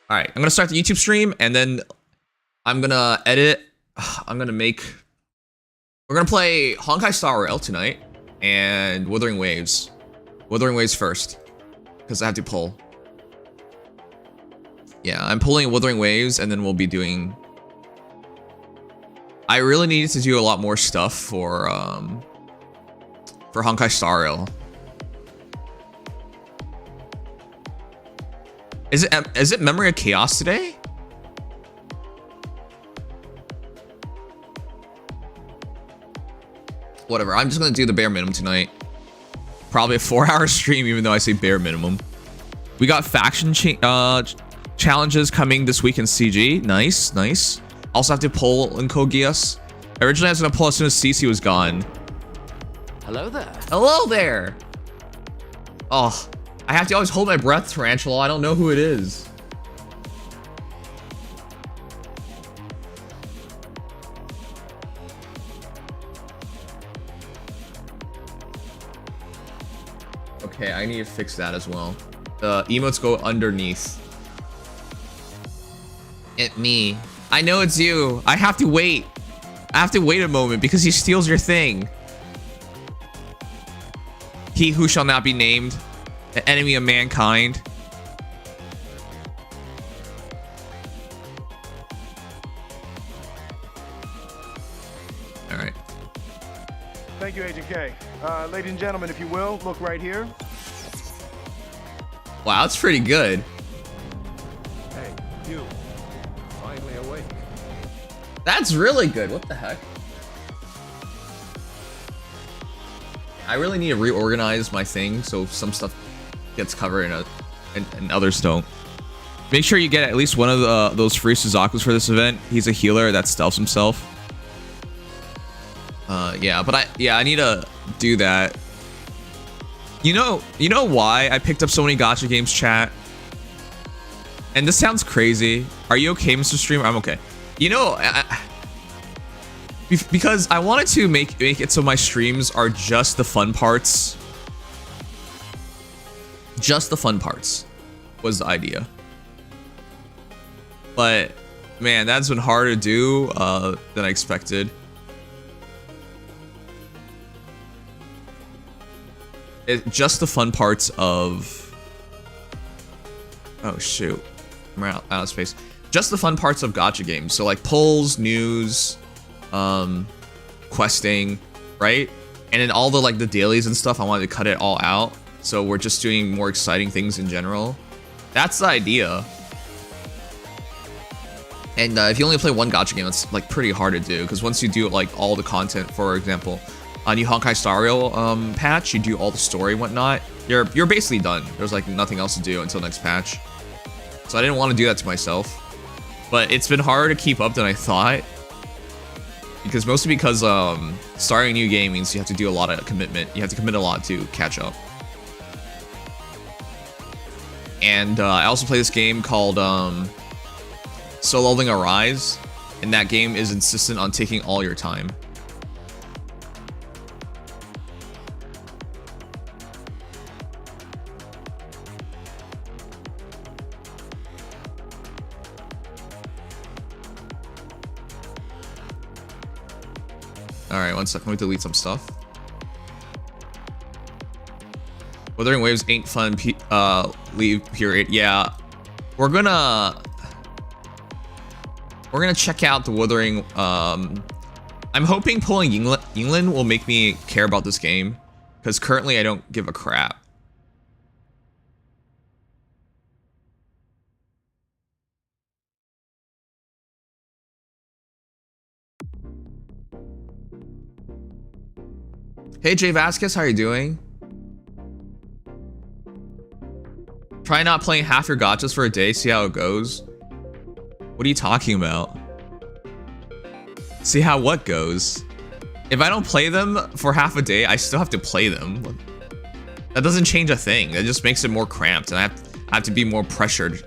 All right, I'm gonna start the YouTube stream, and then I'm gonna edit. I'm gonna make. We're gonna play Honkai Star Rail tonight, and Wuthering Waves. Wuthering Waves first, because I have to pull. Yeah, I'm pulling Wuthering Waves, and then we'll be doing. I really needed to do a lot more stuff for Honkai Star Rail. Is it Memory of Chaos today? Whatever, I'm just gonna do the bare minimum tonight. Probably a 4-hour stream, even though I say bare minimum. We got faction challenges coming this week in CG. Nice, nice. Also have to pull in Kogias. Originally I was gonna pull as soon as CC was gone. Hello there. Hello there. Oh, I have to always hold my breath, Tarantula. I don't know who it is. Okay, I need to fix that as well. The emotes go underneath. It me. I know it's you. I have to wait. I have to wait a moment because he steals your thing. He who shall not be named. The enemy of mankind. All right. Thank you, Agent K. Ladies and gentlemen, if you will, look right here. Wow, that's pretty good. Hey, you. Finally awake. That's really good. What the heck? I really need to reorganize my thing so some stuff gets covered and others don't. Make sure you get at least one of those free Suzakus for this event. He's a healer that stealths himself. Yeah, but I need to do that. You know why I picked up so many gacha games, chat? And this sounds crazy. Are you okay, Mr. Streamer? I'm okay. You know, because I wanted to make it so my streams are just the fun parts. Just the fun parts was the idea. But man, that's been harder to do than I expected. Just the fun parts of... Oh shoot, I'm out of space. Just the fun parts of gacha games. So like pulls, news, questing, right? And then all the like the dailies and stuff, I wanted to cut it all out. So we're just doing more exciting things in general. That's the idea. And if you only play one gacha game, it's like pretty hard to do, because once you do like all the content, for example, on new Honkai Star Rail patch, you do all the story and whatnot, you're basically done. There's like nothing else to do until next patch. So I didn't want to do that to myself. But it's been harder to keep up than I thought. Mostly because starting a new game means you have to do a lot of commitment. You have to commit a lot to catch up. And I also play this game called Solo Leveling Arise, and that game is insistent on taking all your time. Alright, one second, let me delete some stuff. Wuthering Waves ain't fun, leave period. Yeah, we're gonna check out the Wuthering. I'm hoping pulling Yinlin will make me care about this game, because currently I don't give a crap. Hey Jay Vasquez, how are you doing? Try not playing half your gachas for a day, see how it goes. What are you talking about? See how what goes? If I don't play them for half a day, I still have to play them. That doesn't change a thing. That just makes it more cramped, and I have to be more pressured.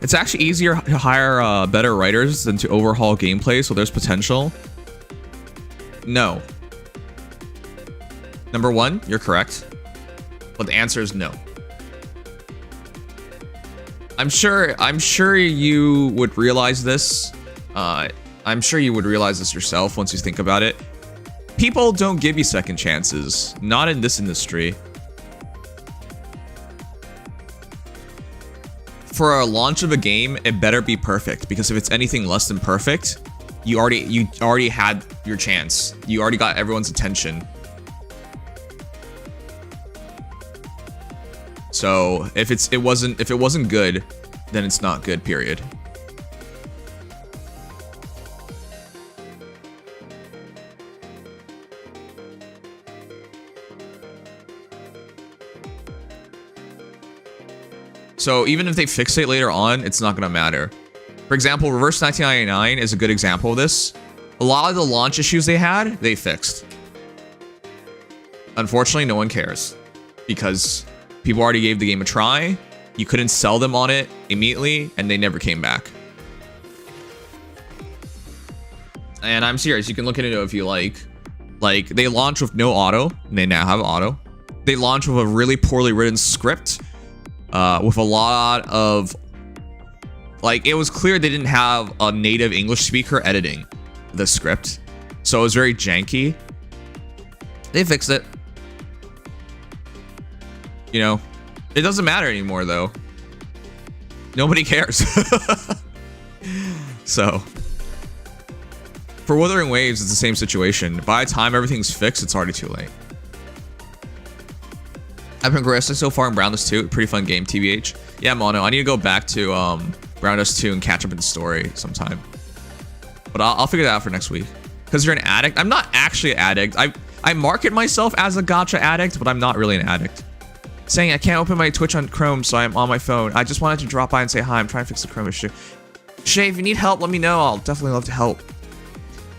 It's actually easier to hire better writers than to overhaul gameplay, so there's potential. No. Number one, you're correct. But the answer is no. I'm sure you would realize this. I'm sure you would realize this yourself once you think about it. People don't give you second chances. Not in this industry. For a launch of a game, it better be perfect, because if it's anything less than perfect, you already had your chance. You already got everyone's attention. So if it wasn't good, then it's not good, period. So even if they fix it later on, it's not gonna matter. For example, Reverse 1999 is a good example of this. A lot of the launch issues they had, they fixed. Unfortunately, no one cares, because people already gave the game a try. You couldn't sell them on it immediately, and they never came back. And I'm serious, you can look at it if you like. Like, they launched with no auto, and they now have auto. They launched with a really poorly written script, with a lot of... Like, it was clear they didn't have a native English speaker editing the script. So it was very janky. They fixed it. You know, it doesn't matter anymore, though. Nobody cares. So, for Wuthering Waves, it's the same situation. By the time everything's fixed, it's already too late. I've been progressing so far in Brown Dust 2. Pretty fun game, TBH. Yeah, Mono, I need to go back to Brown Dust 2 and catch up in the story sometime. But I'll figure that out for next week. Because you're an addict. I'm not actually an addict. I market myself as a gacha addict, but I'm not really an addict. Saying I can't open my Twitch on Chrome, so I'm on my phone. I just wanted to drop by and say hi. I'm trying to fix the Chrome issue. Shay, if you need help, let me know. I'll definitely love to help.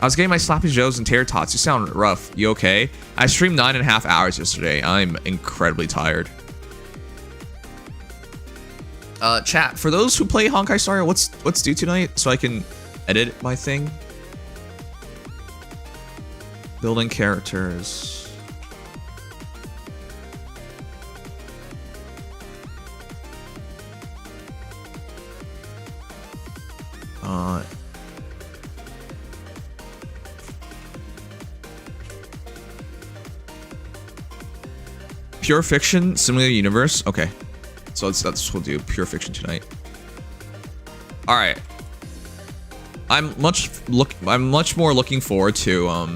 I was getting my sloppy joes and tater tots. You sound rough. You okay? I streamed 9.5 hours yesterday. I'm incredibly tired. Chat, for those who play Honkai Star, what's due tonight so I can edit my thing? Building characters. Pure fiction, simulated universe. Okay, so that's what we'll do. Pure fiction tonight. All right. I'm much more looking forward to all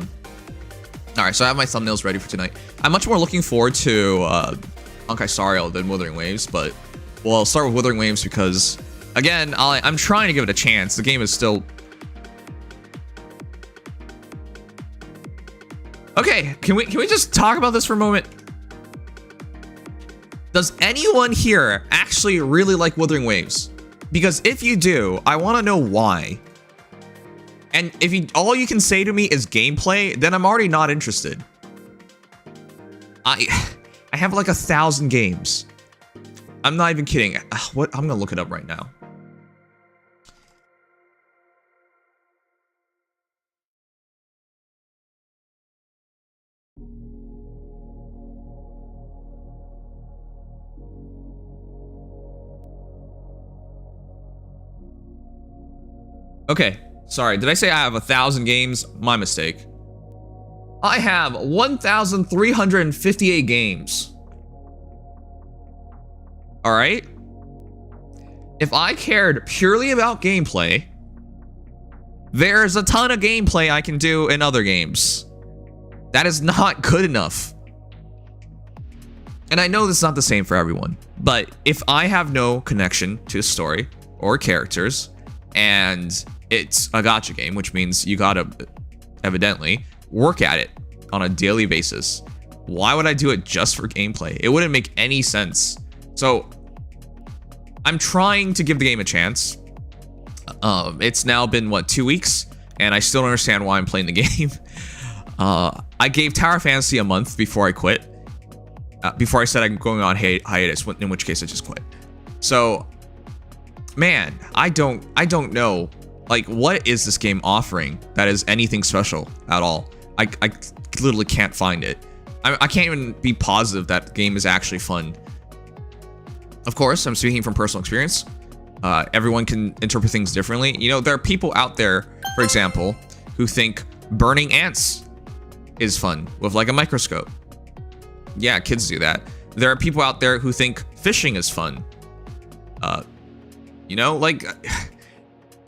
right, so I have my thumbnails ready for tonight. I'm much more looking forward to Honkai Star than Wuthering Waves, but well, I'll start with Wuthering Waves because again, I'm trying to give it a chance. The game is still... Okay, can we just talk about this for a moment? Does anyone here actually really like Wuthering Waves? Because if you do, I want to know why. And if all you can say to me is gameplay, then I'm already not interested. I have like 1,000 games. I'm not even kidding. What? I'm gonna look it up right now. Okay, sorry. Did I say I have 1,000 games? My mistake. I have 1,358 games. All right. If I cared purely about gameplay, there's a ton of gameplay I can do in other games. That is not good enough. And I know this is not the same for everyone, but if I have no connection to the story or characters, and it's a gacha game, which means you gotta evidently work at it on a daily basis. Why would I do it just for gameplay? It wouldn't make any sense. So I'm trying to give the game a chance. It's now been, what, 2 weeks? And I still don't understand why I'm playing the game. I gave Tower Fantasy a month before I quit. Before I said I'm going on hiatus, in which case I just quit. So man, I don't know. Like, what is this game offering that is anything special at all? I literally can't find it. I can't even be positive that the game is actually fun. Of course, I'm speaking from personal experience. Everyone can interpret things differently. You know, there are people out there, for example, who think burning ants is fun with like a microscope. Yeah, kids do that. There are people out there who think fishing is fun. You know, like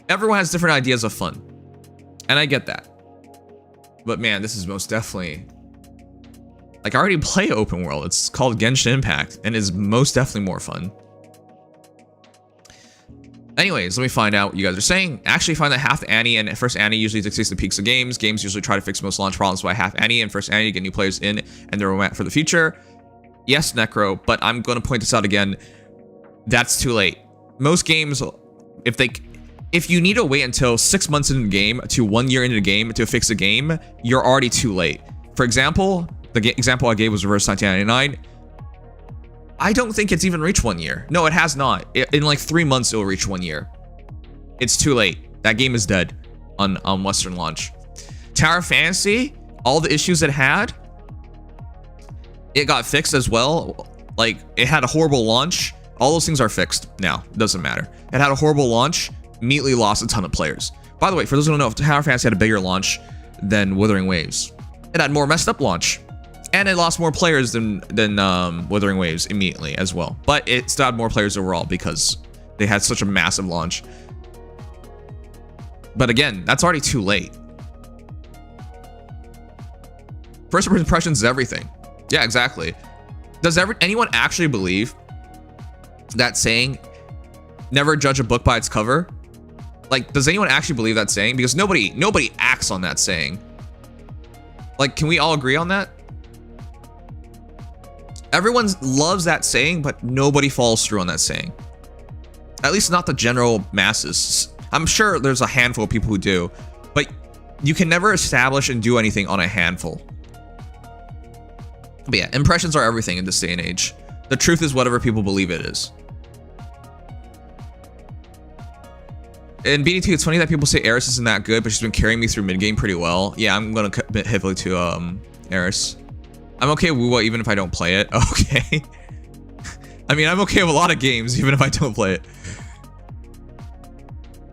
everyone has different ideas of fun. And I get that. But man, this is most definitely, like, I already play open world. It's called Genshin Impact and is most definitely more fun. Anyways, let me find out what you guys are saying. Actually find that half Annie and first Annie usually dictates the peaks of games. Games usually try to fix most launch problems by half Annie and first Annie to get new players in and they're roadmap for the future. Yes, Necro, but I'm going to point this out again. That's too late. Most games, if you need to wait until 6 months into the game to 1 year into the game to fix a game, you're already too late. For example, the example I gave was Reverse 1999. I don't think it's even reached 1 year. No, it has not. In like 3 months, it'll reach 1 year. It's too late. That game is dead on Western launch. Tower Fantasy, all the issues it had, it got fixed as well. Like, it had a horrible launch. All those things are fixed now. It doesn't matter. It had a horrible launch, immediately lost a ton of players. By the way, for those who don't know, Tower Fantasy had a bigger launch than Wuthering Waves. It had more messed up launch. And it lost more players than Wuthering Waves immediately as well. But it still had more players overall because they had such a massive launch. But again, that's already too late. First impressions is everything. Yeah, exactly. Does anyone actually believe that saying, never judge a book by its cover? Like, does anyone actually believe that saying? Because nobody acts on that saying. Like, can we all agree on that? Everyone loves that saying, but nobody follows through on that saying. At least not the general masses. I'm sure there's a handful of people who do, but you can never establish and do anything on a handful. But yeah, impressions are everything in this day and age. The truth is whatever people believe it is. In BD2, it's funny that people say Eris isn't that good, but she's been carrying me through mid-game pretty well. Yeah, I'm gonna commit heavily to Eris. I'm okay with WuWa even if I don't play it. Okay. I mean, I'm okay with a lot of games even if I don't play it.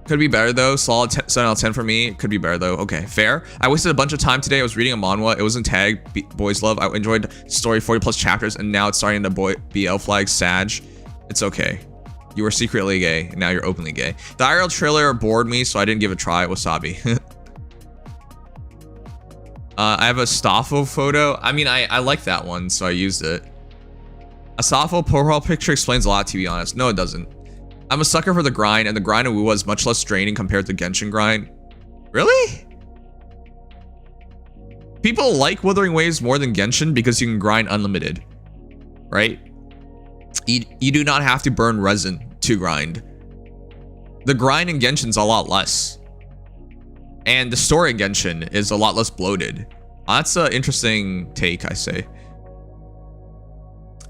Could be better though. Solid 7 out of 10 for me. Could be better though. Okay, fair. I wasted a bunch of time today. I was reading a manhwa. It wasn't tagged Boys Love. I enjoyed story 40 plus chapters and now it's starting to be L flag Sag. It's okay. You were secretly gay and now you're openly gay. The IRL trailer bored me, so I didn't give it a try. Wasabi. I have a Staffo photo. I mean, I like that one, so I used it. A Staffo profile picture explains a lot, to be honest. No, it doesn't. I'm a sucker for the grind, and the grind of WuWa is much less draining compared to Genshin grind. Really? People like Wuthering Waves more than Genshin because you can grind unlimited, right? You do not have to burn resin to grind. The grind in Genshin's a lot less. And the story in Genshin is a lot less bloated. That's an interesting take, I say.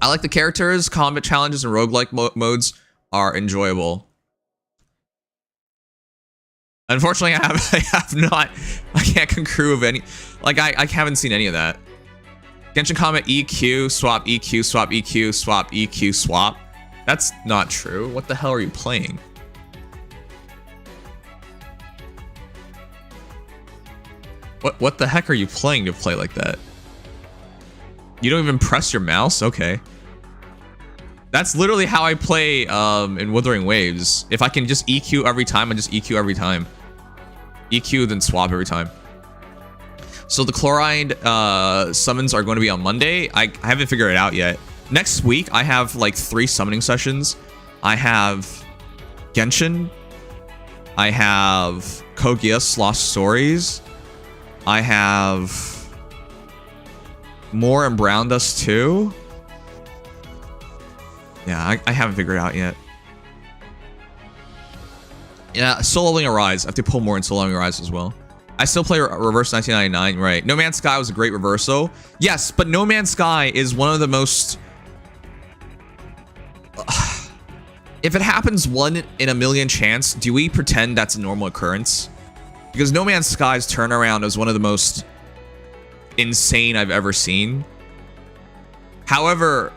I like the characters, combat challenges, and roguelike modes are enjoyable. Unfortunately, I can't concur with any, like, I haven't seen any of that. Genshin combat EQ, swap EQ, swap EQ, swap EQ, swap. That's not true. What the hell are you playing? What the heck are you playing to play like that? You don't even press your mouse? Okay. That's literally how I play in Wuthering Waves. If I can just EQ every time, I just EQ every time. EQ, then swap every time. So the Chloride summons are going to be on Monday. I haven't figured it out yet. Next week, I have like 3 summoning sessions. I have Genshin. I have Kogias Lost Stories. I have more in Brown Dust too. Yeah, I haven't figured it out yet. Yeah, Soul Leveling Arise. I have to pull more in Soul Leveling Arise as well. I still play Reverse 1999, right? No Man's Sky was a great reversal. Yes, but No Man's Sky is one of the most... If it happens 1 in a million chance, do we pretend that's a normal occurrence? Because No Man's Sky's turnaround is one of the most insane I've ever seen. However,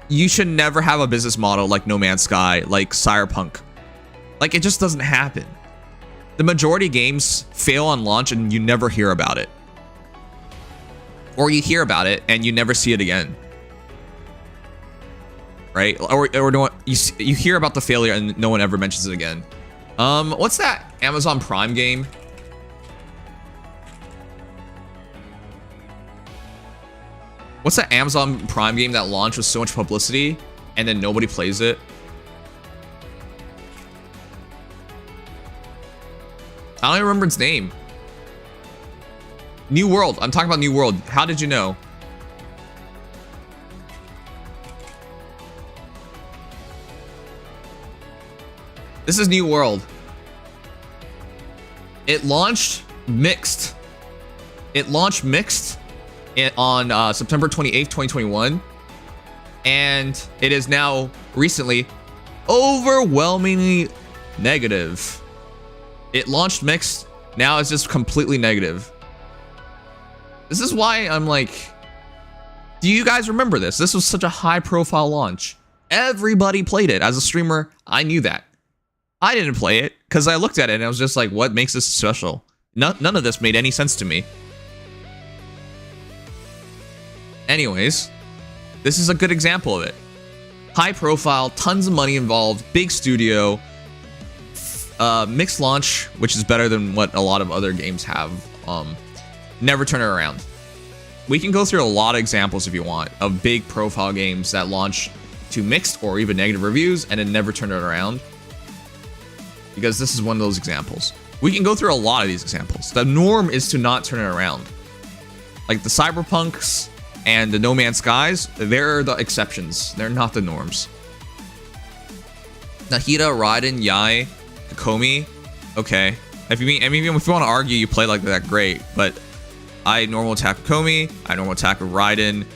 you should never have a business model like No Man's Sky, like Cyberpunk. Like, it just doesn't happen. The majority of games fail on launch and you never hear about it. Or you hear about it and you never see it again. Right? Or no, you hear about the failure and no one ever mentions it again. What's that Amazon Prime game? What's that Amazon Prime game that launched with so much publicity and then nobody plays it? I don't even remember its name. New World. I'm talking about New World. How did you know? This is New World. It launched mixed. It launched mixed on September 28th, 2021. And it is now recently overwhelmingly negative. It launched mixed. Now it's just completely negative. This is why I'm like, do you guys remember this? This was such a high profile launch. Everybody played it. As a streamer, I knew that. I didn't play it because I looked at it and I was just like, what makes this special? None of this made any sense to me. Anyways, this is a good example of it. High profile, tons of money involved, big studio, mixed launch, which is better than what a lot of other games have. Never turn it around. We can go through a lot of examples if you want of big profile games that launch to mixed or even negative reviews and then never turn it around. Because this is one of those examples. We can go through a lot of these examples. The norm is to not turn it around. Like the Cyberpunks and the No Man's Skies, they're the exceptions. They're not the norms. Nahida, Raiden, Yai, Kokomi, okay. If you want to argue you play like that, great. But I normal attack Kokomi, I normal attack Raiden.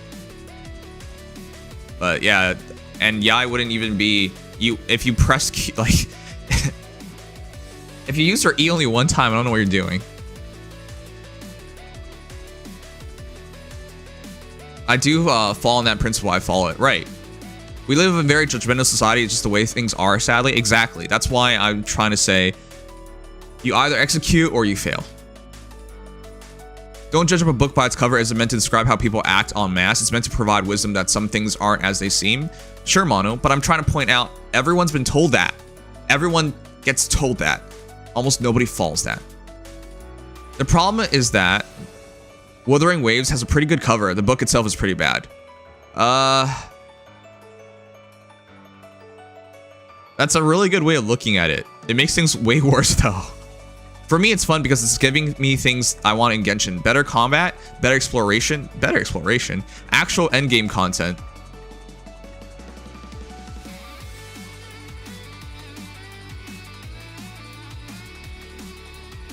But yeah, and Yai wouldn't even be you if you press Q, like if you use her E only one time, I don't know what you're doing. I do fall on that principle. I follow it. Right. We live in a very judgmental society. It's just the way things are, sadly. Exactly. That's why I'm trying to say you either execute or you fail. Don't judge a book by its cover. Is it meant to describe how people act en masse? It's meant to provide wisdom that some things aren't as they seem. Sure, Mono, but I'm trying to point out everyone's been told that. Everyone gets told that. Almost nobody follows that. The problem is that Wuthering Waves has a pretty good cover. The book itself is pretty bad. That's a really good way of looking at it. It makes things way worse though. For me, it's fun because it's giving me things I want in Genshin. Better combat, better exploration, actual endgame content.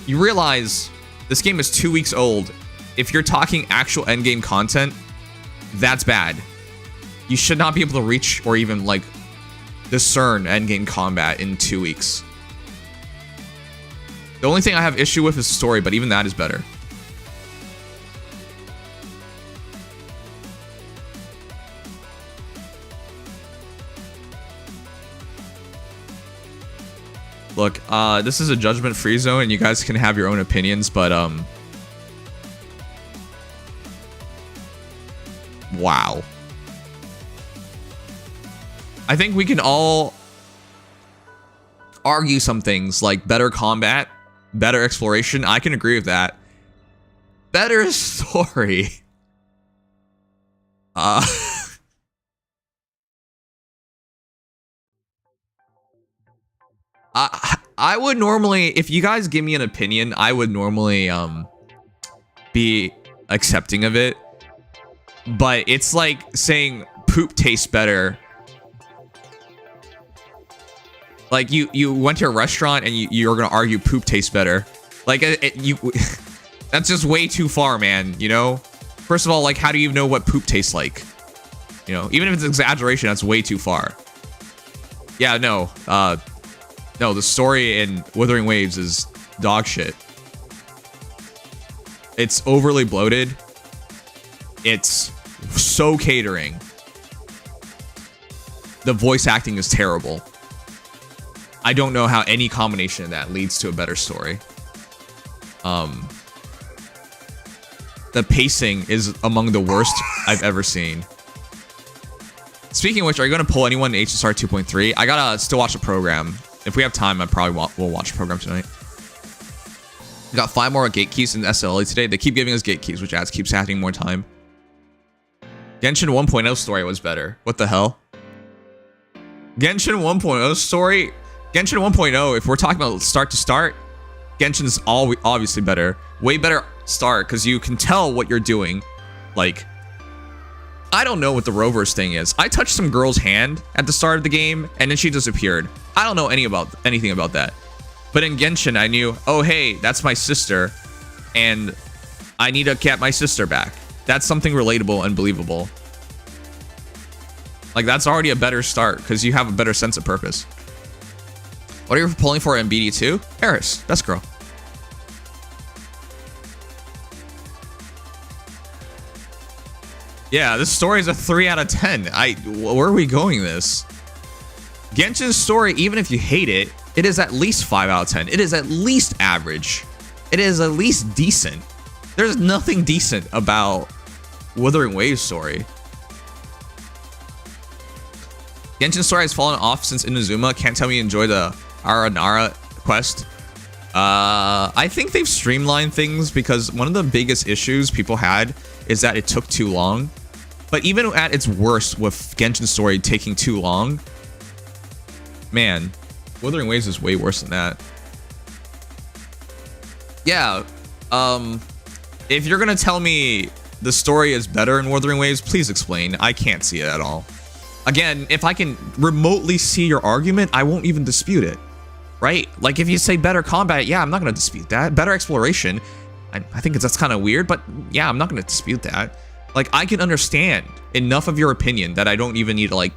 You realize this game is 2 weeks old. If you're talking actual endgame content, that's bad. You should not be able to reach or even like discern endgame combat in 2 weeks. The only thing I have issue with is story, but even that is better. Look, this is a judgment-free zone, and you guys can have your own opinions, but wow. I think we can all argue some things like better combat, better exploration. I can agree with that. Better story. I would normally, if you guys give me an opinion, I would normally be accepting of it. But it's like saying poop tastes better. Like you went to a restaurant and you're gonna argue poop tastes better. Like that's just way too far, man. You know. First of all, like how do you know what poop tastes like? You know, even if it's exaggeration, that's way too far. Yeah, no. No, the story in Wuthering Waves is dog shit. It's overly bloated. It's so catering. The voice acting is terrible. I don't know how any combination of that leads to a better story. The pacing is among the worst I've ever seen. Speaking of which, are you going to pull anyone in HSR 2.3? I gotta still watch the program. If we have time, I probably will watch the program tonight. We got 5 more gate keys in SLA today. They keep giving us gate keys, which keeps adding more time. Genshin 1.0 story was better. What the hell? Genshin 1.0 story? Genshin 1.0, if we're talking about start to start, Genshin's obviously better. Way better start, because you can tell what you're doing. Like, I don't know what the Rovers thing is. I touched some girl's hand at the start of the game, and then she disappeared. I don't know anything about that. But in Genshin, I knew, oh, hey, that's my sister, and I need to get my sister back. That's something relatable and believable. Like, that's already a better start, because you have a better sense of purpose. What are you pulling for in BD2? Eris, best girl. Yeah, this story is a 3 out of 10. Where are we going this? Genshin's story, even if you hate it, it is at least 5 out of 10. It is at least average. It is at least decent. There's nothing decent about Wuthering Waves story. Genshin's story has fallen off since Inazuma. Can't tell me you enjoy the Aranara quest. I think they've streamlined things, because one of the biggest issues people had is that it took too long. But even at its worst with Genshin's story taking too long, man, Wuthering Waves is way worse than that. Yeah, if you're gonna tell me the story is better in Wuthering Waves, please explain. I can't see it at all. Again, if I can remotely see your argument, I won't even dispute it. Right? Like, if you say better combat, yeah, I'm not gonna dispute that. Better exploration, I think that's kind of weird, but yeah, I'm not gonna dispute that. Like, I can understand enough of your opinion that I don't even need to, like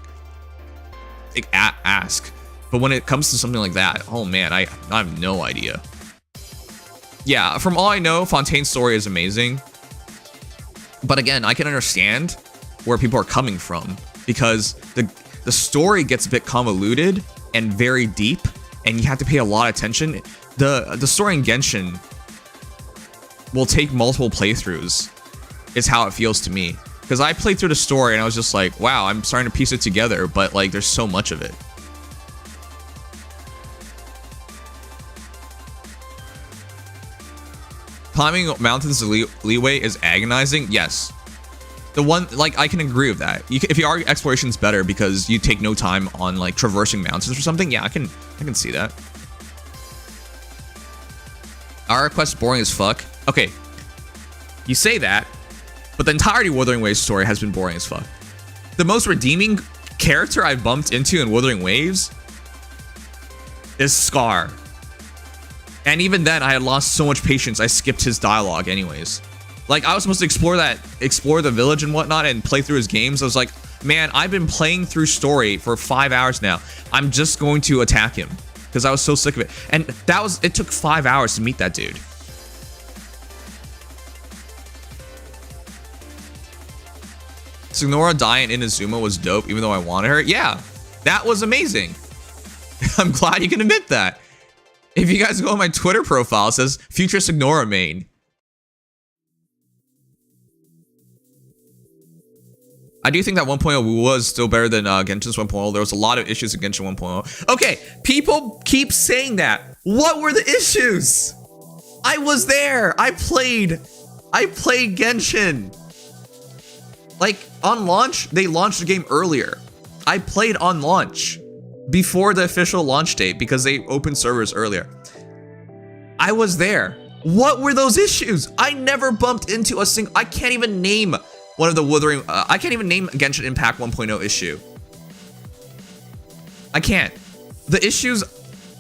ask. But when it comes to something like that, oh man, I have no idea. Yeah, from all I know, Fontaine's story is amazing. But again, I can understand where people are coming from, because the story gets a bit convoluted and very deep, and you have to pay a lot of attention. The story in Genshin will take multiple playthroughs, is how it feels to me. Because I played through the story and I was just like, wow, I'm starting to piece it together, but like, there's so much of it. Climbing mountains leeway is agonizing. Yes. The one, like, I can agree with that. If you argue exploration's better because you take no time on like traversing mountains or something, yeah, I can see that. Our quest boring as fuck. Okay, you say that, but the entirety of Wuthering Waves story has been boring as fuck. The most redeeming character I bumped into in Wuthering Waves is Scar. And even then, I had lost so much patience, I skipped his dialogue anyways. Like, I was supposed to explore the village and whatnot and play through his games. I was like, man, I've been playing through story for 5 hours now. I'm just going to attack him, because I was so sick of it. And it took 5 hours to meet that dude. Signora dying in Inazuma was dope, even though I wanted her. Yeah, that was amazing. I'm glad you can admit that. If you guys go on my Twitter profile, it says future Signora main. I do think that 1.0 was still better than Genshin's 1.0. There was a lot of issues in Genshin 1.0. Okay, people keep saying that. What were the issues? I was there. I played Genshin. Like, on launch, they launched the game earlier. I played on launch before the official launch date because they opened servers earlier. I was there. What were those issues? I never bumped into a single... I can't even name one of the Wuthering... I can't even name Genshin Impact 1.0 issue. I can't. The issues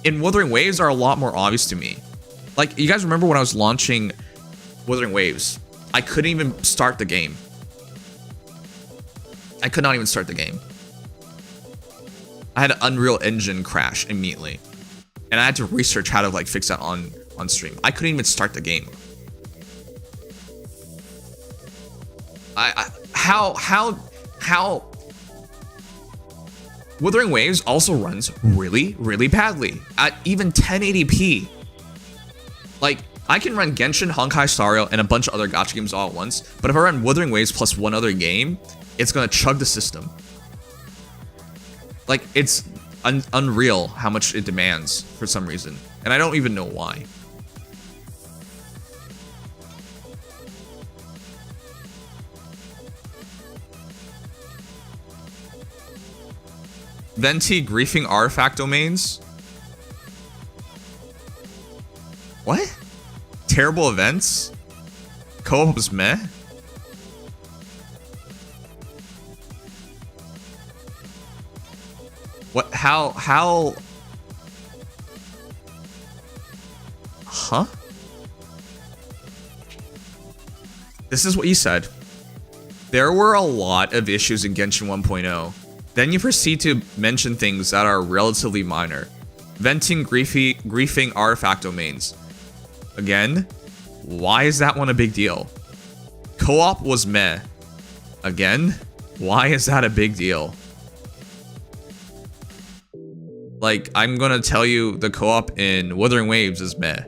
in Wuthering Waves are a lot more obvious to me. Like, you guys remember when I was launching Wuthering Waves? I couldn't even start the game. I could not even start the game. I had an Unreal Engine crash immediately. And I had to research how to like fix that on stream. I couldn't even start the game. How Wuthering Waves also runs really, really badly at even 1080p. Like, I can run Genshin, Honkai Star Rail, and a bunch of other gacha games all at once, but if I run Wuthering Waves plus one other game, it's gonna chug the system. Like, it's unreal how much it demands for some reason, and I don't even know why. Venti griefing artifact domains? What? Terrible events? Co-op was meh? What? How? Huh? This is what you said. There were a lot of issues in Genshin 1.0. Then you proceed to mention things that are relatively minor. Venting griefing artifact domains. Again, why is that one a big deal? Co-op was meh. Again, why is that a big deal? Like, I'm gonna tell you the co-op in Wuthering Waves is meh.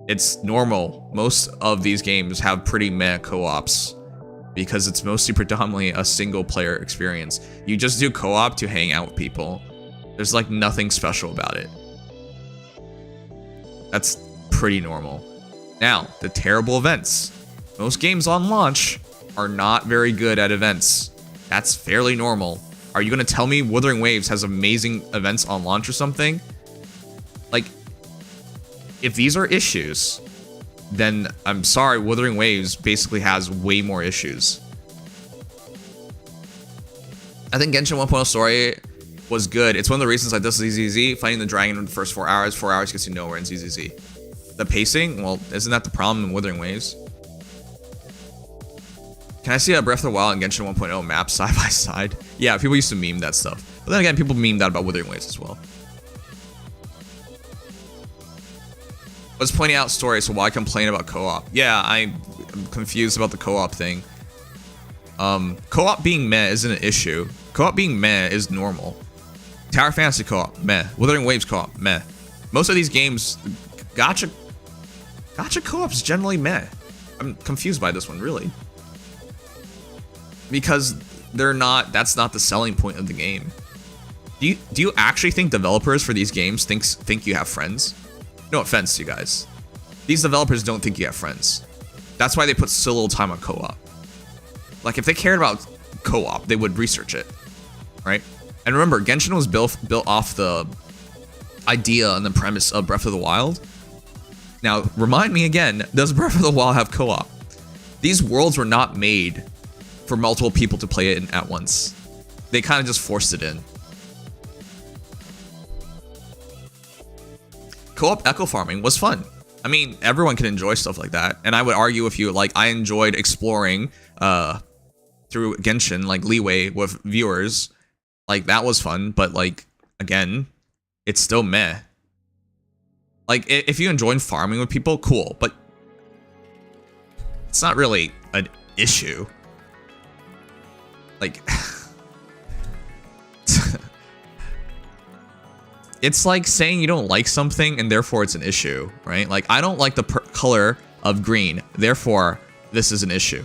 It's normal. Most of these games have pretty meh co-ops because it's mostly predominantly a single player experience. You just do co-op to hang out with people. There's like nothing special about it. That's pretty normal. Now, the terrible events. Most games on launch are not very good at events. That's fairly normal. Are you gonna tell me Wuthering Waves has amazing events on launch or something? Like, if these are issues, then I'm sorry, Wuthering Waves basically has way more issues. I think Genshin 1.0 story was good. It's one of the reasons I did ZZZ. Fighting the dragon in the first 4 hours. 4 hours gets you nowhere in ZZZ. The pacing, well, isn't that the problem in Wuthering Waves? Can I see a Breath of the Wild and Genshin 1.0 map side by side? Yeah, people used to meme that stuff. But then again, people meme that about Wuthering Waves as well. Was pointing out story, so why complain about co-op? Yeah, I'm confused about the co-op thing. Co-op being meh isn't an issue. Co-op being meh is normal. Tower Fantasy co-op, meh. Wuthering Waves co-op, meh. Most of these games, Gacha co-op is generally meh. I'm confused by this one, really. Because that's not the selling point of the game. Do you actually think developers for these games think you have friends? No offense, you guys. These developers don't think you have friends. That's why they put so little time on co-op. Like, if they cared about co-op, they would research it, right? And remember, Genshin was built off the idea and the premise of Breath of the Wild. Now, remind me again, does Breath of the Wild have co-op? These worlds were not made for multiple people to play it at once. They kind of just forced it in. Co-op echo farming was fun. I mean, everyone can enjoy stuff like that. And I would argue with you, like, I enjoyed exploring through Genshin, like, leeway with viewers. Like, that was fun, but, like, again, it's still meh. Like, if you enjoy farming with people, cool, but it's not really an issue. Like, it's like saying you don't like something and therefore it's an issue, right? Like, I don't like the color of green, therefore this is an issue.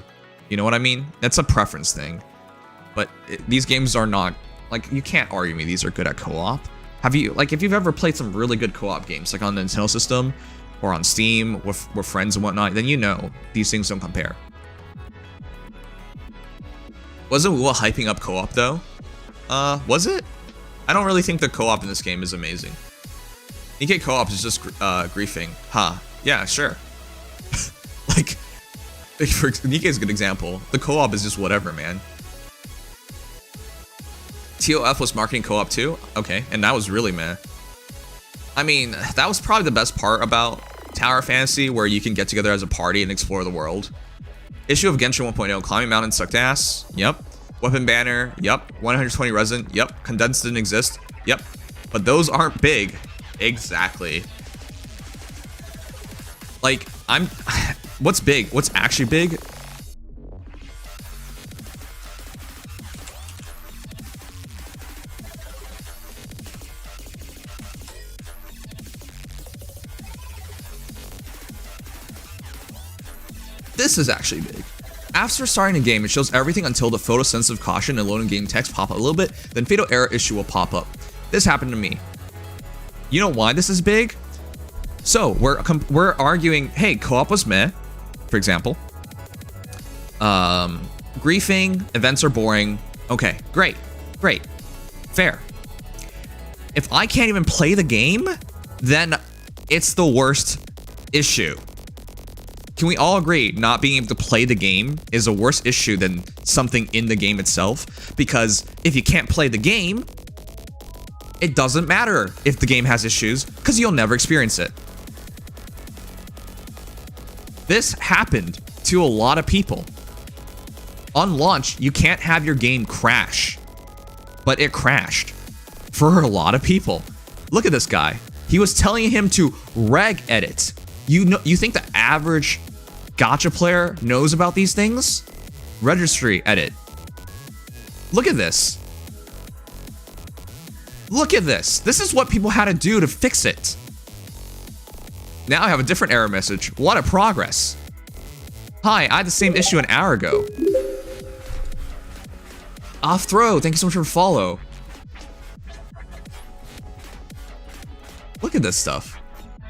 You know what I mean? That's a preference thing. But these games are not, like, you can't argue me these are good at co-op. Have you, like, if you've ever played some really good co-op games, like on the Nintendo system or on Steam with friends and whatnot, then you know these things don't compare. Wasn't WuWa hyping up co-op though? Was it? I don't really think the co-op in this game is amazing. Nikkei co-op is just griefing. Huh. Yeah, sure. like for Nikkei's a good example. The co-op is just whatever, man. TOF was marketing co-op too? Okay, and that was really meh. I mean, that was probably the best part about Tower Fantasy, where you can get together as a party and explore the world. Issue of Genshin 1.0, climbing mountain sucked ass. Yep. Weapon banner. Yep. 120 resin. Yep. Condensed didn't exist. Yep. But those aren't big. Exactly. Like, what's big? What's actually big? This is actually big. After starting a game, it shows everything until the photosensitive caution and loading game text pop up a little bit, then fatal error issue will pop up. This happened to me. You know why this is big? So we're arguing, hey, co-op was meh, for example. Griefing, events are boring. Okay, great, fair. If I can't even play the game, then it's the worst issue. Can we all agree not being able to play the game is a worse issue than something in the game itself? Because if you can't play the game, it doesn't matter if the game has issues, because you'll never experience it. This happened to a lot of people. On launch, you can't have your game crash, but it crashed for a lot of people. Look at this guy. He was telling him to reg edit. You think the average gacha player knows about these things? Registry edit. Look at this. Look at this. This is what people had to do to fix it. Now I have a different error message. What a progress. Hi, I had the same issue an hour ago. Off throw, thank you so much for the follow. Look at this stuff.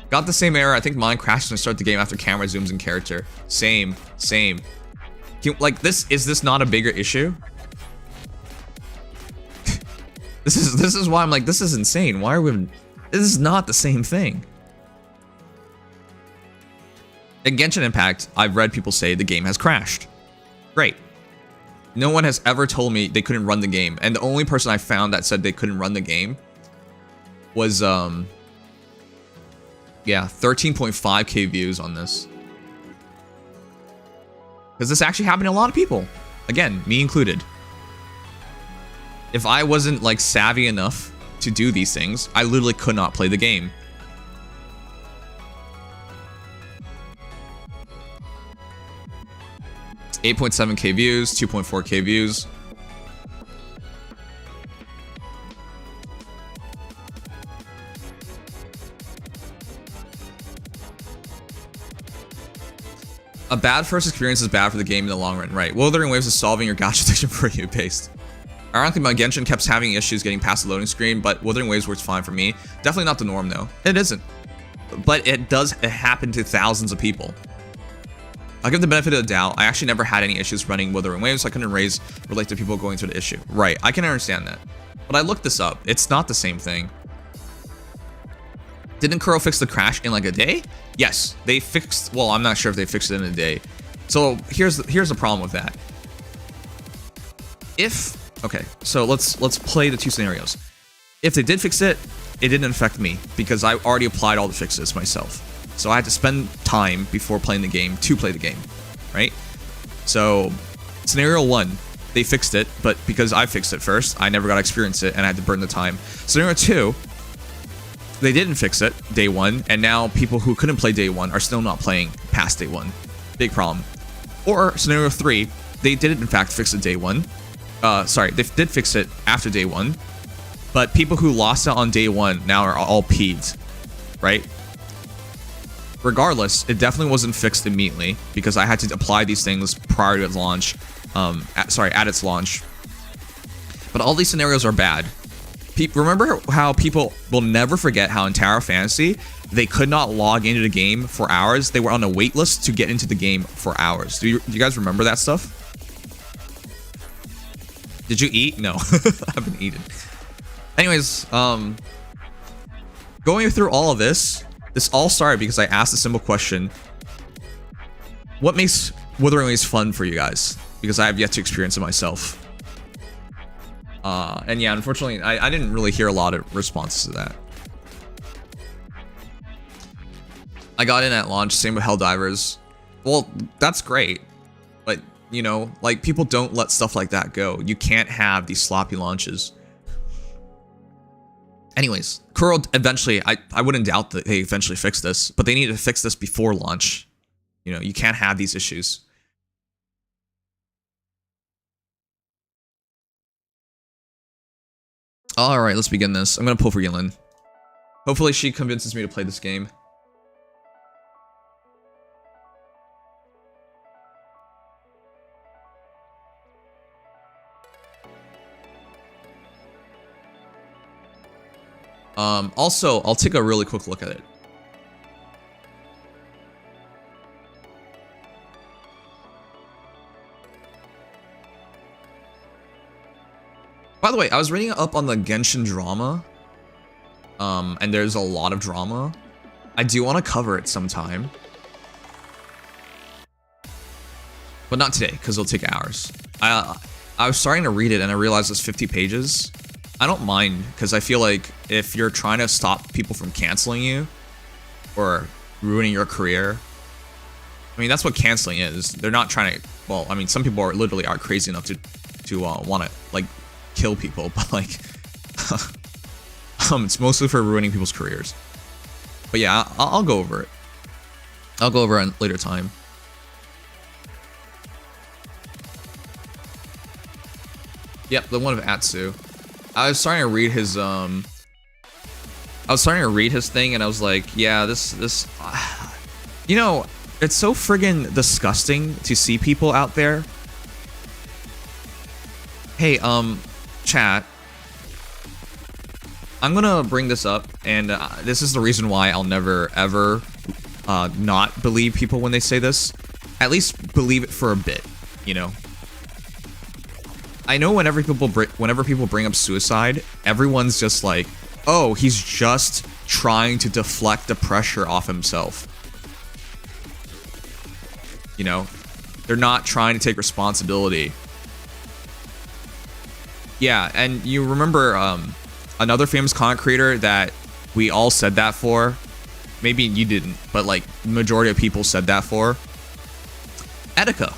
Got the same error. I think mine crashed when I start the game after camera zooms in character. Same. Like this, is this not a bigger issue? This is why I'm like, this is insane. Why are we? This is not the same thing. In Genshin Impact, I've read people say the game has crashed. Great. No one has ever told me they couldn't run the game, and the only person I found that said they couldn't run the game was yeah, 13.5k views on this. Because this actually happened to a lot of people. Again, me included. If I wasn't like savvy enough to do these things, I literally could not play the game. It's 8.7k views, 2.4k views. A bad first experience is bad for the game in the long run, right? Wuthering Waves is solving your gacha addiction for you, based. Ironically, my Genshin kept having issues getting past the loading screen, but Wuthering Waves works fine for me. Definitely not the norm, though. It isn't. But it happen to thousands of people. I'll give the benefit of the doubt. I actually never had any issues running Wuthering Waves, so I couldn't relate to people going through the issue. Right, I can understand that. But I looked this up. It's not the same thing. Didn't Kuro fix the crash in like a day? Yes, they fixed, well, I'm not sure if they fixed it in a day. So here's the problem with that. Okay, so let's play the two scenarios. If they did fix it, it didn't affect me because I already applied all the fixes myself. So I had to spend time before playing the game to play the game, right? So scenario one, they fixed it, but because I fixed it first, I never got to experience it and I had to burn the time. Scenario two, they didn't fix it day one, and now people who couldn't play day one are still not playing past day one. Big problem. Or scenario three, they did in fact fix it day one. Sorry, they did fix it after day one, but people who lost it on day one now are all peeved, right? Regardless, it definitely wasn't fixed immediately because I had to apply these things prior to its launch, at its launch. But all these scenarios are bad. Remember how people will never forget how in Tower Fantasy, they could not log into the game for hours. They were on a wait list to get into the game for hours. Do you guys remember that stuff? Did you eat? No, I haven't eaten. Anyways, going through all of this all started because I asked a simple question. What makes Wuthering Waves fun for you guys? Because I have yet to experience it myself. And yeah, unfortunately, I didn't really hear a lot of responses to that. I got in at launch, same with Helldivers. Well, that's great. But, you know, like, people don't let stuff like that go. You can't have these sloppy launches. Anyways, Kuro eventually, I wouldn't doubt that they eventually fix this, but they need to fix this before launch. You know, you can't have these issues. All right, let's begin this. I'm gonna pull for Yinlin. Hopefully she convinces me to play this game. Also, I'll take a really quick look at it. By the way, I was reading up on the Genshin drama. And there's a lot of drama. I do want to cover it sometime. But not today, because it'll take hours. I was starting to read it and I realized it's 50 pages. I don't mind, because I feel like if you're trying to stop people from canceling you or ruining your career, I mean, that's what canceling is. They're not trying to, well, I mean, some people are literally crazy enough to want to, like, kill people, but, like, it's mostly for ruining people's careers. But yeah, I'll go over it. I'll go over it at later time. Yep, the one of Atsu. I was starting to read his thing and I was like, yeah, this you know, it's so friggin' disgusting to see people out there. Hey, chat. I'm gonna bring this up, and this is the reason why I'll never ever not believe people when they say this. At least believe it for a bit, you know. I know whenever people bring up suicide, everyone's just like, oh, he's just trying to deflect the pressure off himself. You know, they're not trying to take responsibility. Yeah, and you remember another famous content creator that we all said that for? Maybe you didn't, but like the majority of people said that for. Etika.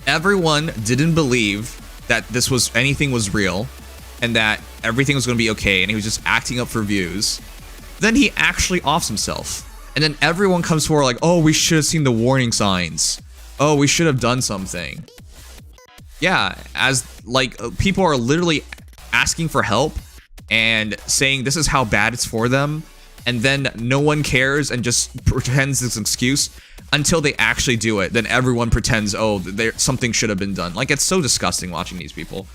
Everyone didn't believe that anything was real and that everything was going to be okay and he was just acting up for views. Then he actually offs himself. And then everyone comes forward like, oh, we should have seen the warning signs. Oh, we should have done something. Yeah, as like people are literally asking for help and saying this is how bad it's for them, and then no one cares and just pretends it's an excuse until they actually do it. Then everyone pretends, oh, something should have been done. Like, it's so disgusting watching these people.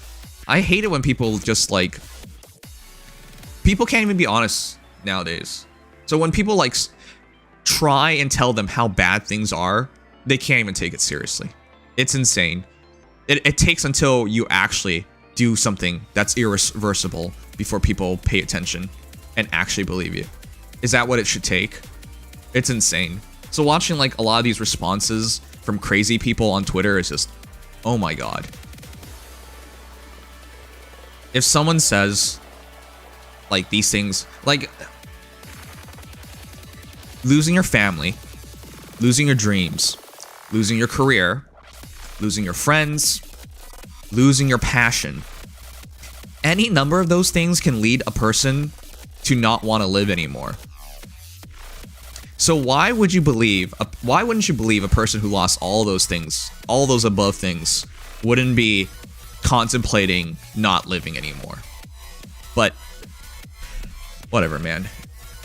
I hate it when people just like, people can't even be honest nowadays. So when people like try and tell them how bad things are, they can't even take it seriously. It's insane. It takes until you actually do something that's irreversible before people pay attention and actually believe you. Is that what it should take? It's insane. So watching like a lot of these responses from crazy people on Twitter is just, oh my god. If someone says like these things, like losing your family, losing your dreams, losing your career, losing your friends, losing your passion. Any number of those things can lead a person to not want to live anymore. So why wouldn't you believe a person who lost all those things, all those above things, wouldn't be contemplating not living anymore? But whatever, man.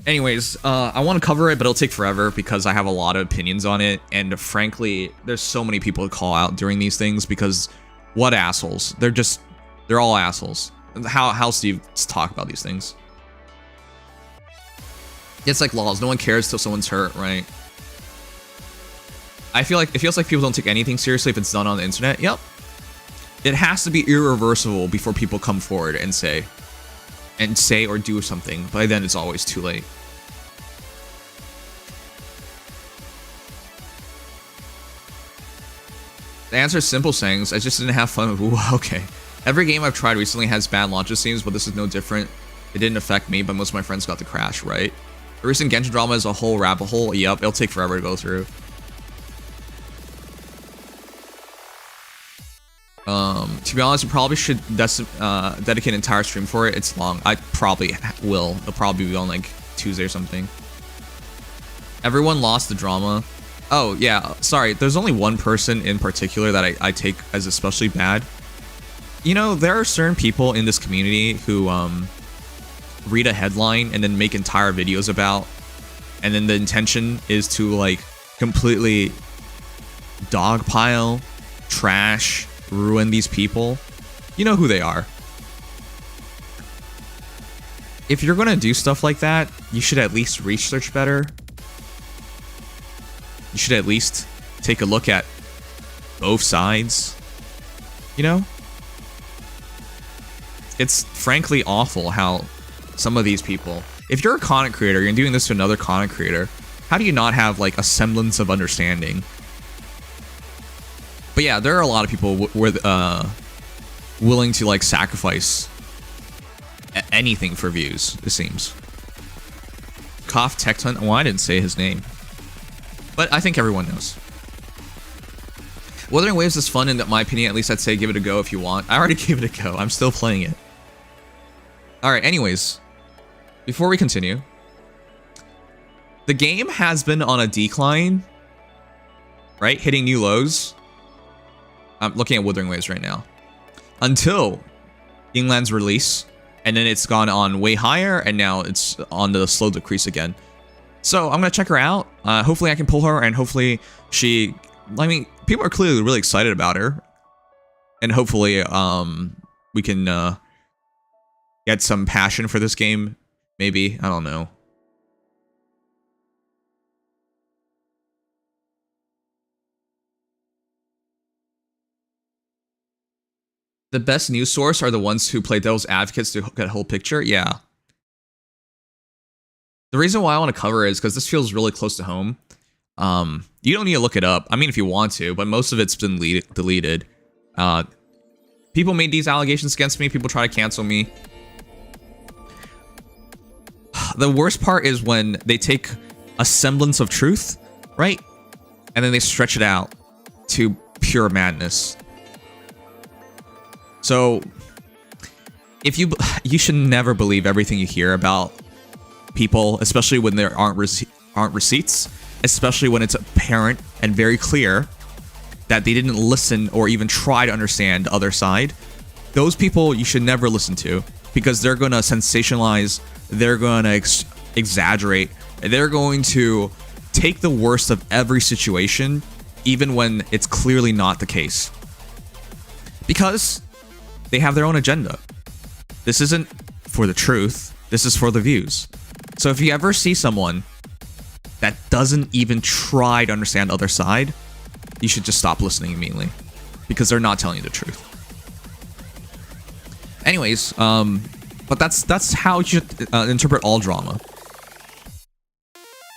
Anyways, I want to cover it, but it'll take forever because I have a lot of opinions on it, and frankly, there's so many people to call out during these things because what assholes? They're all assholes. How else do you talk about these things? It's like laws. No one cares till someone's hurt, right? I feel like it feels like people don't take anything seriously if it's done on the internet. Yep. It has to be irreversible before people come forward and say or do something. By then, it's always too late. The answer is simple, sayings. I just didn't have fun with WuWa. Okay. Every game I've tried recently has bad launch scenes, but this is no different. It didn't affect me, but most of my friends got the crash, right? The recent Genshin drama is a whole rabbit hole. Yep, it'll take forever to go through. To be honest, you probably should dedicate an entire stream for it. It's long. I probably will. It'll probably be on like Tuesday or something. Everyone lost the drama. Oh, yeah. Sorry. There's only one person in particular that I take as especially bad. You know, there are certain people in this community who read a headline and then make entire videos about, and then the intention is to like completely dogpile, trash, ruin these people. You know who they are. If you're gonna do stuff like that, you should at least research better. You should at least take a look at both sides. You know? It's frankly awful how some of these people, if you're a content creator, you're doing this to another content creator, how do you not have like a semblance of understanding? But yeah, there are a lot of people willing to like sacrifice anything for views, it seems. Cough Tech Hunt. Well, I didn't say his name, but I think everyone knows. Wuthering Waves is fun, in my opinion. At least I'd say give it a go if you want. I already gave it a go. I'm still playing it. Alright, anyways. Before we continue. The game has been on a decline. Right? Hitting new lows. I'm looking at Wuthering Waves right now. Until Yinlin's release. And then it's gone on way higher. And now it's on the slow decrease again. So I'm going to check her out. Hopefully I can pull her. And hopefully she... I mean, people are clearly really excited about her. And hopefully we can get some passion for this game. Maybe. I don't know. The best news source are the ones who play devil's advocates to get a whole picture. Yeah. The reason why I want to cover it is because this feels really close to home. You don't need to look it up. I mean, if you want to, but most of it's been deleted. People made these allegations against me. People try to cancel me. The worst part is when they take a semblance of truth, right? And then they stretch it out to pure madness. So, if you should never believe everything you hear about people, especially when there aren't receipts, especially when it's apparent and very clear that they didn't listen or even try to understand the other side. Those people you should never listen to, because they're going to sensationalize, they're going to exaggerate, they're going to take the worst of every situation, even when it's clearly not the case. Because they have their own agenda. This isn't for the truth, this is for the views. So if you ever see someone that doesn't even try to understand the other side, you should just stop listening immediately, because they're not telling you the truth. Anyways, but that's how you should interpret all drama.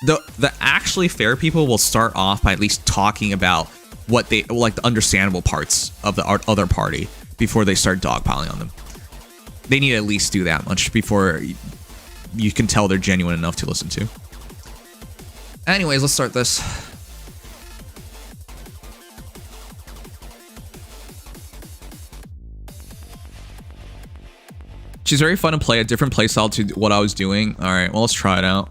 The actually fair people will start off by at least talking about what they like, the understandable parts of the other party, before they start dogpiling on them. They need to at least do that much before you can tell they're genuine enough to listen to. Anyways, let's start this. She's very fun to play, a different playstyle to what I was doing. Alright, well, let's try it out.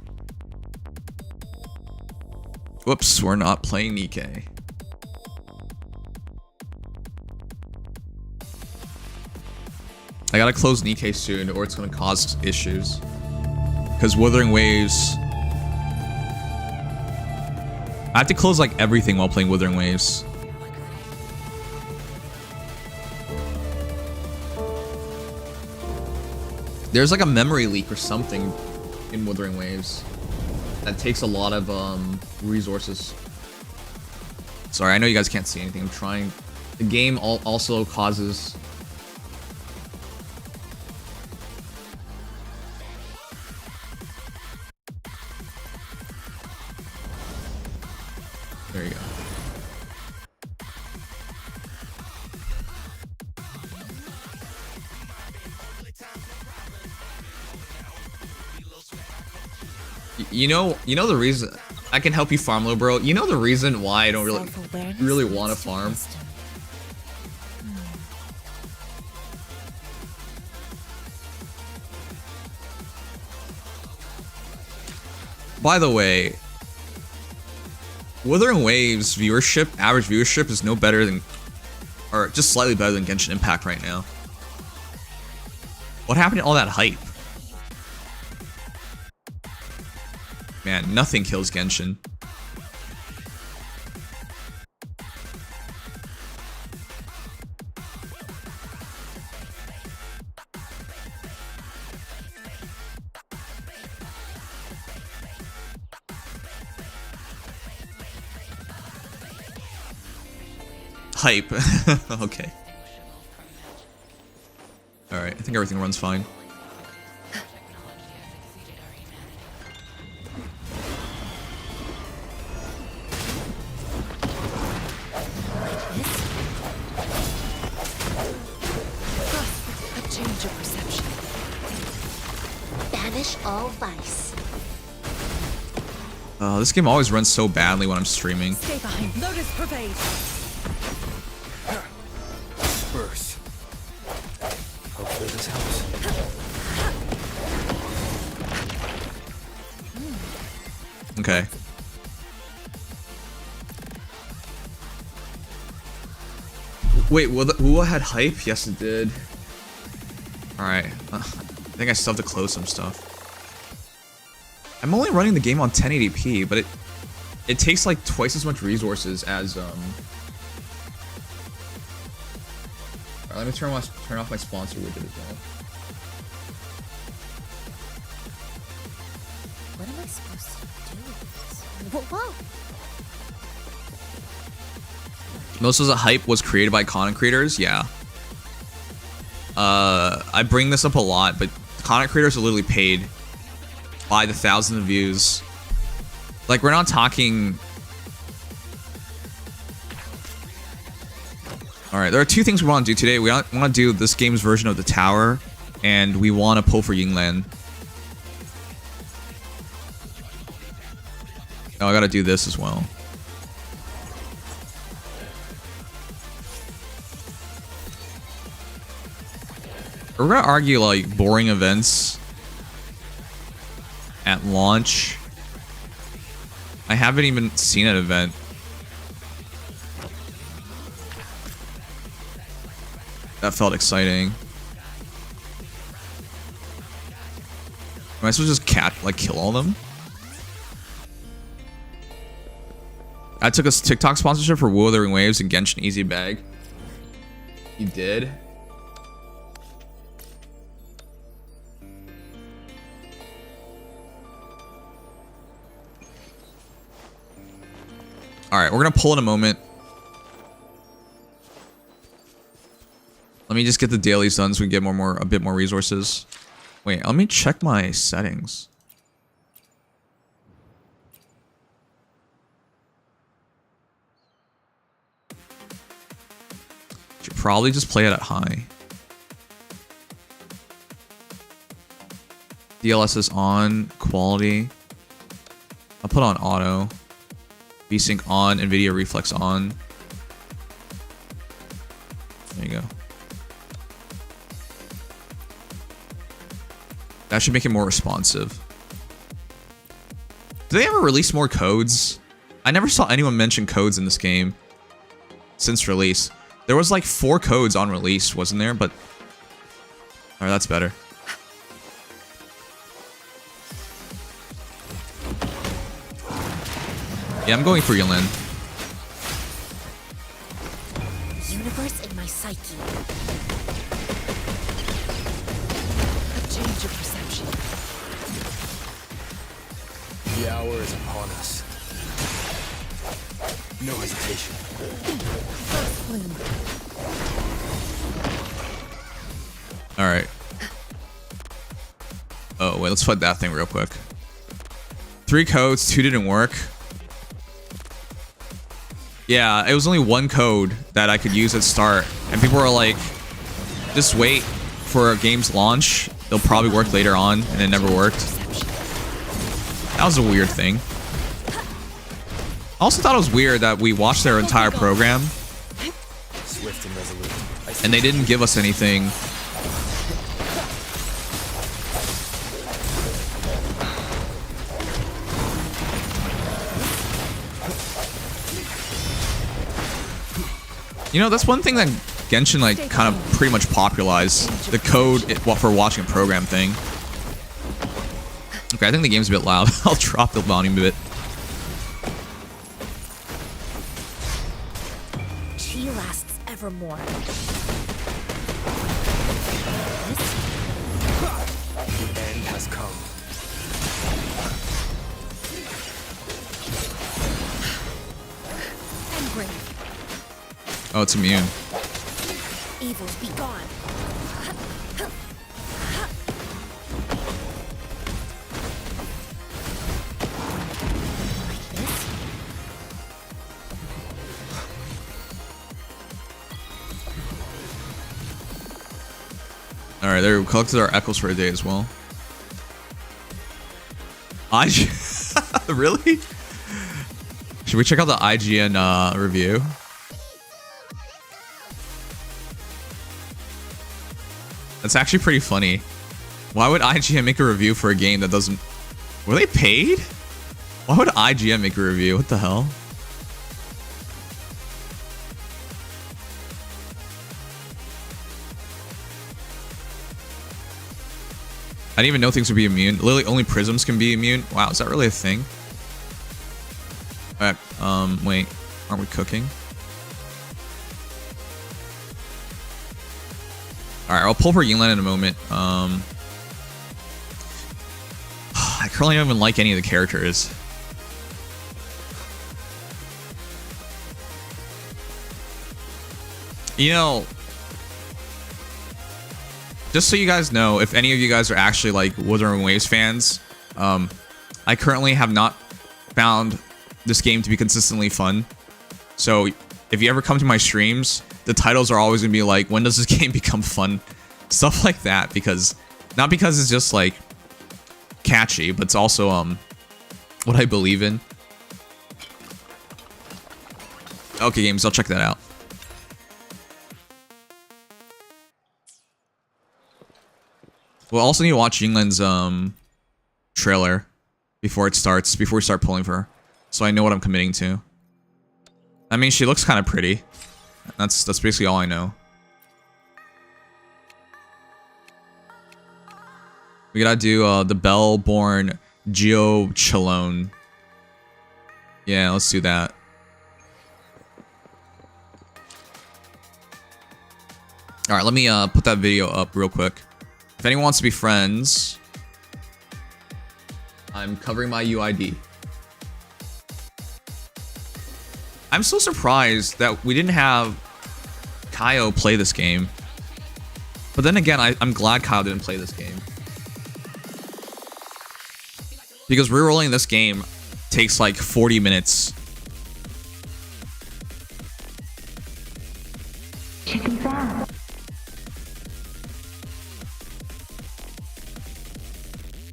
Whoops, we're not playing Nikkei. I gotta close Nikkei soon, or it's gonna cause issues. Because Wuthering Waves... I have to close like everything while playing Wuthering Waves. There's like a memory leak or something in Wuthering Waves that takes a lot of resources. Sorry, I know you guys can't see anything. I'm trying. The game also causes... There you go. You know the reason I can help you farm, little bro. You know the reason why I don't really want to farm. By the way, Wuthering Waves viewership, average viewership is no better than, or just slightly better than Genshin Impact right now. What happened to all that hype? Man, nothing kills Genshin. Hype. Okay. Alright, I think everything runs fine. A change of perception. Banish all vice. This game always runs so badly when I'm streaming. Stay behind. Lotus pervade. Burst. Hopefully this helps. Okay. Wait, WuWa had hype? Yes, it did. Alright. I think I still have to close some stuff. I'm only running the game on 1080p, but it takes like twice as much resources as Alright, let me turn off my sponsor widget as well. What am I supposed to do with this? Whoa. Most of the hype was created by content creators, yeah. I bring this up a lot, but content creators are literally paid by the thousands of views. Like, we're not talking... Alright, there are two things we want to do today. We want to do this game's version of the tower, and we want to pull for Yinlin. Oh, I gotta do this as well. We're gonna argue, like, boring events at launch. I haven't even seen an event. That felt exciting. Am I supposed to just kill all of them? I took a TikTok sponsorship for Wuthering Waves and Genshin Easy Bag. You did? Alright, we're gonna pull in a moment. Let me just get the dailies done so we can get a bit more resources. Wait, let me check my settings. Should probably just play it at high. DLS is on, quality. I'll put on auto. VSync on, NVIDIA Reflex on. There you go. That should make it more responsive. Do they ever release more codes? I never saw anyone mention codes in this game since release. There was like 4 codes on release, wasn't there? But alright, that's better. Yeah, I'm going for Yinlin. Universe in my psyche. A change of perception. The hour is upon us. No hesitation. First bloom. Alright. Oh, wait, let's fight that thing real quick. 3 codes, 2 didn't work. Yeah, it was only 1 code that I could use at start. And people were like, just wait for a game's launch. They'll probably work later on, and it never worked. That was a weird thing. I also thought it was weird that we watched their entire program, Swift and resolute. and they didn't give us anything. You know, that's one thing that Genshin like kind of pretty much popularized, the code for watching a program thing. Okay, I think the game's a bit loud. I'll drop the volume a bit. Chi lasts evermore. This? The end has come. Engrave. Oh, it's immune. Evils be gone. Like this? All right, there we collected our echoes for a day as well. Really? Should we check out the IGN review? That's actually pretty funny. Why would IGN make a review for a game that doesn't... Were they paid? Why would IGN make a review? What the hell? I didn't even know things would be immune. Literally, only prisms can be immune. Wow, is that really a thing? Alright, wait. Aren't we cooking? Alright, I'll pull for Yinlin in a moment. I currently don't even like any of the characters. You know, just so you guys know, if any of you guys are actually like Wuthering Waves fans, I currently have not found this game to be consistently fun. So if you ever come to my streams, the titles are always gonna be like, when does this game become fun? Stuff like that, because not because it's just like catchy, but it's also what I believe in. Okay, games, I'll check that out. We'll also need to watch Yinglin's trailer before it starts, before we start pulling for her, so I know what I'm committing to. I mean, she looks kind of pretty. That's basically all I know. We gotta do the Bell-born Geo Chalone. Yeah, let's do that. All right, let me put that video up real quick. If anyone wants to be friends, I'm covering my UID. I'm so surprised that we didn't have Kaio play this game. But then again, I'm glad Kaio didn't play this game. Because rerolling this game takes like 40 minutes.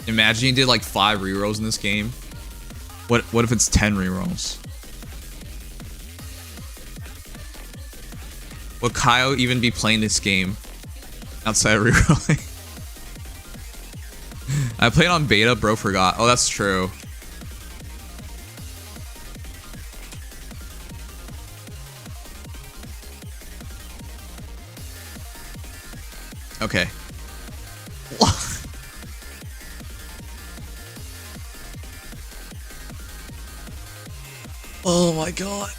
Imagine you did like 5 rerolls in this game. What if it's 10 rerolls? Would Kaio even be playing this game outside of rerolling? I played on beta, bro forgot. Oh, that's true. Okay. Oh my god.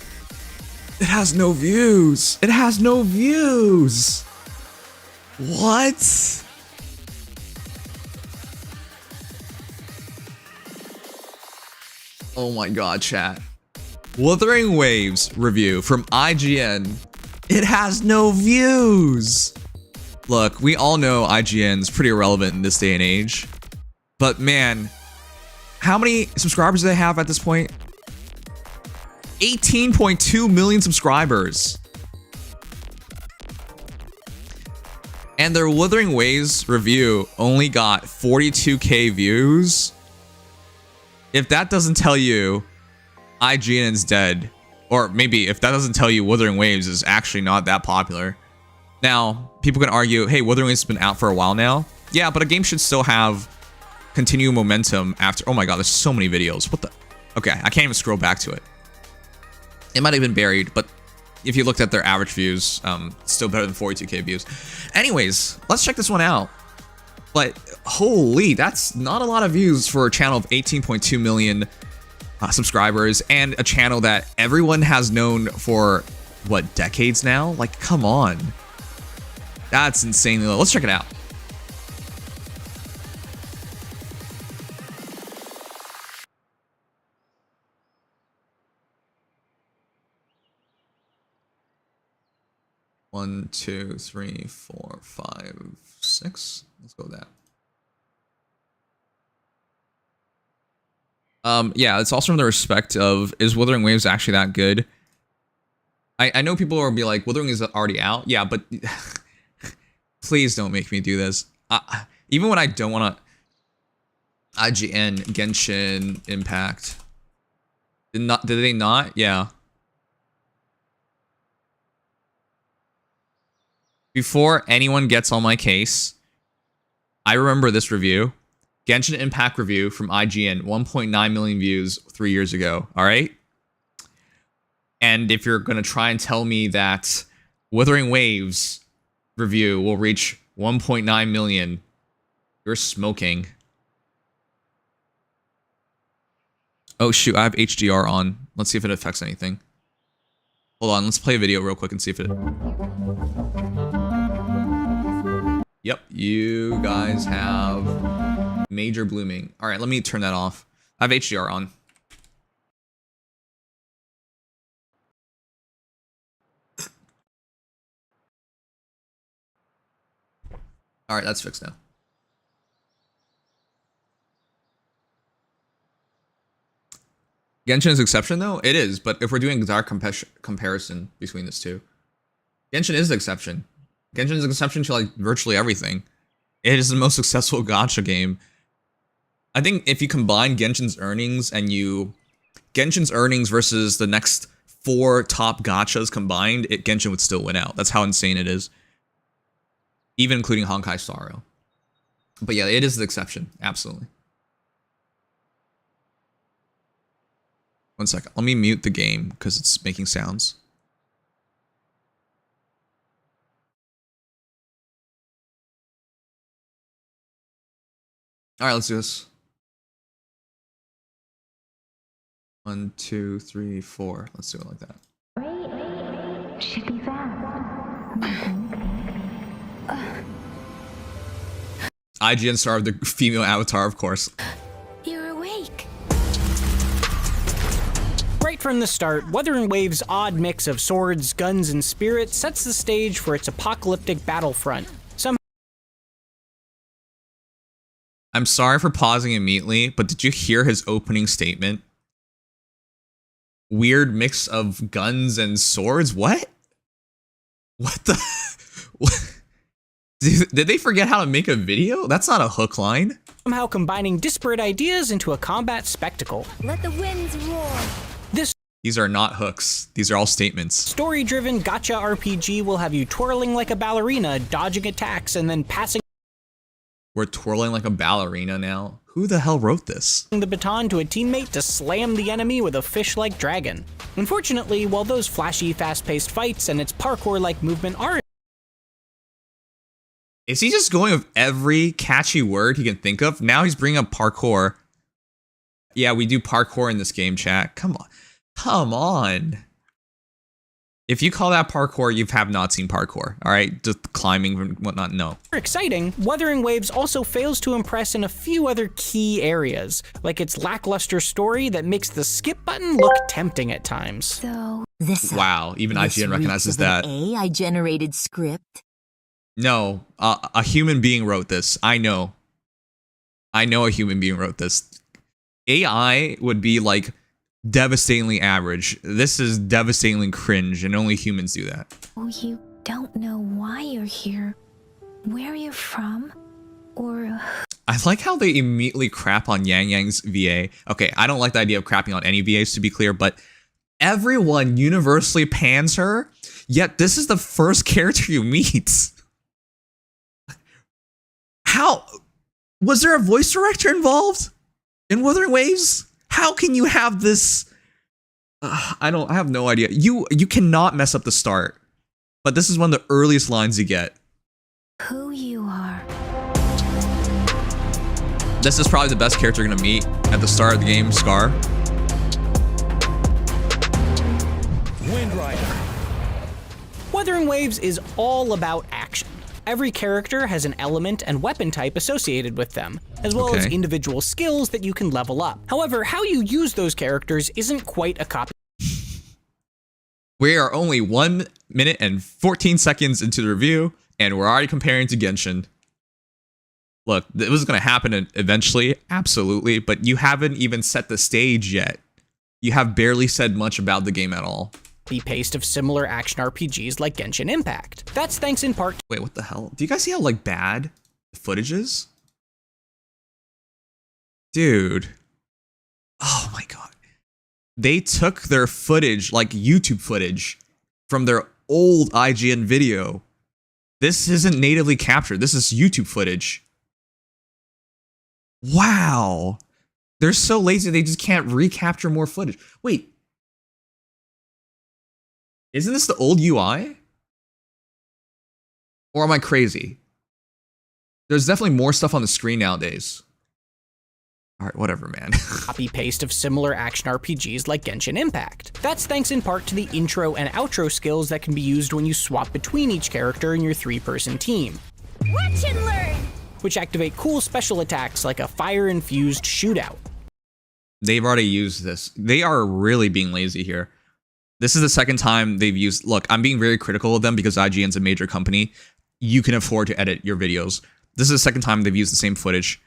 It has no views. It has no views. What? Oh my god, chat. Wuthering Waves review from IGN. It has no views. Look, we all know IGN's pretty irrelevant in this day and age. But man, how many subscribers do they have at this point? 18.2 million subscribers. And their Wuthering Waves review only got 42k views. If that doesn't tell you IGN's dead, or maybe if that doesn't tell you Wuthering Waves is actually not that popular. Now, people can argue, hey, Wuthering Waves has been out for a while now. Yeah, but a game should still have continued momentum after. Oh my god, there's so many videos. What the? Okay, I can't even scroll back to it. It might have been buried, but if you looked at their average views, still better than 42k views. Anyways, let's check this one out. But holy, that's not a lot of views for a channel of 18.2 million subscribers and a channel that everyone has known for, what, decades now? Like, come on. That's insanely low. Let's check it out. One, two, three, four, five, six. Let's go with that. Yeah, it's also from the respect of, is Wuthering Waves actually that good? I know people will be like, Wuthering is already out. Yeah, but please don't make me do this. Even when I don't want to. IGN, Genshin Impact. Did they not? Yeah. Before anyone gets on my case, I remember this review. Genshin Impact review from IGN, 1.9 million views 3 years ago. All right. And if you're going to try and tell me that Wuthering Waves review will reach 1.9 million, you're smoking. Oh, shoot. I have HDR on. Let's see if it affects anything. Hold on. Let's play a video real quick and see if it... Yep. You guys have major blooming. All right. Let me turn that off. I have HDR on. All right. That's fixed now. Genshin is exception though? It is, but if we're doing direct comparison between these two, Genshin is the exception. Genshin is an exception to like virtually everything. It is the most successful gacha game. I think if you combine Genshin's earnings and Genshin's earnings versus the next 4 top gachas combined, Genshin would still win out. That's how insane it is. Even including Honkai Star Rail. But yeah, it is the exception. Absolutely. One second. Let me mute the game because it's making sounds. All right, let's do this. 1, 2, 3, 4. Let's do it like that. Should be fast. IGN star of the female avatar, of course. You're awake. Right from the start, Wuthering Waves' odd mix of swords, guns, and spirits sets the stage for its apocalyptic battlefront. I'm sorry for pausing immediately, but did you hear his opening statement? Weird mix of guns and swords? What? What the? What? Did they forget how to make a video? That's not a hook line. Somehow combining disparate ideas into a combat spectacle. Let the winds roar. These are not hooks. These are all statements. Story-driven gacha RPG will have you twirling like a ballerina, dodging attacks, and then passing We're twirling like a ballerina now. Who the hell wrote this? the baton to a teammate to slam the enemy with a fish-like dragon. Unfortunately, while those flashy, fast-paced fights and its parkour-like movement are Is he just going with every catchy word he can think of? Now he's bringing up parkour. Yeah, we do parkour in this game, chat. Come on. Come on. If you call that parkour, you have not seen parkour, all right? Just climbing and whatnot, no. exciting, Wuthering Waves also fails to impress in a few other key areas, like its lackluster story that makes the skip button look tempting at times. So this Wow, even IGN recognizes that. AI-generated script. No, a human being wrote this. I know. I know a human being wrote this. AI would be like devastatingly average. This is devastatingly cringe, and only humans do that. Oh, you don't know why you're here, where you're from, or... I like how they immediately crap on Yang Yang's VA. Okay, I don't like the idea of crapping on any VAs, to be clear, but everyone universally pans her, yet this is the first character you meet. How? Was there a voice director involved in Wuthering Waves? How can you have this I have no idea. You cannot mess up the start. But this is one of the earliest lines you get. Who you are. This is probably the best character you're gonna meet at the start of the game, Scar. Wind Rider. Wuthering Waves is all about action. Every character has an element and weapon type associated with them, as well as individual skills that you can level up. However, how you use those characters isn't quite a copy. We are only 1 minute and 14 seconds into the review, and we're already comparing to Genshin. Look, it was going to happen eventually, absolutely, but you haven't even set the stage yet. You have barely said much about the game at all. Paste of similar action RPGs like Genshin Impact. That's thanks in part. Wait, what the hell? Do you guys see how like bad the footage is? Dude. Oh my god. They took their footage, like YouTube footage, from their old IGN video. This isn't natively captured. This is YouTube footage. Wow. They're so lazy they just can't recapture more footage. Wait. Isn't this the old UI? Or am I crazy? There's definitely more stuff on the screen nowadays. Alright, whatever, man. Copy-paste of similar action RPGs like Genshin Impact. That's thanks in part to the intro and outro skills that can be used when you swap between each character in your 3-person team. Watch and learn! Which activate cool special attacks like a fire-infused shootout. They've already used this. They are really being lazy here. This is the second time they've used... Look, I'm being very critical of them because IGN's a major company. You can afford to edit your videos. This is the second time they've used the same footage.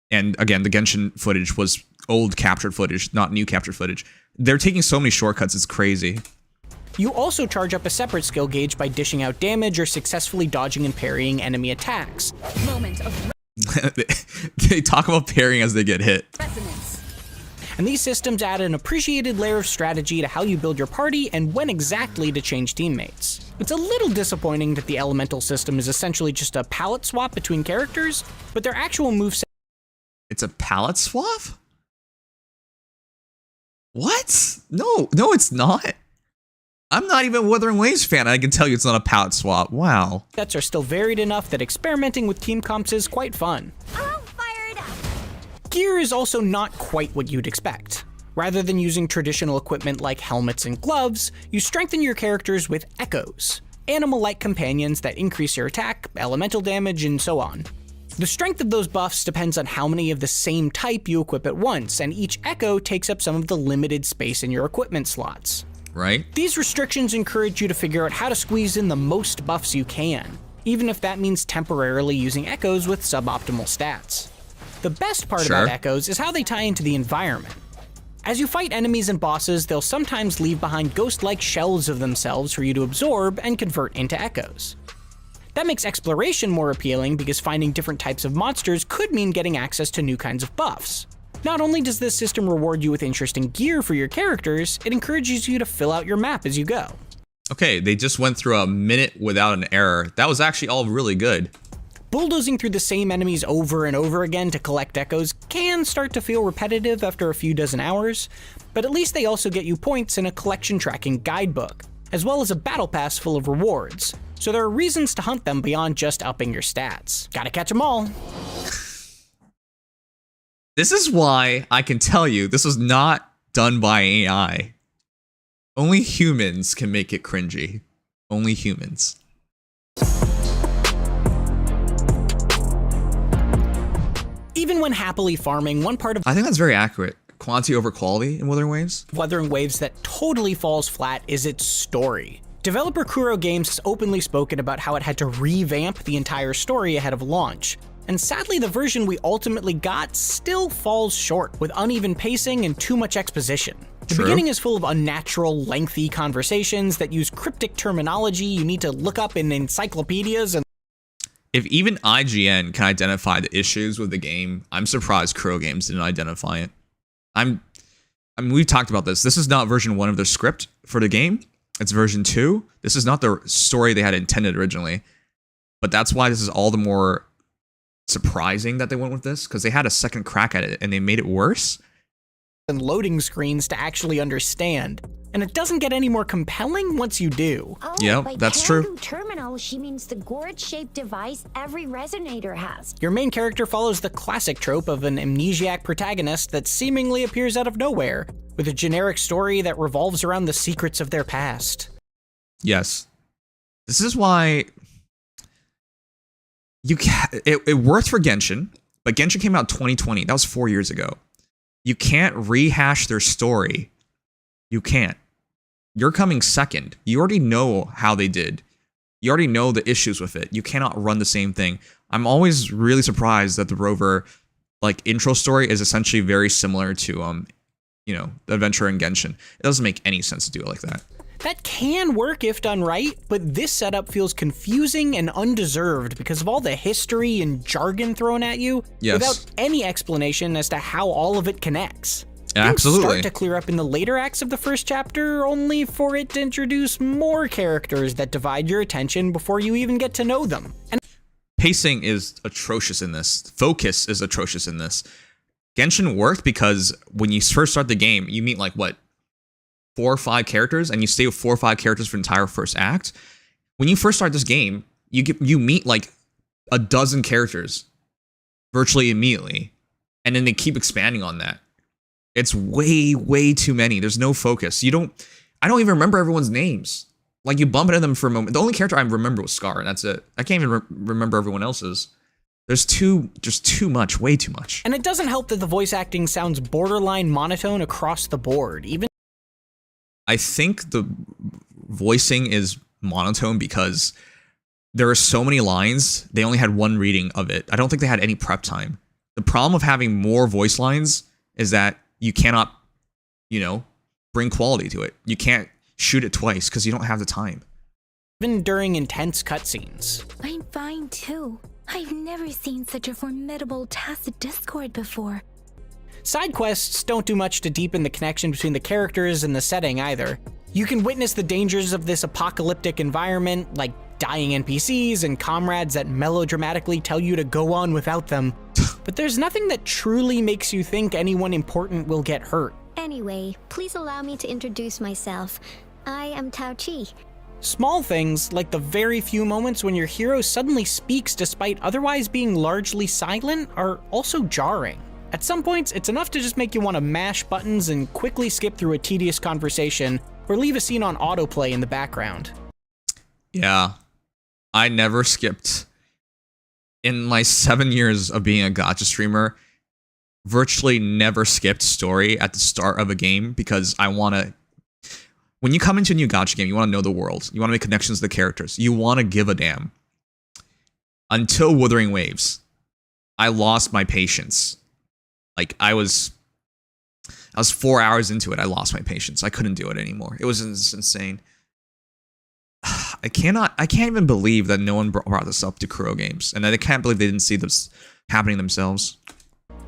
And again, the Genshin footage was old captured footage, not new captured footage. They're taking so many shortcuts, it's crazy. You also charge up a separate skill gauge by dishing out damage or successfully dodging and parrying enemy attacks. Moment of They talk about parrying as they get hit. resonance. And these systems add an appreciated layer of strategy to how you build your party and when exactly to change teammates. It's a little disappointing that the elemental system is essentially just a palette swap between characters, but their actual moveset. It's a palette swap? What? No, it's not. I'm not even a Wuthering Waves fan. I can tell you it's not a palette swap. Wow. Sets are still varied enough that experimenting with team comps is quite fun. I'll fire it up. Gear is also not quite what you'd expect. Rather than using traditional equipment like helmets and gloves, you strengthen your characters with echoes, animal-like companions that increase your attack, elemental damage, and so on. The strength of those buffs depends on how many of the same type you equip at once, and each echo takes up some of the limited space in your equipment slots. Right? These restrictions encourage you to figure out how to squeeze in the most buffs you can, even if that means temporarily using echoes with suboptimal stats. The best part about echoes is how they tie into the environment. As you fight enemies and bosses, they'll sometimes leave behind ghost-like shells of themselves for you to absorb and convert into echoes. That makes exploration more appealing because finding different types of monsters could mean getting access to new kinds of buffs. Not only does this system reward you with interesting gear for your characters, it encourages you to fill out your map as you go. Okay, they just went through a minute without an error. That was actually all really good. Bulldozing through the same enemies over and over again to collect echoes can start to feel repetitive after a few dozen hours, but at least they also get you points in a collection tracking guidebook, as well as a battle pass full of rewards, so there are reasons to hunt them beyond just upping your stats. Gotta catch them all. This is why I can tell you this was not done by AI. Only humans can make it cringy. Only humans. Even when happily farming, one part of I think that's very accurate. Quantity over quality in Wuthering Waves. Wuthering Waves that totally falls flat is its story. Developer Kuro Games has openly spoken about how it had to revamp the entire story ahead of launch, and sadly the version we ultimately got still falls short, with uneven pacing and too much exposition. The beginning is full of unnatural, lengthy conversations that use cryptic terminology you need to look up in encyclopedias and If even IGN can identify the issues with the game, I'm surprised Kuro Games didn't identify it. I mean, we've talked about this. This is not version 1 of their script for the game. It's version 2. This is not the story they had intended originally. But that's why this is all the more surprising that they went with this, because they had a second crack at it and they made it worse. and loading screens to actually understand. And it doesn't get any more compelling once you do. Oh, Yeah, by that's true. Kandu terminal, she means the gourd-shaped device every resonator has. Your main character follows the classic trope of an amnesiac protagonist that seemingly appears out of nowhere, with a generic story that revolves around the secrets of their past. Yes. This is why it worked for Genshin, but Genshin came out 2020. That was 4 years ago. You can't rehash their story. You can't. You're coming second. You already know how they did. You already know the issues with it. You cannot run the same thing. I'm always really surprised that the Rover like intro story is essentially very similar to the adventure in Genshin. It doesn't make any sense to do it like that. That can work if done right, but this setup feels confusing and undeserved because of all the history and jargon thrown at you without any explanation as to how all of it connects. Absolutely. Things start to clear up in the later acts of the first chapter, only for it to introduce more characters that divide your attention before you even get to know them. And pacing is atrocious in this. Focus is atrocious in this. Genshin worked because when you first start the game, you meet like what, 4 or 5 characters, and you stay with 4 or 5 characters for the entire first act. When you first start this game, you meet like a dozen characters virtually immediately, and then they keep expanding on that. It's way too many. There's no focus. I don't even remember everyone's names. Like, you bump into them for a moment. The only character I remember was Scar, and that's it. I can't even remember everyone else's. There's just too much, way too much. And it doesn't help that the voice acting sounds borderline monotone across the board. Even I think the voicing is monotone because there are so many lines, they only had one reading of it. I don't think they had any prep time. The problem of having more voice lines is that you cannot, bring quality to it. You can't shoot it twice because you don't have the time. Even during intense cutscenes. I'm fine too. I've never seen such a formidable tacit discord before. Side quests don't do much to deepen the connection between the characters and the setting either. You can witness the dangers of this apocalyptic environment, like dying NPCs and comrades that melodramatically tell you to go on without them. But there's nothing that truly makes you think anyone important will get hurt. Anyway, please allow me to introduce myself. I am Tao Chi. Small things, like the very few moments when your hero suddenly speaks despite otherwise being largely silent, are also jarring. At some points, it's enough to just make you want to mash buttons and quickly skip through a tedious conversation, or leave a scene on autoplay in the background. Yeah, I never skipped. In my 7 years of being a gacha streamer, virtually never skipped story at the start of a game because I want to... When you come into a new gacha game, you want to know the world. You want to make connections to the characters. You want to give a damn. Until Wuthering Waves, I lost my patience. Like, I was 4 hours into it. I lost my patience. I couldn't do it anymore. It was insane. I can't even believe that no one brought this up to Kuro Games, and I can't believe they didn't see this happening themselves.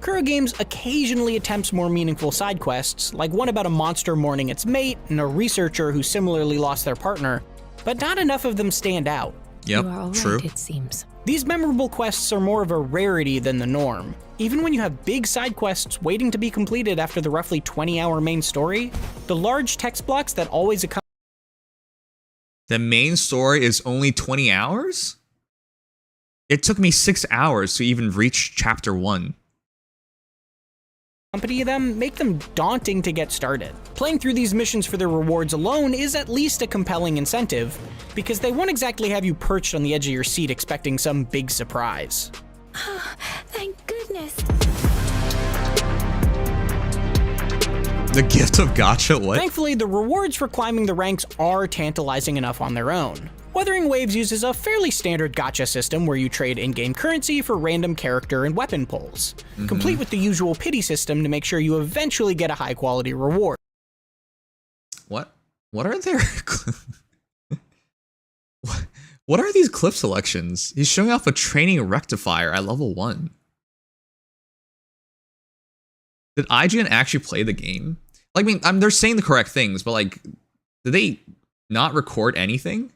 Kuro Games occasionally attempts more meaningful side quests, like one about a monster mourning its mate and a researcher who similarly lost their partner, but not enough of them stand out. Yep, You are all true. right, it seems. These memorable quests are more of a rarity than the norm. Even when you have big side quests waiting to be completed after the roughly 20-hour main story, the large text blocks that always accompany The main story is only 20 hours? It took me 6 hours to even reach chapter 1. them make them daunting to get started. Playing through these missions for their rewards alone is at least a compelling incentive, because they won't exactly have you perched on the edge of your seat expecting some big surprise. Thank goodness. The gift of gacha? What? Thankfully, the rewards for climbing the ranks are tantalizing enough on their own. Wuthering Waves uses a fairly standard gacha system where you trade in-game currency for random character and weapon pulls, complete with the usual pity system to make sure you eventually get a high-quality reward. What are their... What are these clip selections? He's showing off a training rectifier at level 1. Did IGN actually play the game? Like, I mean, they're saying the correct things, but like, did they not record anything?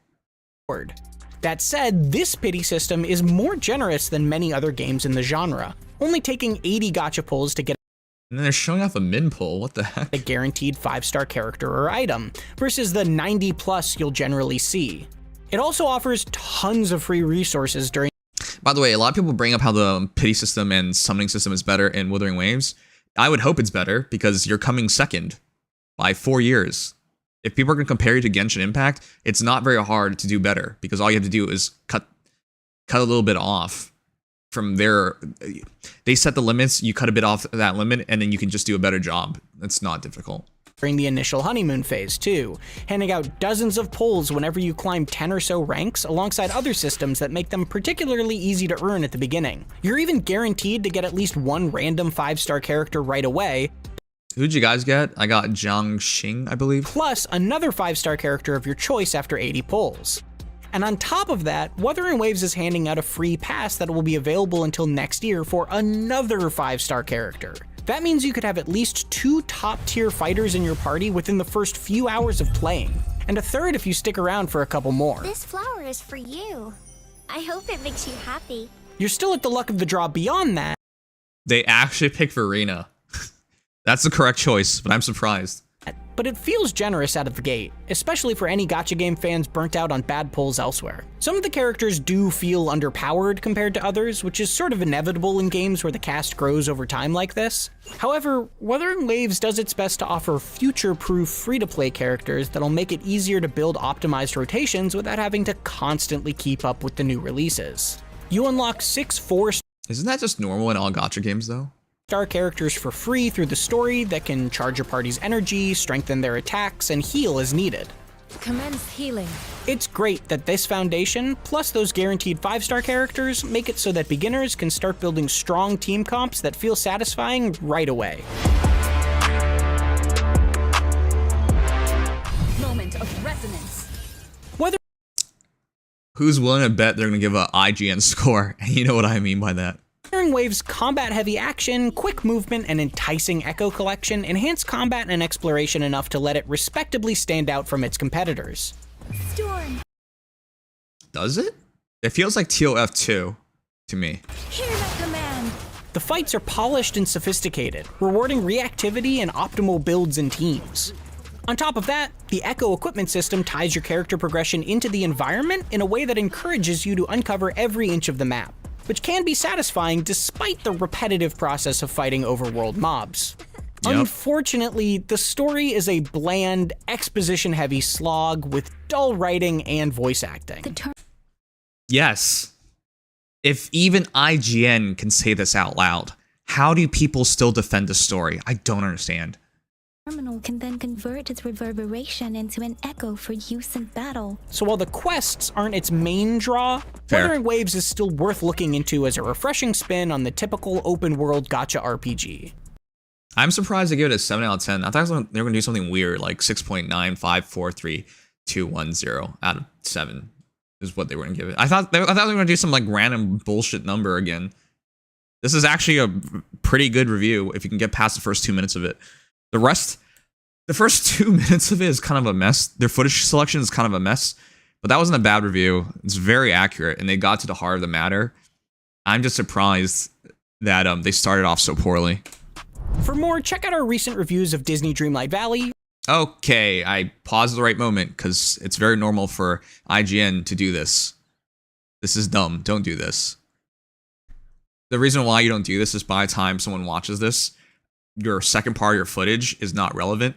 That said, this pity system is more generous than many other games in the genre, only taking 80 gacha pulls to get And then they're showing off a min pull. What the heck? A guaranteed 5-star character or item, versus the 90 plus you'll generally see. It also offers tons of free resources during. By the way, a lot of people bring up how the pity system and summoning system is better in Wuthering Waves. I would hope it's better because you're coming second by 4 years. If people are going to compare you to Genshin Impact, it's not very hard to do better because all you have to do is cut a little bit off from there. They set the limits, you cut a bit off that limit, and then you can just do a better job. It's not difficult. During the initial honeymoon phase too, handing out dozens of pulls whenever you climb 10 or so ranks alongside other systems that make them particularly easy to earn at the beginning. You're even guaranteed to get at least one random 5-star character right away. Who'd you guys get? I got Zhang Xing, I believe. Plus another 5-star character of your choice after 80 pulls. And on top of that, Wuthering Waves is handing out a free pass that will be available until next year for another 5-star character. That means you could have at least 2 top-tier fighters in your party within the first few hours of playing, and a third if you stick around for a couple more. This flower is for you. I hope it makes you happy. You're still at the luck of the draw beyond that. They actually picked Verena. That's the correct choice, but I'm surprised. But it feels generous out of the gate, especially for any gacha game fans burnt out on bad pulls elsewhere. Some of the characters do feel underpowered compared to others, which is sort of inevitable in games where the cast grows over time like this. However, Wuthering Waves does its best to offer future-proof free-to-play characters that'll make it easier to build optimized rotations without having to constantly keep up with the new releases. You unlock 6 4-star Isn't that just normal in all gacha games, though? characters for free through the story that can charge your party's energy, strengthen their attacks, and heal as needed. Commence healing. It's great that this foundation, plus those guaranteed 5-star characters, make it so that beginners can start building strong team comps that feel satisfying right away. Moment of resonance. Who's willing to bet they're going to give a IGN score? And you know what I mean by that. Wuthering Waves' combat-heavy action, quick movement, and enticing echo collection enhance combat and exploration enough to let it respectably stand out from its competitors. Storm. Does it? It feels like TOF2 to me. Hear my command. The fights are polished and sophisticated, rewarding reactivity and optimal builds and teams. On top of that, the Echo equipment system ties your character progression into the environment in a way that encourages you to uncover every inch of the map, which can be satisfying despite the repetitive process of fighting overworld mobs. Yep. Unfortunately, the story is a bland, exposition-heavy slog with dull writing and voice acting. Yes. If even IGN can say this out loud, how do people still defend the story? I don't understand. Terminal can then convert its reverberation into an echo for use in battle. So while the quests aren't its main draw, Fair. Wuthering Waves is still worth looking into as a refreshing spin on the typical open-world gacha RPG. I'm surprised they give it a 7 out of 10. I thought they were going to do something weird, like 6.9543210 out of 7 is what they were going to give it. I thought they were going to do some like random bullshit number again. This is actually a pretty good review if you can get past the first 2 minutes of it. The first 2 minutes of it is kind of a mess. Their footage selection is kind of a mess, but that wasn't a bad review. It's very accurate, and they got to the heart of the matter. I'm just surprised that they started off so poorly. For more, check out our recent reviews of Disney Dreamlight Valley. Okay, I paused at the right moment, because it's very normal for IGN to do this. This is dumb. Don't do this. The reason why you don't do this is by the time someone watches this, your second part of your footage is not relevant,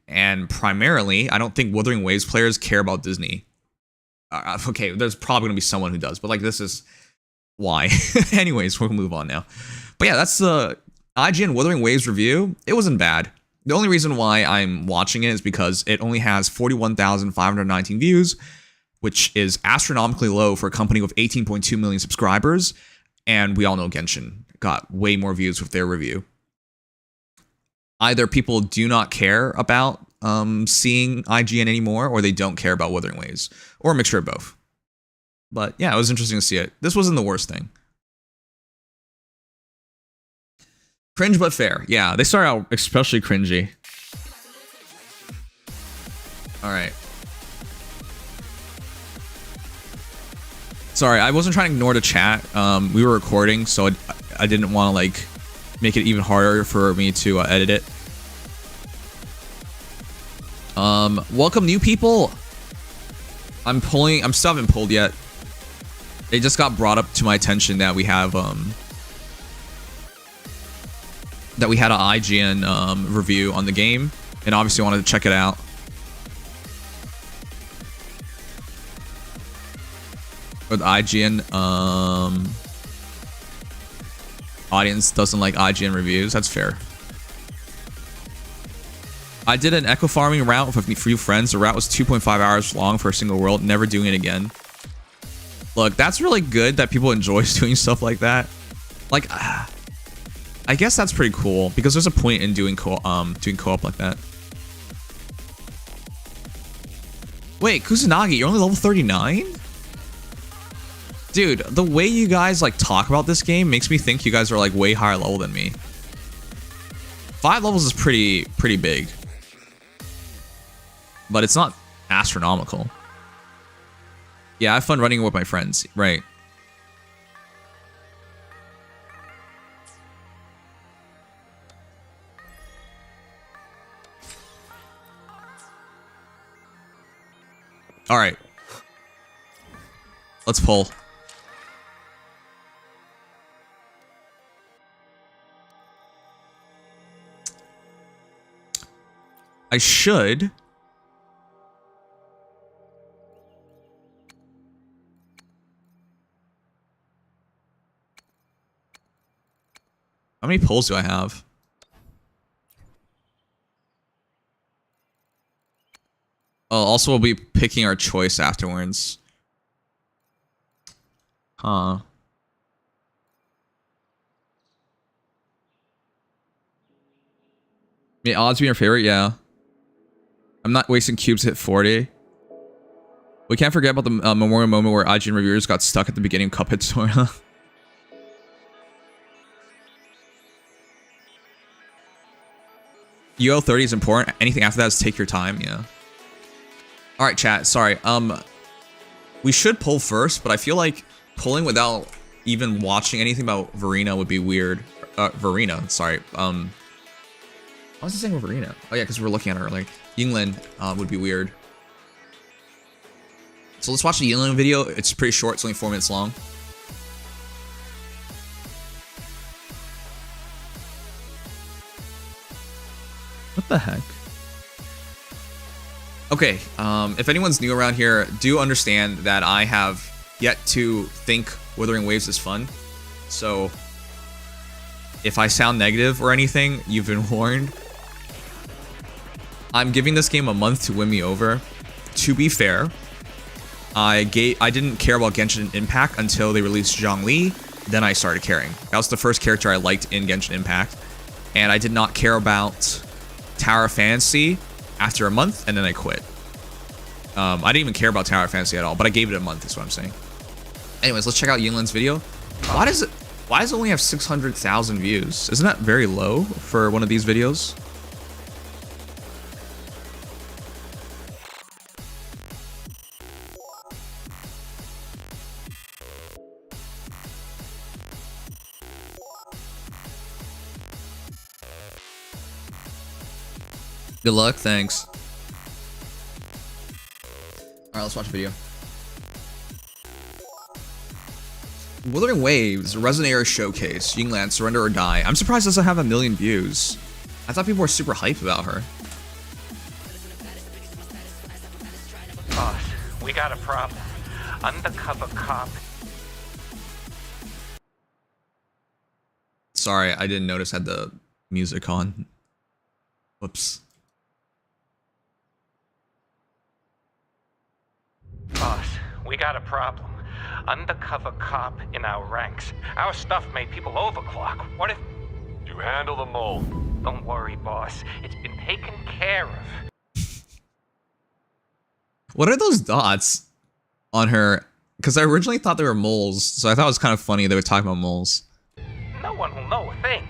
and primarily, I don't think Wuthering Waves players care about Disney. Okay, there's probably gonna be someone who does, but like this is why. Anyways, we'll move on now. But yeah, that's the IGN Wuthering Waves review. It wasn't bad. The only reason why I'm watching it is because it only has 41,519 views, which is astronomically low for a company with 18.2 million subscribers, and we all know Genshin got way more views with their review. Either people do not care about seeing IGN anymore, or they don't care about Wuthering Waves, or a mixture of both. But yeah, it was interesting to see it. This wasn't the worst thing. Cringe but fair. Yeah, they started out especially cringy. All right. Sorry, I wasn't trying to ignore the chat. We were recording, so I didn't want to like make it even harder for me to edit it. Welcome new people. I still haven't pulled yet. It just got brought up to my attention that we have that we had an IGN review on the game, and obviously wanted to check it out. With IGN, audience doesn't like IGN reviews. That's fair. I did an echo farming route with a few friends. The route was 2.5 hours long for a single world. Never doing it again. Look, that's really good that people enjoy doing stuff like that. Like, I guess that's pretty cool because there's a point in doing co-op like that. Wait, Kusanagi, you're only level 39? Dude, the way you guys like talk about this game makes me think you guys are like way higher level than me. 5 levels is pretty big. But it's not astronomical. Yeah, I have fun running with my friends, right? All right. Let's pull. I should. How many pulls do I have? Oh, also we'll be picking our choice afterwards. Huh. May odds be your favorite? Yeah. I'm not wasting cubes to hit 40. We can't forget about the memorial moment where IGN reviewers got stuck at the beginning of Cuphead tutorial. UO 30 is important. Anything after that is take your time. Yeah. All right, chat. Sorry. We should pull first, but I feel like pulling without even watching anything about Verena would be weird. Verena. Sorry. What was I saying with Verena? Oh yeah, because we were looking at her earlier. Yinlin would be weird. So let's watch the Yinlin video. It's pretty short. It's only 4 minutes long. What the heck? Okay, if anyone's new around here, do understand that I have yet to think Wuthering Waves is fun. So if I sound negative or anything, you've been warned. I'm giving this game a month to win me over. To be fair, I didn't care about Genshin Impact until they released Zhongli. Then I started caring. That was the first character I liked in Genshin Impact. And I did not care about Tower of Fantasy after a month, and then I quit. I didn't even care about Tower of Fantasy at all, but I gave it a month, is what I'm saying. Anyways, let's check out Yinlin's video. Why does it only have 600,000 views? Isn't that very low for one of these videos? Good luck, thanks. Alright, let's watch the video. Wuthering Waves, Resident Era Showcase, Yinlin, Surrender or Die. I'm surprised it doesn't have 1 million views. I thought people were super hyped about her. Boss, we got a problem. Undercover cop. Sorry, I didn't notice I had the music on. Whoops. Boss, we got a problem. Undercover cop in our ranks. Our stuff made people overclock. What if... You handle them all. Don't worry, boss. It's been taken care of. What are those dots on her? Because I originally thought they were moles, so I thought it was kind of funny they were talking about moles. No one will know a thing.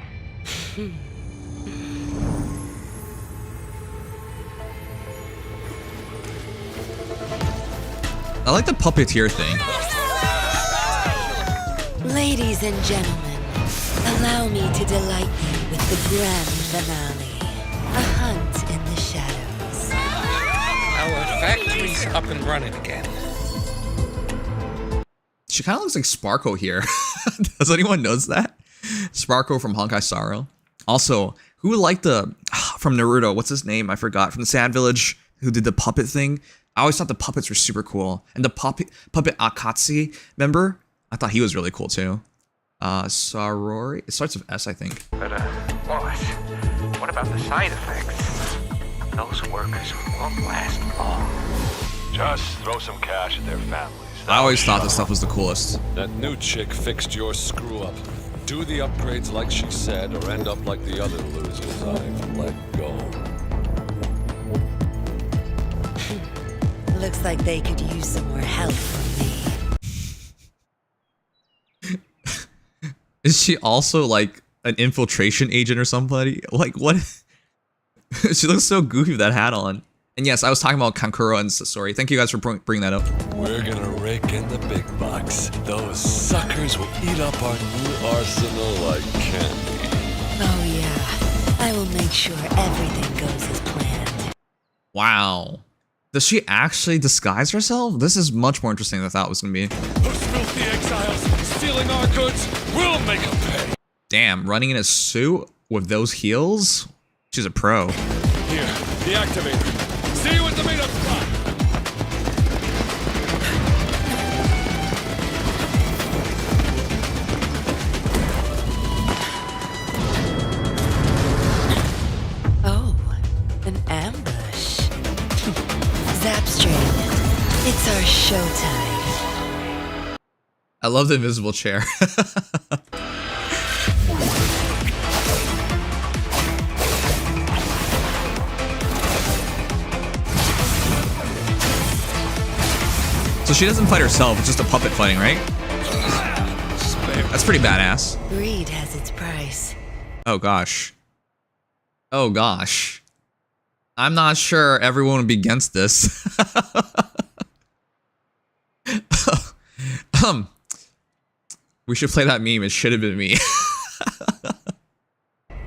I like the puppeteer thing. Ladies and gentlemen, Allow me to delight you with the grand finale. A hunt in the shadows. Our factory's up and running again. She kind of looks like Sparkle here. Does anyone knows that? Sparkle from Honkai Star Rail. Also, who liked the from Naruto? What's his name? I forgot. From the Sand Village, who did the puppet thing. I always thought the puppets were super cool, and the puppet Akatsuki member, I thought he was really cool too. Sarori. It starts with S, I think. But, boss, what about the side effects? Those workers won't last long. Just throw some cash at their families. I always thought this stuff was the coolest. That new chick fixed your screw up. Do the upgrades like she said, or end up like the other losers I've let go. Looks like they could use some more help from me. Is she also like an infiltration agent or somebody? Like what? She looks so goofy with that hat on. And yes, I was talking about Kankuro and Sasori. Thank you guys for bringing that up. We're gonna rake in the big bucks. Those suckers will eat up our new arsenal like candy. Oh yeah, I will make sure everything goes as planned. Wow. Does she actually disguise herself? This is much more interesting than I thought it was gonna be. Those filthy exiles stealing our goods, we'll make them pay. Damn, running in a suit with those heels? She's a pro. Here, the activator. See you at the meetup spot. Oh, an ambush. Zapstring, it's our showtime. I love the invisible chair. So she doesn't fight herself, it's just a puppet fighting, right? That's pretty badass. Greed has its price. Oh gosh. Oh gosh. I'm not sure everyone would be against this. We should play that meme, it should have been me.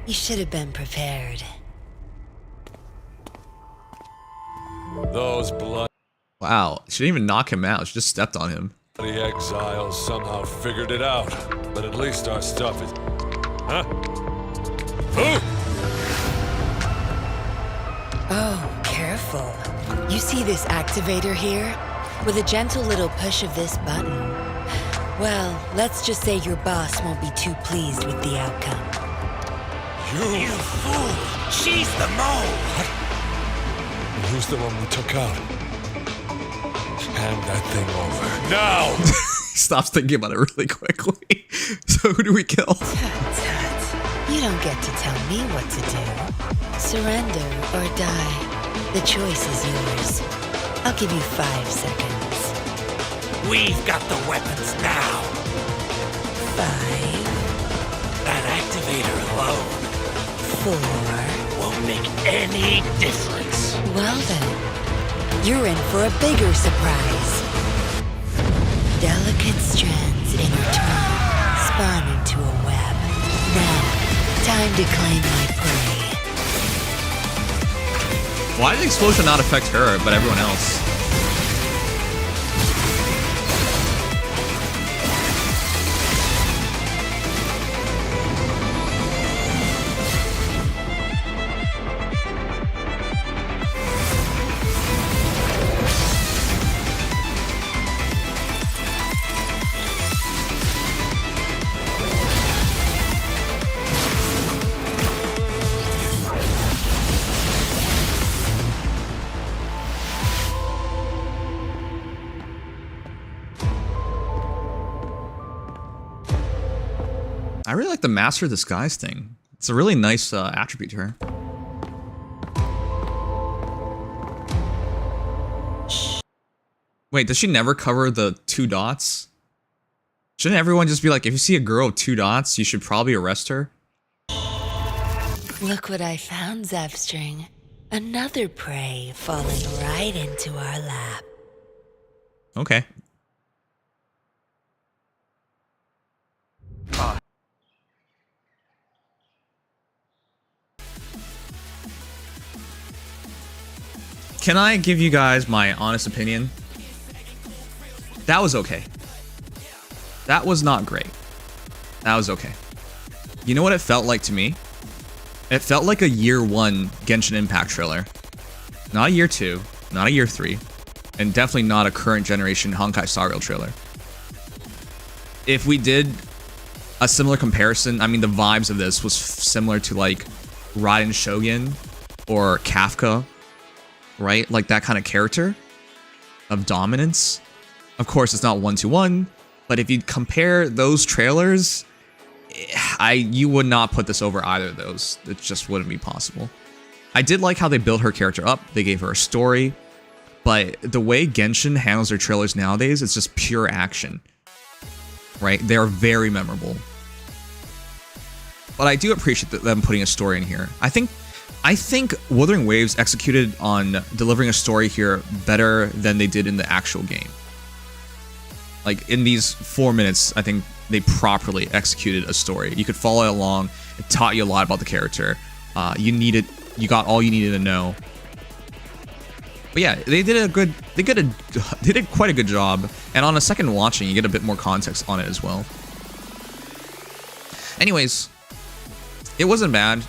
You should have been prepared. Those bloody Wow, she didn't even knock him out, she just stepped on him. exiles somehow figured it out. But at least our stuff is... Huh? Ooh! Oh, careful. You see this activator here? With a gentle little push of this button. Well, let's just say your boss won't be too pleased with the outcome. You Fool! She's the mole! And who's the one we took out? Hand that thing over. Now! He stops thinking about it really quickly. So who do we kill? Tut, tut. You don't get to tell me what to do. Surrender or die. The choice is yours. I'll give you 5 seconds. We've got the weapons now. 5, That activator alone 4. won't make any difference. Well then, you're in for a bigger surprise. Delicate strands intertwine, spawn into a web. Now, time to claim my prey. Why did the explosion not affect her, but everyone else? I really like the Master Disguise thing. It's a really nice attribute to her. Wait, does she never cover the 2 dots? Shouldn't everyone just be like, if you see a girl with 2 dots, you should probably arrest her? Look what I found, Zapstring. Another prey falling right into our lap. Okay. Can I give you guys my honest opinion? That was okay. That was not great. That was okay. You know what it felt like to me? It felt like a year 1 Genshin Impact trailer. Not a year 2, not a year 3, and definitely not a current generation Honkai Star Rail trailer. If we did a similar comparison, I mean, the vibes of this was similar to like Raiden Shogun or Kafka, right? Like that kind of character of dominance. Of course, it's not 1-to-1, but if you compare those trailers, you would not put this over either of those. It just wouldn't be possible. I did like how they built her character up. They gave her a story, but the way Genshin handles their trailers nowadays, it's just pure action, right? They're very memorable. But I do appreciate them putting a story in here. I think Wuthering Waves executed on delivering a story here better than they did in the actual game. Like in these 4 minutes, I think they properly executed a story. You could follow it along. It taught you a lot about the character. You got all you needed to know. But yeah, they did quite a good job. And on a second watching, you get a bit more context on it as well. Anyways, it wasn't bad.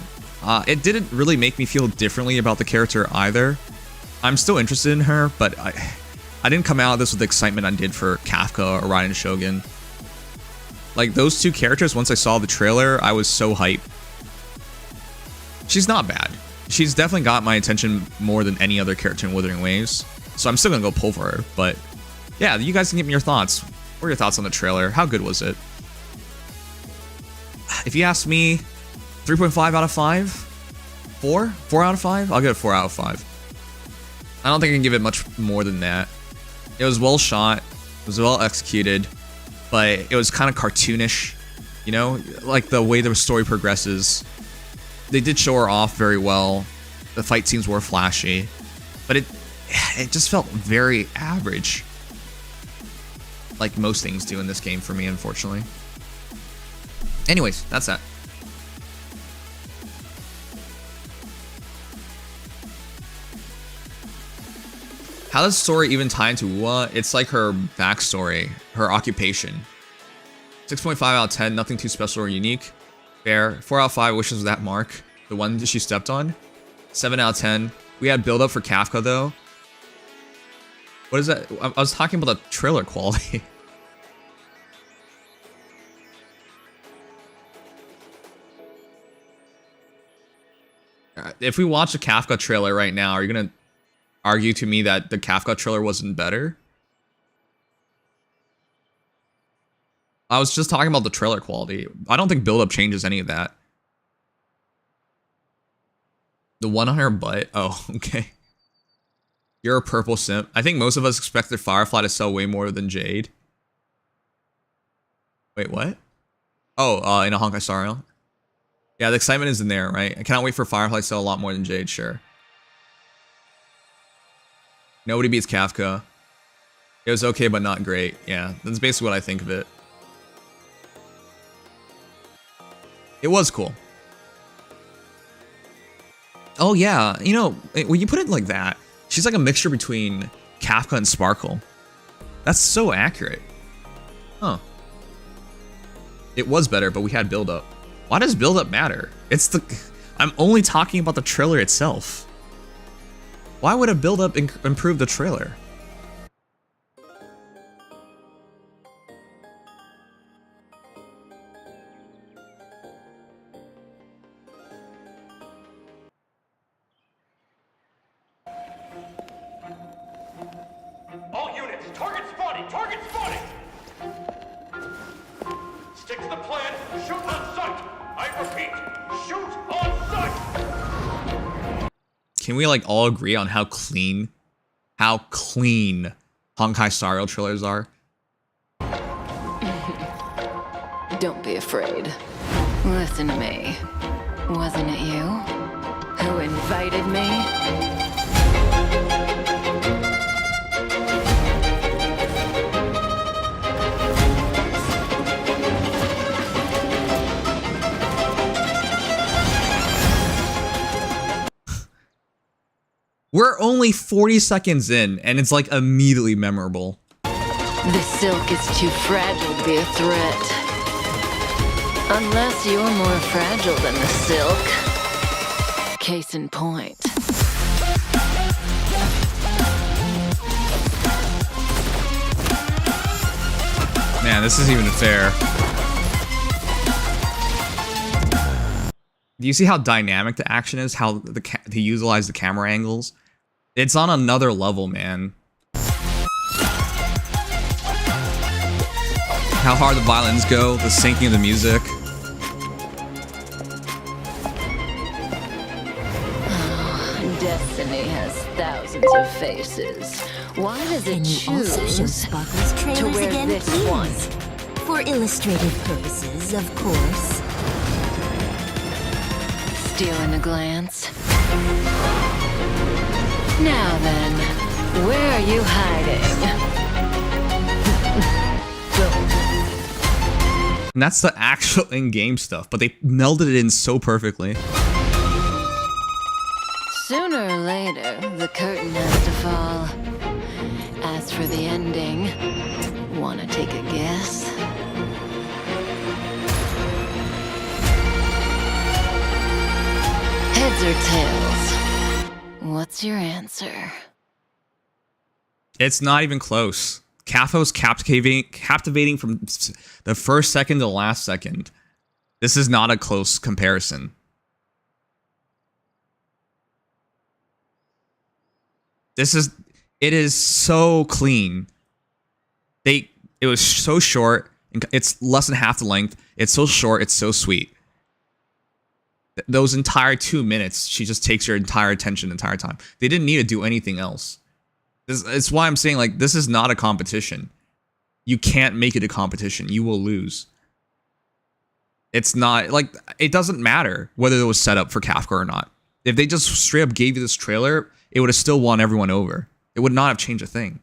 It didn't really make me feel differently about the character either. I'm still interested in her, but I didn't come out of this with the excitement I did for Kafka or Raiden Shogun. Like those two characters, once I saw the trailer, I was so hyped. She's not bad. She's definitely got my attention more than any other character in Wuthering Waves. So I'm still gonna go pull for her. But yeah, you guys can give me your thoughts. What are your thoughts on the trailer? How good was it? If you ask me, 3.5 out of 5? 4? 4 out of 5? I'll give it 4 out of 5. I don't think I can give it much more than that. It was well shot. It was well executed. But it was kind of cartoonish. You know? Like the way the story progresses. They did show her off very well. The fight scenes were flashy. But it just felt very average. Like most things do in this game for me, unfortunately. Anyways, that's that. How does the story even tie into WuWa? It's like her backstory, her occupation. 6.5 out of 10, nothing too special or unique. Fair. 4 out of 5 wishes that mark. The one that she stepped on. 7 out of 10. We had build up for Kafka though. What is that? I was talking about the trailer quality. If we watch a Kafka trailer right now, are you gonna argue to me that the Kafka trailer wasn't better? I was just talking about the trailer quality. I don't think build-up changes any of that. The one on her butt? Oh, okay. You're a purple simp. I think most of us expected Firefly to sell way more than Jade. Wait, what? Oh, in a Honkai Star Rail? Yeah, the excitement is in there, right? I cannot wait for Firefly to sell a lot more than Jade, sure. Nobody beats Kafka. It was okay, but not great. Yeah, that's basically what I think of it. It was cool. Oh yeah, you know, when you put it like that, she's like a mixture between Kafka and Sparkle. That's so accurate. Huh. It was better, but we had build-up. Why does build-up matter? I'm only talking about the trailer itself. Why would a build-up improve the trailer? All units, target spotted! Target spotted! Stick to the plan. Shoot on sight. I repeat, shoot on sight. Can we like all agree on how clean Honkai Star Rail trailers are? Don't be afraid. Listen to me. Wasn't it you who invited me? We're only 40 seconds in, and it's like immediately memorable. The silk is too fragile to be a threat. Unless you're more fragile than the silk. Case in point. Man, this isn't even fair. Do you see how dynamic the action is? How they utilize the camera angles? It's on another level, man. How hard the violins go, the syncing of the music. Oh, destiny has thousands of faces. Why does it choose Sparkle's to trailers wear again, this please? one? For illustrative purposes, of course. Stealing a glance. Now then, where are you hiding? And that's the actual in-game stuff, but they melded it in so perfectly. Sooner or later, the curtain has to fall. As for the ending, wanna take a guess? Heads or tails? What's your answer? It's not even close. Cafo's captivating from the first second to the last second. This is not a close comparison. It is so clean. It was so short. It's less than half the length. It's so short. It's so sweet. Those entire 2 minutes, she just takes your entire attention the entire time. They didn't need to do anything else. It's why I'm saying, like, this is not a competition. You can't make it a competition. You will lose. It's not, like, it doesn't matter whether it was set up for Kafka or not. If they just straight up gave you this trailer, it would have still won everyone over. It would not have changed a thing.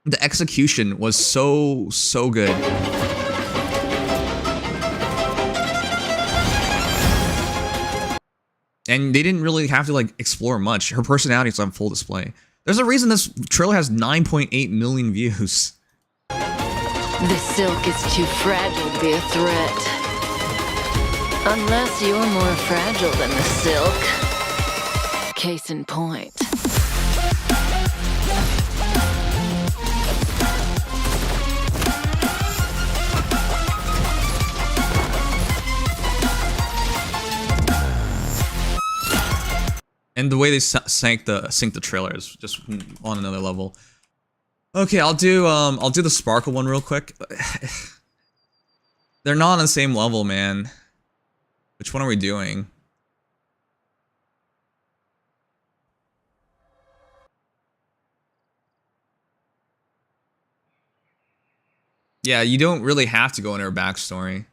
The execution was so good. And they didn't really have to, like, explore much. Her personality is on full display. There's a reason this trailer has 9.8 million views. The silk is too fragile to be a threat. Unless you're more fragile than the silk. Case in point. And the way they sync the trailer is just on another level. Okay, I'll do the Sparkle one real quick. They're not on the same level, man. Which one are we doing? Yeah, you don't really have to go into her backstory.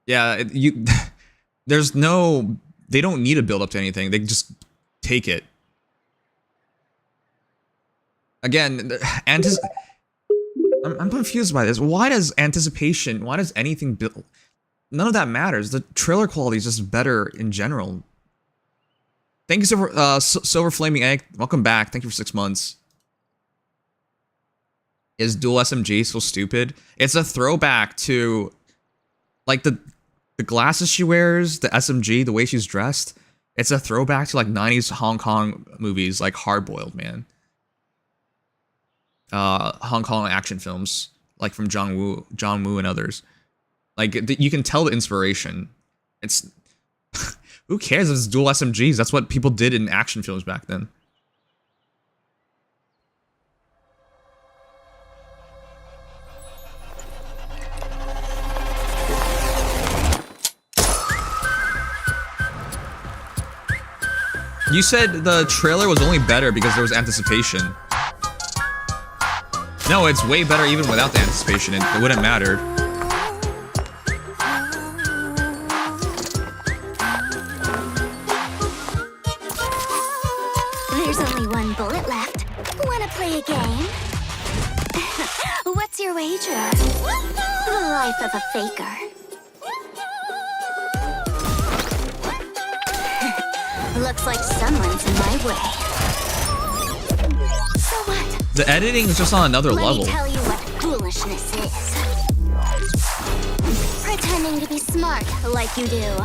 Yeah, there's no, they don't need to build up to anything. They just take it. Again, I'm confused by this. Why does anticipation, why does anything build? None of that matters. The trailer quality is just better in general. Thank you, Silver Flaming Egg. Welcome back. Thank you for 6 months. Is dual SMG so stupid? It's a throwback to, like, the glasses she wears, the SMG, the way she's dressed. It's a throwback to, like, 90s Hong Kong movies, like Hard Boiled, man. Hong Kong action films, like from John Woo and others. Like, you can tell the inspiration. It's who cares if it's dual SMGs? That's what people did in action films back then. You said the trailer was only better because there was anticipation. No, it's way better even without the anticipation. It wouldn't matter. There's only one bullet left. Wanna play a game? What's your wager? The life of a faker. Looks like someone's in my way. So what? The editing is just on another level. Let me tell you what foolishness is. Pretending to be smart like you do.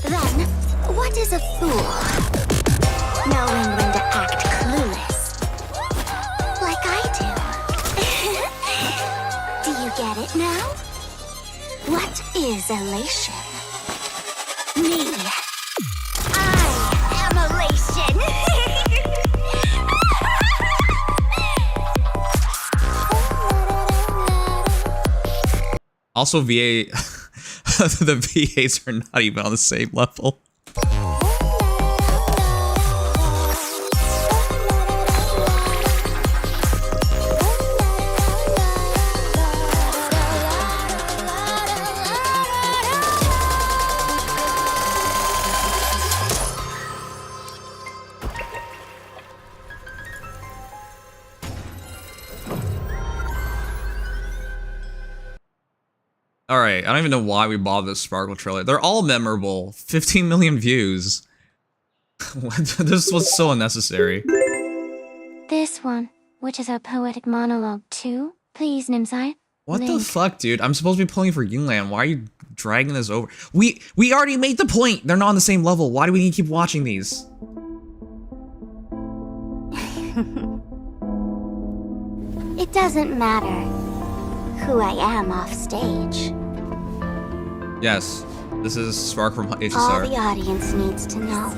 Then, what is a fool? Knowing when to act clueless. Like I do. Do you get it now? What is elation? Me. I am elation. Also, VA, the VAs are not even on the same level. Alright, I don't even know why we bought this Sparkle trailer. They're all memorable. 15 million views. This was so unnecessary. This one, which is our poetic monologue too. Please, Nimsai. What the fuck, dude? I'm supposed to be pulling for Yinlin. Why are you dragging this over? We already made the point. They're not on the same level. Why do we need to keep watching these? It doesn't matter who I am off stage. Yes, this is Spark from All HSR. the audience needs to know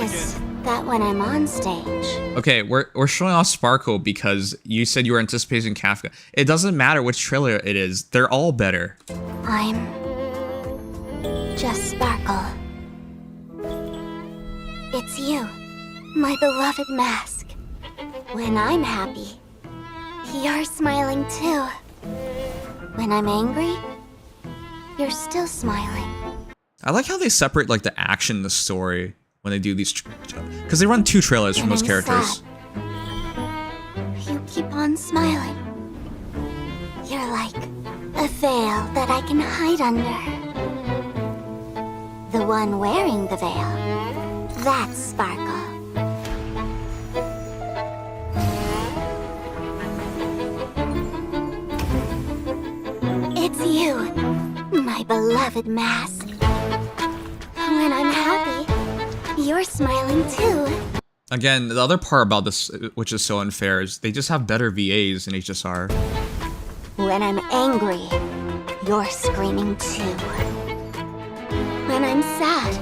is that when I'm on stage, Okay, we're showing off Sparkle because you said you were anticipating Kafka. It doesn't matter which trailer it is. They're all better. I'm just Sparkle. It's you, my beloved mask. When I'm happy, you're smiling too. When I'm angry, you're still smiling. I like how they separate like the action and the story when they do these, because they run 2 trailers for most characters. You keep on smiling. You're like a veil that I can hide under. The one wearing the veil, that's Sparkle. It's you, my beloved mask. When I'm happy, you're smiling too. Again, the other part about this, which is so unfair, is they just have better VAs in HSR. When I'm angry, you're screaming too. When I'm sad,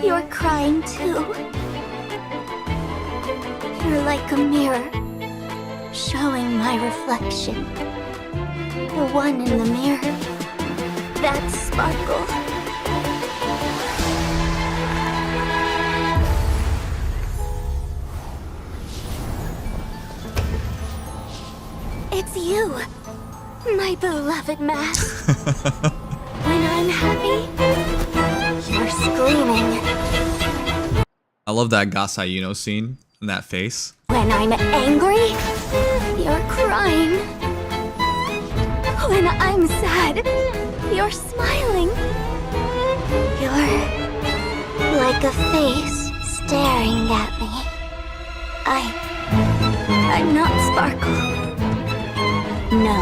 you're crying too. You're like a mirror, showing my reflection. The one in the mirror, that's Sparkle. It's you, my beloved mask. When I'm happy, you're screaming. I love that Gacha scene and that face. When I'm angry, you're crying. When I'm sad, you're smiling. You're like a face staring at me. I'm not Sparkle. No,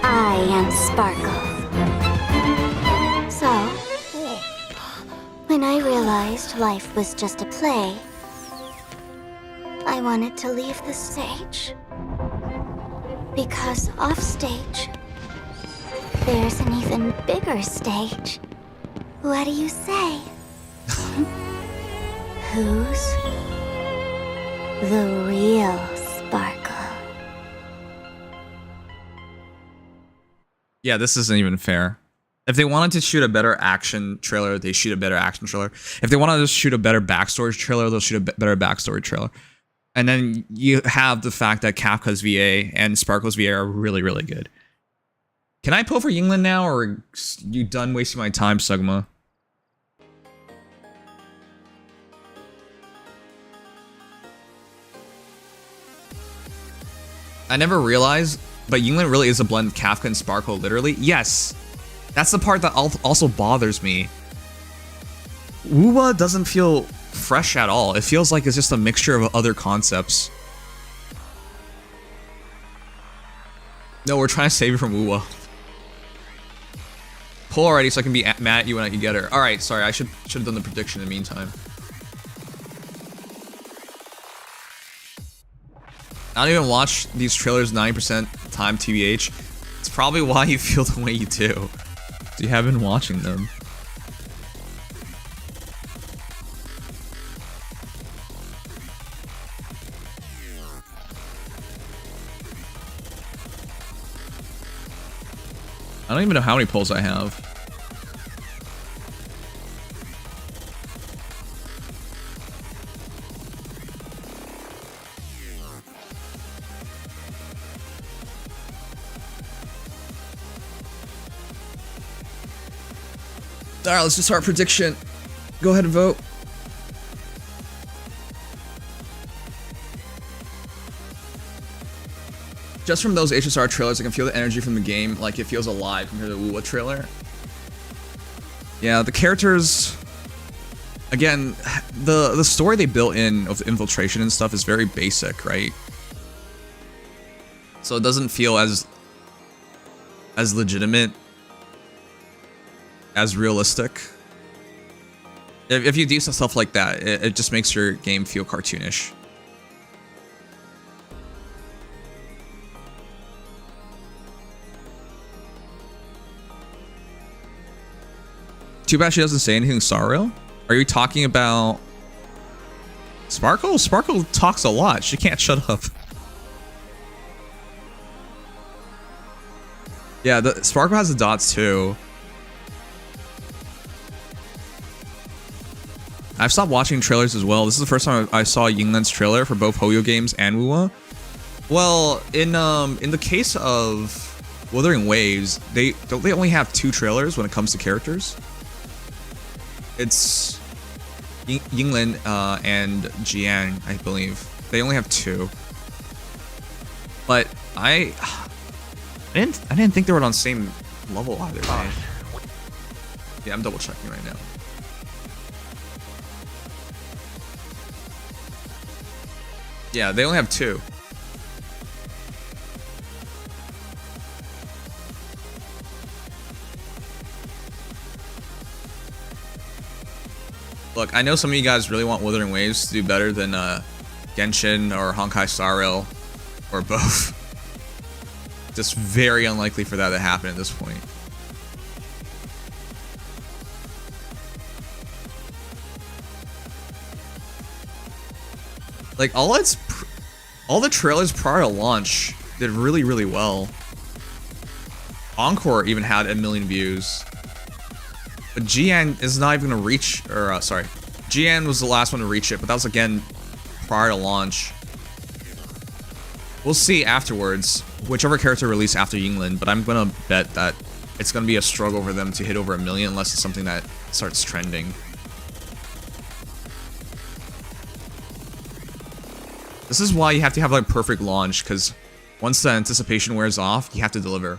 I am Sparkle. So, when I realized life was just a play, I wanted to leave the stage. Because off stage, there's an even bigger stage. What do you say? Who's the real Sparkle? Yeah, this isn't even fair. If they wanted to shoot a better action trailer, they shoot a better action trailer. If they wanted to shoot a better backstory trailer, they'll shoot a better backstory trailer. And then you have the fact that Kafka's VA and Sparkle's VA are really, really good. Can I pull for Yinlin now, or are you done wasting my time, Sugma? I never realized, but Yinlin really is a blend of Kafka and Sparkle, literally. Yes. That's the part that also bothers me. WuWa doesn't feel fresh at all. It feels like it's just a mixture of other concepts. No, we're trying to save you from WuWa. Pull already so I can be mad at you when I can get her. Alright, sorry, I should have done the prediction in the meantime. I don't even watch these trailers 90% time, TBH. It's probably why you feel the way you do. So you have been watching them. I don't even know how many polls I have. Alright, let's just start prediction. Go ahead and vote. Just from those HSR trailers, I can feel the energy from the game, like it feels alive compared to the WuWa trailer. Yeah, the characters... Again, the story they built in of the infiltration and stuff is very basic, right? So it doesn't feel as legitimate, as realistic. If you do stuff like that, it just makes your game feel cartoonish. Too bad she doesn't say anything Sariel. Are you talking about Sparkle? Sparkle talks a lot. She can't shut up. Yeah, the Sparkle has the dots too. I've stopped watching trailers as well. This is the first time I saw Yinlin's trailer for both Hoyo games and WuWa. Well, in the case of Wuthering Waves, they only have 2 trailers when it comes to characters. It's Yinlin and Jian, I believe. They only have 2. But I didn't think they were on the same level either. Right? Yeah, I'm double checking right now. Yeah, they only have 2. Look, I know some of you guys really want Wuthering Waves to do better than Genshin or Honkai Star Rail, or both. Just very unlikely for that to happen at this point. Like, all the trailers prior to launch did really, really well. Encore even had 1 million views. But GN is not even gonna reach, or sorry, GN was the last one to reach it, but that was again prior to launch. We'll see afterwards, whichever character released after Yinlin, but I'm gonna bet that it's gonna be a struggle for them to hit over 1 million unless it's something that starts trending. This is why you have to have like perfect launch, because once the anticipation wears off, you have to deliver.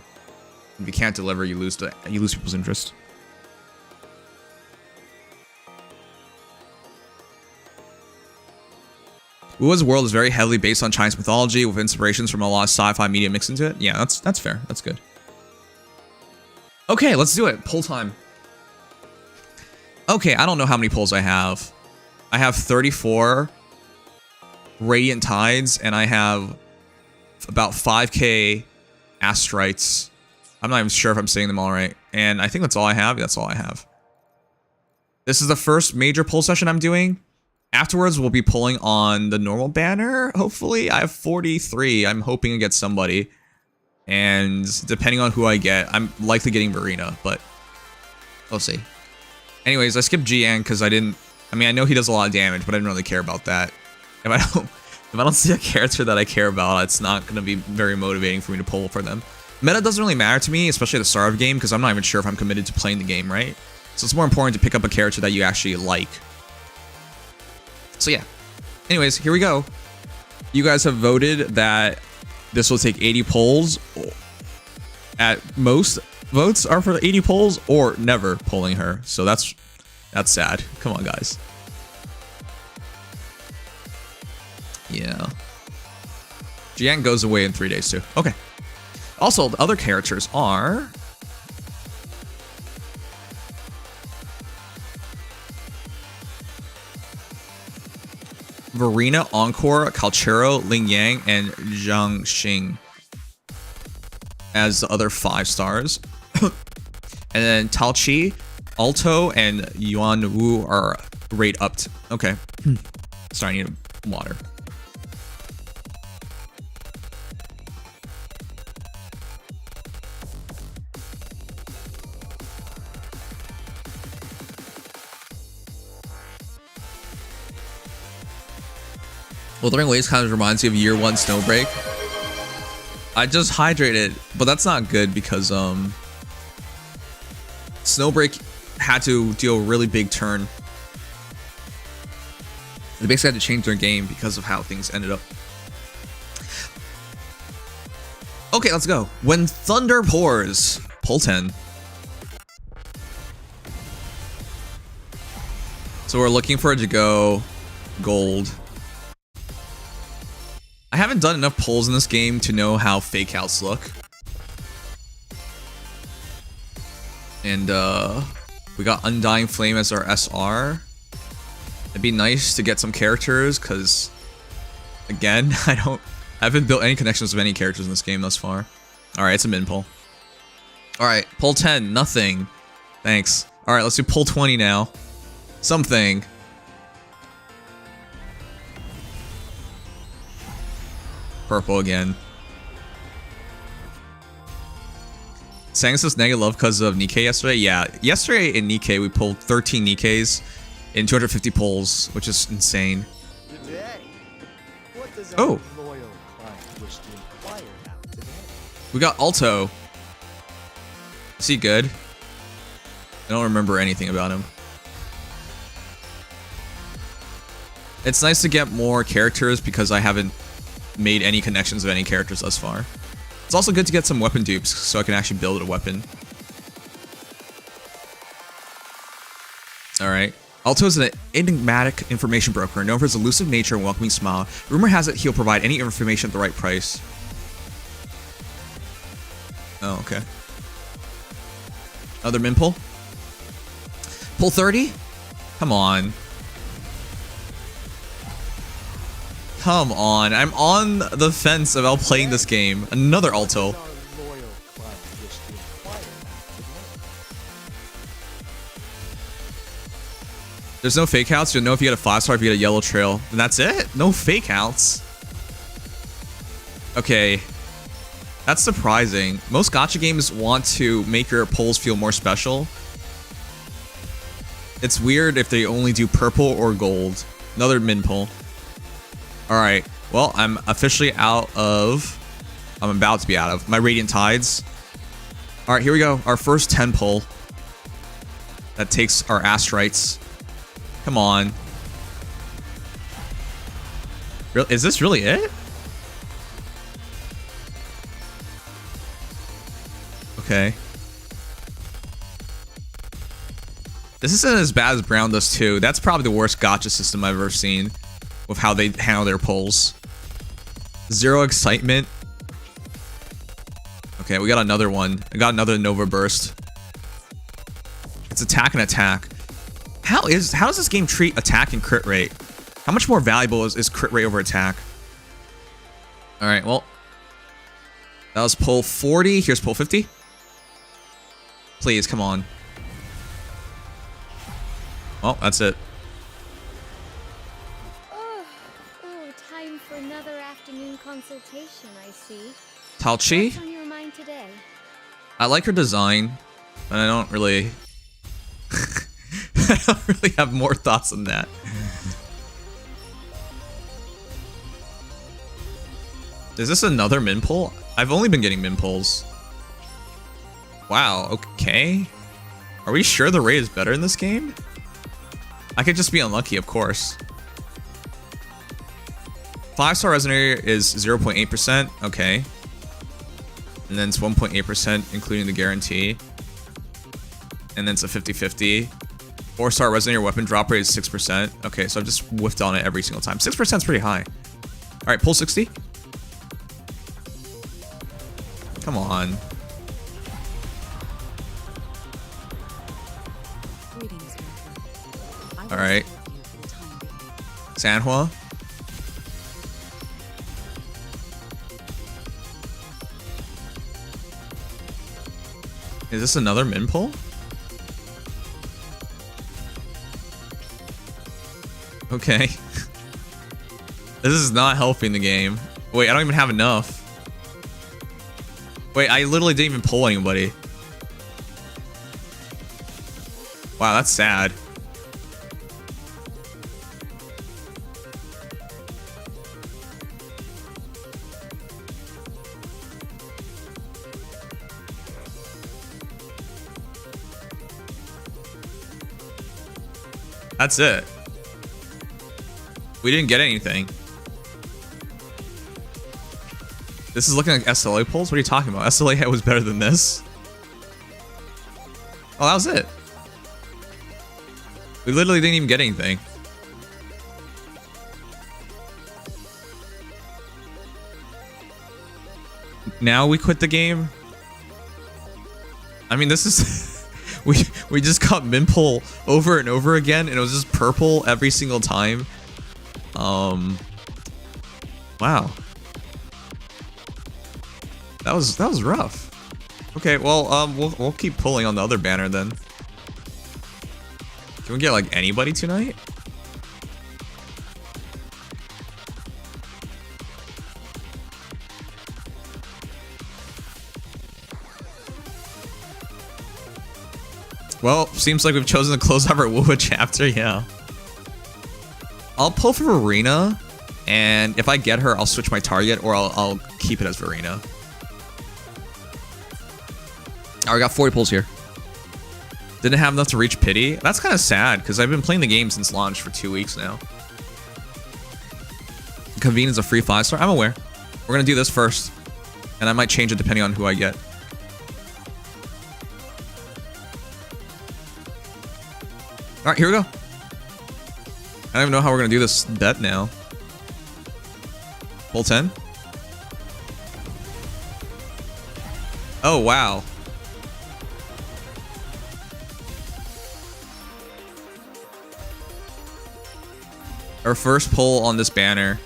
If you can't deliver, you lose people's interest. WuWa's world is very heavily based on Chinese mythology, with inspirations from a lot of sci-fi media mixed into it. Yeah, that's fair. That's good. Okay, let's do it. Poll time. Okay, I don't know how many polls I have. I have 34 Radiant Tides, and I have about 5k Astrites. I'm not even sure if I'm saying them all right. And I think that's all I have. That's all I have. This is the first major poll session I'm doing. Afterwards, we'll be pulling on the normal banner, hopefully. I have 43. I'm hoping to get somebody. And depending on who I get, I'm likely getting Verena, but we'll see. Anyways, I skipped GN because I know he does a lot of damage, but I didn't really care about that. If I don't see a character that I care about, it's not going to be very motivating for me to pull for them. Meta doesn't really matter to me, especially at the start of the game, because I'm not even sure if I'm committed to playing the game, right? So it's more important to pick up a character that you actually like. So yeah. Anyways, here we go. You guys have voted that this will take 80 polls at most. votes are for 80 polls or never polling her. So that's sad. Come on, guys. Yeah. Jiang goes away in 3 days too. Okay. Also, the other characters are... Verena, Encore, Calchero, Ling Yang, and Zhang Xing as the other 5 stars. And then Tao Chi, Alto, and Yuan Wu are rate upped. Okay. Sorry, I need water. Wuthering Waves kind of reminds me of Year 1 Snowbreak. I just hydrated, but that's not good because Snowbreak had to do a really big turn. They basically had to change their game because of how things ended up. Okay, let's go. When Thunder Pours, pull 10. So we're looking for it to go gold. I haven't done enough polls in this game to know how fake outs look. And we got Undying Flame as our SR. It'd be nice to get some characters because, again, I haven't built any connections with any characters in this game thus far. All right, it's a min pull. All right, pull 10, nothing. Thanks. All right, let's do pull 20 now. Something. Purple again. Sang says negative love because of Nikkei yesterday. Yeah, yesterday in Nikkei we pulled 13 Nikkeis in 250 pulls, which is insane. Oh, we got Alto. Is he good? I don't remember anything about him. It's nice to get more characters because I haven't made any connections of any characters thus far. It's also good to get some weapon dupes so I can actually build a weapon. Alright. Alto is an enigmatic information broker known for his elusive nature and welcoming smile. Rumor has it he'll provide any information at the right price. Oh, okay. Another min pull? Pull 30? Come on. Come on, I'm on the fence about playing this game. Another Alto. There's no fake outs. You'll know if you get a 5-star, if you get a yellow trail. And that's it? No fake outs. Okay. That's surprising. Most gacha games want to make your pulls feel more special. It's weird if they only do purple or gold. Another min pull. Alright, well, I'm officially out of... I'm about to be out of my Radiant Tides. Alright, here we go. Our first 10 pull. That takes our Astrites. Come on. Is this really it? Okay. This isn't as bad as Brown does too. That's probably the worst gacha system I've ever seen. With how they handle their polls. Zero excitement. Okay, we got another one. I got another Nova Burst. It's attack and attack. How does this game treat attack and crit rate? How much more valuable is crit rate over attack? Alright, well. That was pull 40. Here's pull 50. Please, come on. Well, that's it. Another afternoon consultation, I see. Tao Chi? What's on your mind today? I like her design, but I don't really I don't really have more thoughts than that. Is this another min pull? I've only been getting min pulls. Wow, okay. Are we sure the rate is better in this game? I could just be unlucky, of course. 5-star resonator is 0.8%. Okay. And then it's 1.8%, including the guarantee. And then it's a 50-50. 4-star resonator weapon drop rate is 6%. Okay, so I've just whiffed on it every single time. 6% is pretty high. All right, pull 60. Come on. All right. Sanhua. Is this another min pull? Okay. This is not helping the game. Wait, I don't even have enough. Wait, I literally didn't even pull anybody. Wow, that's sad. That's it. We didn't get anything. This is looking like SLA pulls? What are you talking about? SLA was better than this. Oh, that was it. We literally didn't even get anything. Now we quit the game? I mean, this is... we just got min pull over and over again, and it was just purple every single time. Wow. That was rough. Okay, well, we'll keep pulling on the other banner then. Can we get like anybody tonight? Well, seems like we've chosen to close out our WuWa chapter, yeah. I'll pull for Verena, and if I get her, I'll switch my target, or I'll keep it as Verena. Alright, we got 40 pulls here. Didn't have enough to reach Pity. That's kind of sad, because I've been playing the game since launch for 2 weeks now. Convene is a free 5-star. I'm aware. We're going to do this first, and I might change it depending on who I get. Alright, here we go. I don't even know how we're going to do this bet now. Pull 10. Oh, wow. Our first pull on this banner.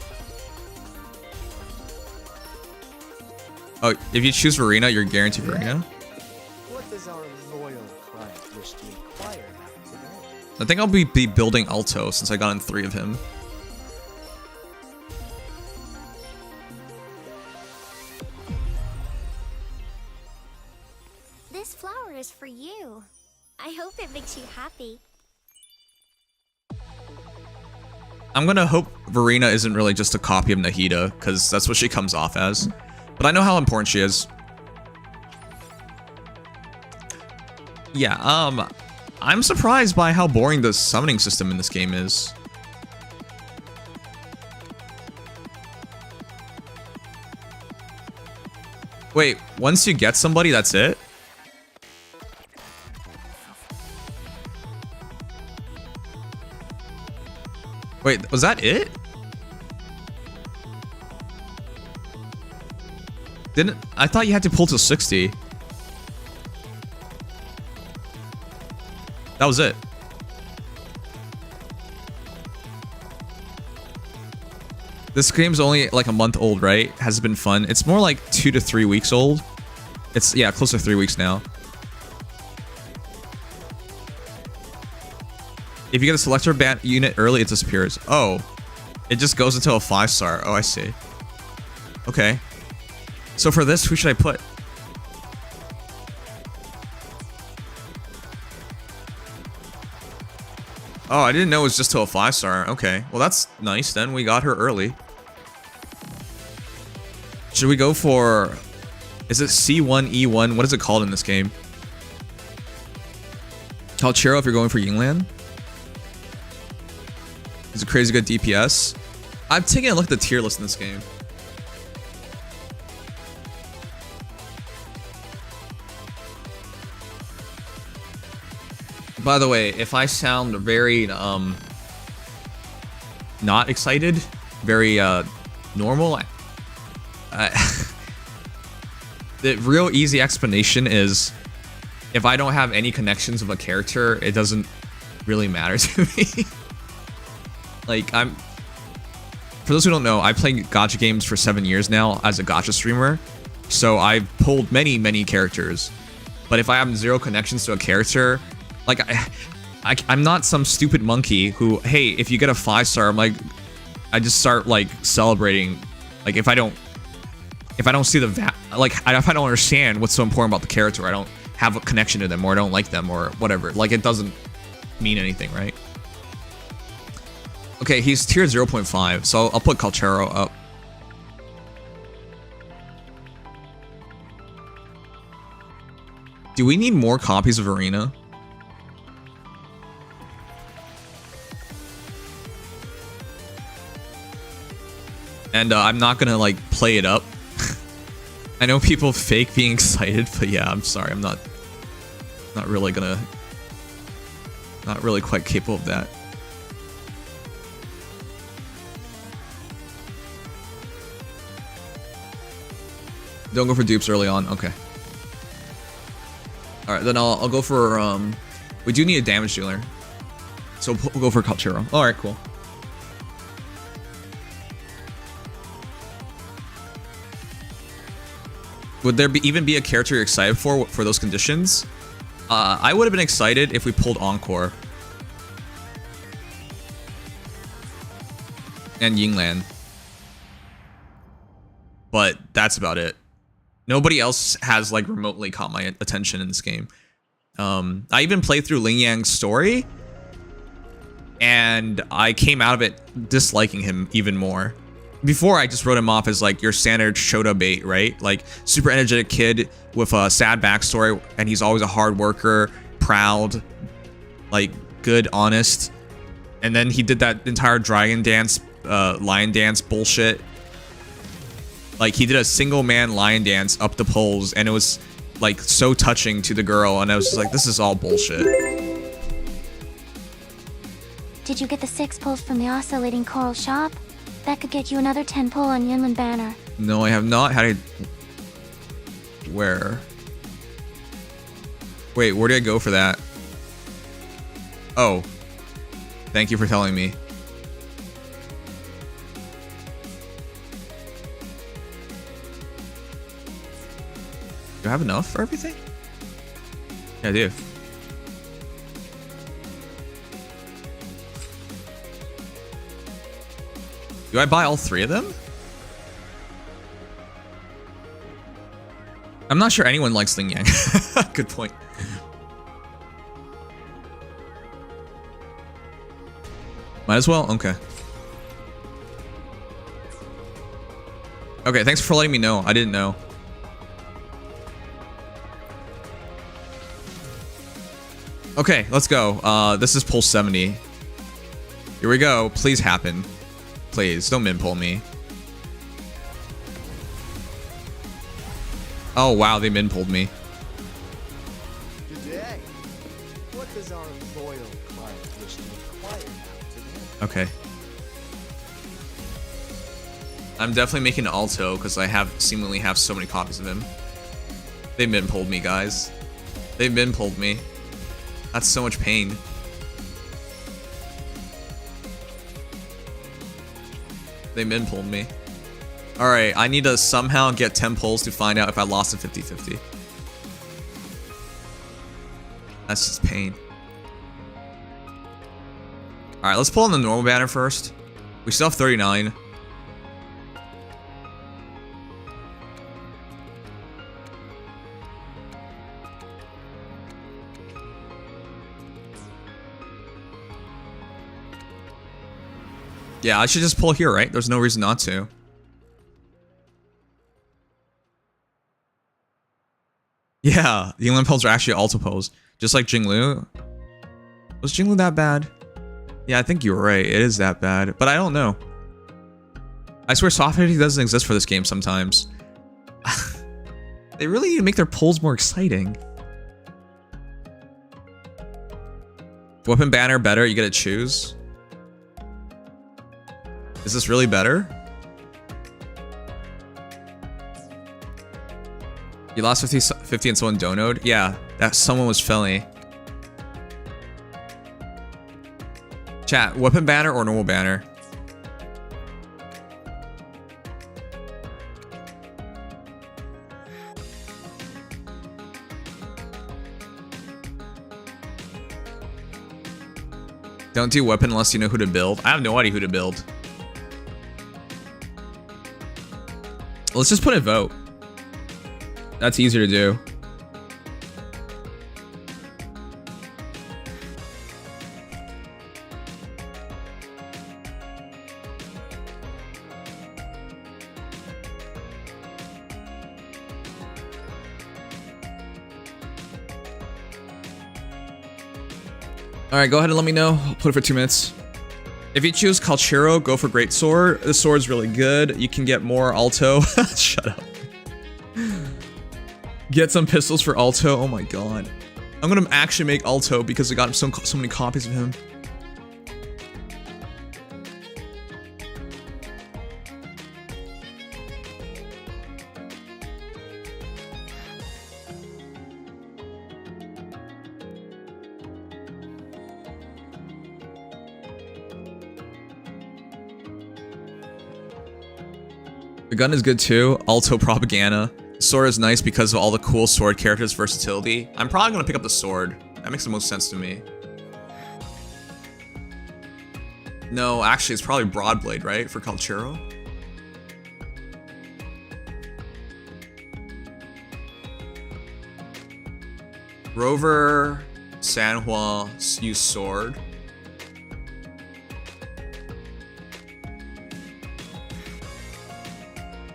Oh, if you choose Verena, you're guaranteed Verena. What does our loyal client wish to acquire now today? I think I'll be building Alto since I got in 3 of him. This flower is for you. I hope it makes you happy. I'm gonna hope Verena isn't really just a copy of Nahida, because that's what she comes off as. But I know how important she is. Yeah, I'm surprised by how boring the summoning system in this game is. Wait, once you get somebody, that's it? Wait, was that it? I thought you had to pull to 60. That was it. This game's only like a month old, right? Has it been fun? It's more like 2 to 3 weeks old. It's, yeah, close to 3 weeks now. If you get a selector bat unit early, it disappears. Oh, it just goes into a 5-star. Oh, I see. Okay. So for this, who should I put? Oh, I didn't know it was just to a 5-star. Okay, well that's nice then. We got her early. Should we go for... Is it C1E1? What is it called in this game? Calchero if you're going for Yinlin? Is it crazy good DPS? I'm taking a look at the tier list in this game. By the way, if I sound very not excited, very normal, the real easy explanation is if I don't have any connections with a character, it doesn't really matter to me. Like, for those who don't know, I play gacha games for 7 years now as a gacha streamer, so I've pulled many characters. But if I have zero connections to a character, like I'm not some stupid monkey who, hey, if you get a 5-star, I'm like, I just start like celebrating. Like if I don't see the if I don't understand what's so important about the character, I don't have a connection to them, or I don't like them, or whatever. Like it doesn't mean anything, right? Okay, he's tier 0.5, so I'll put Calchero up. Do we need more copies of Arena? And I'm not gonna like play it up. I know people fake being excited, but yeah, I'm sorry, I'm not really quite capable of that. Don't go for dupes early on. Okay. All right, then I'll go for we do need a damage dealer, so we'll go for Calchero. All right, cool. Would there even be a character you're excited for those conditions? I would have been excited if we pulled Encore and Yinlin, but that's about it. Nobody else has like remotely caught my attention in this game. I even played through Ling Yang's story, and I came out of it disliking him even more. Before, I just wrote him off as like your standard Shota bait, right? Like super energetic kid with a sad backstory, and he's always a hard worker, proud, like good, honest. And then he did that entire dragon dance, lion dance bullshit. Like he did a single man lion dance up the poles, and it was like so touching to the girl, and I was just like, this is all bullshit. Did you get the 6 pulls from the oscillating coral shop? That could get you another 10 pull on Yinlin banner. No, I have not. How did... Where? Wait, where did I go for that? Oh. Thank you for telling me. Do I have enough for everything? Yeah, I do. Do I buy all 3 of them? I'm not sure anyone likes Ling Yang. Good point. Might as well? Okay. Okay, thanks for letting me know. I didn't know. Okay, let's go. This is pull 70. Here we go. Please happen. Please, don't min pull me. Oh wow, they min pulled me. Today, what does our loyal client wish to inquire about today? Okay. I'm definitely making an Alto because I seemingly have so many copies of him. They min pulled me, guys. They min pulled me. That's so much pain. They min pulled me. Alright, I need to somehow get 10 pulls to find out if I lost a 50-50. That's just pain. Alright, let's pull on the normal banner first. We still have 39. Yeah, I should just pull here, right? There's no reason not to. Yeah, the Yinlin pulls are actually alto pulls. Just like Jinglu. Was Jinglu that bad? Yeah, I think you were right. It is that bad. But I don't know. I swear soft hitting doesn't exist for this game sometimes. They really need to make their pulls more exciting. Weapon banner better, you get to choose. Is this really better? You lost 50 and someone donoed? Yeah, that someone was Philly. Chat, weapon banner or normal banner? Don't do weapon unless you know who to build. I have no idea who to build. Let's just put a vote. That's easier to do. Alright, go ahead and let me know. I'll put it for 2 minutes. If you choose Calchero, go for Great Sword. The sword's really good. You can get more Alto. Shut up. Get some pistols for Alto. Oh my god. I'm gonna actually make Alto because I got so many copies of him. The gun is good too. Alto propaganda. Sword is nice because of all the cool sword characters' versatility. I'm probably gonna pick up the sword. That makes the most sense to me. No, actually, it's probably Broadblade, right? For Calchero? Rover, Sanhua, use sword.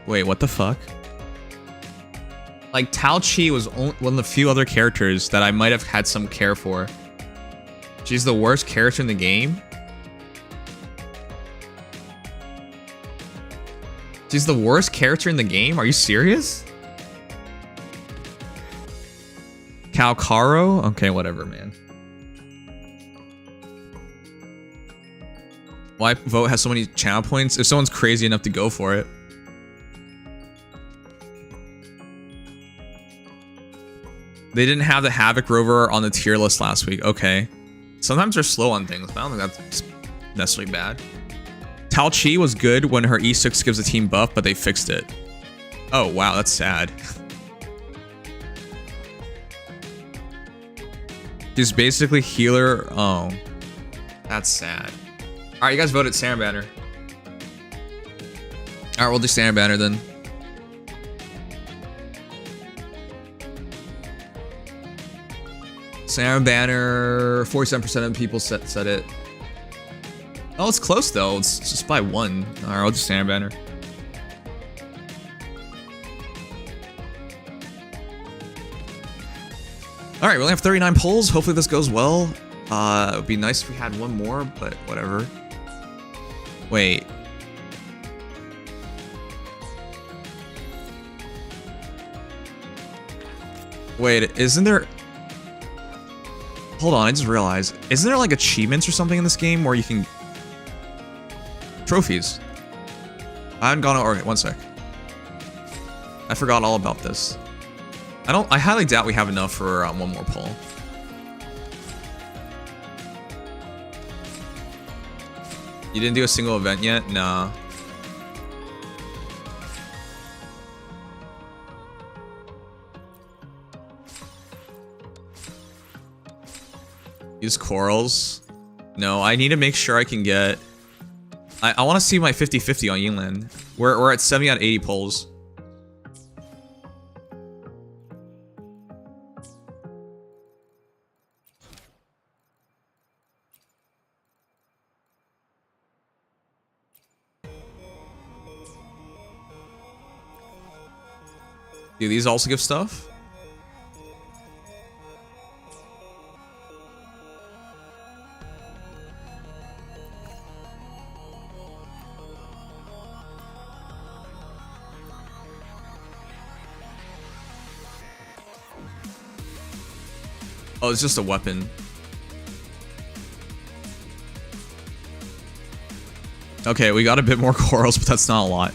Wait, what the fuck? Like, Tao Chi was one of the few other characters that I might have had some care for. She's the worst character in the game? She's the worst character in the game? Are you serious? Calcaro? Okay, whatever, man. Why vote has so many channel points? If someone's crazy enough to go for it. They didn't have the Havoc Rover on the tier list last week. Okay. Sometimes they're slow on things, but I don't think that's necessarily bad. Tao Chi was good when her E6 gives the team buff, but they fixed it. Oh, wow, that's sad. She's basically healer. Oh, that's sad. All right, you guys voted Standard Banner. All right, we'll do Standard Banner then. Standard Banner, 47% of people said it. Oh, it's close though. It's just by 1. All right, I'll do Standard Banner. All right, we only have 39 polls. Hopefully this goes well. It would be nice if we had one more, but whatever. Wait. Wait, isn't there... Hold on, I just realized. Isn't there like achievements or something in this game where you can... Trophies. I haven't gone... Okay, one sec. I forgot all about this. I highly doubt we have enough for one more poll. You didn't do a single event yet? Nah. Use corals. No, I need to make sure I can get... I want to see my 50-50 on Yinlin. We're at 70 out of 80 polls. Do these also give stuff? Oh, it's just a weapon. Okay, we got a bit more corals, but that's not a lot.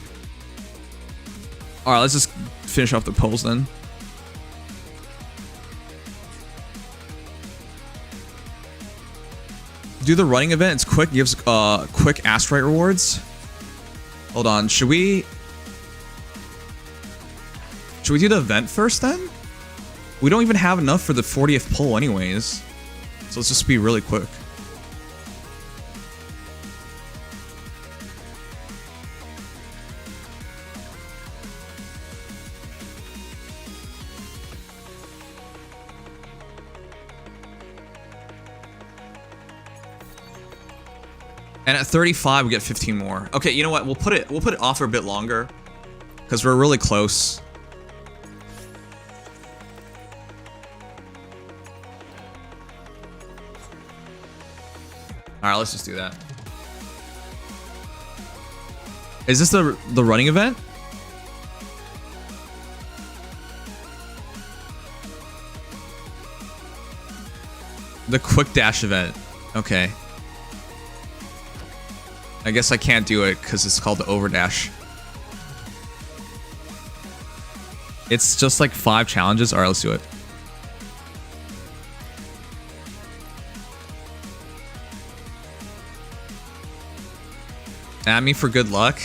Alright, let's just finish off the polls then. Do the running event. It's quick. Gives quick asteroid rewards. Hold on. Should we do the event first then? We don't even have enough for the 40th poll anyways. So let's just be really quick. And at 35, we get 15 more. Okay, you know what? We'll put it off for a bit longer, because we're really close. All right, let's just do that. Is this the running event? The quick dash event. Okay. I guess I can't do it because it's called the overdash. It's just like 5 challenges. All right, let's do it. Add me for good luck.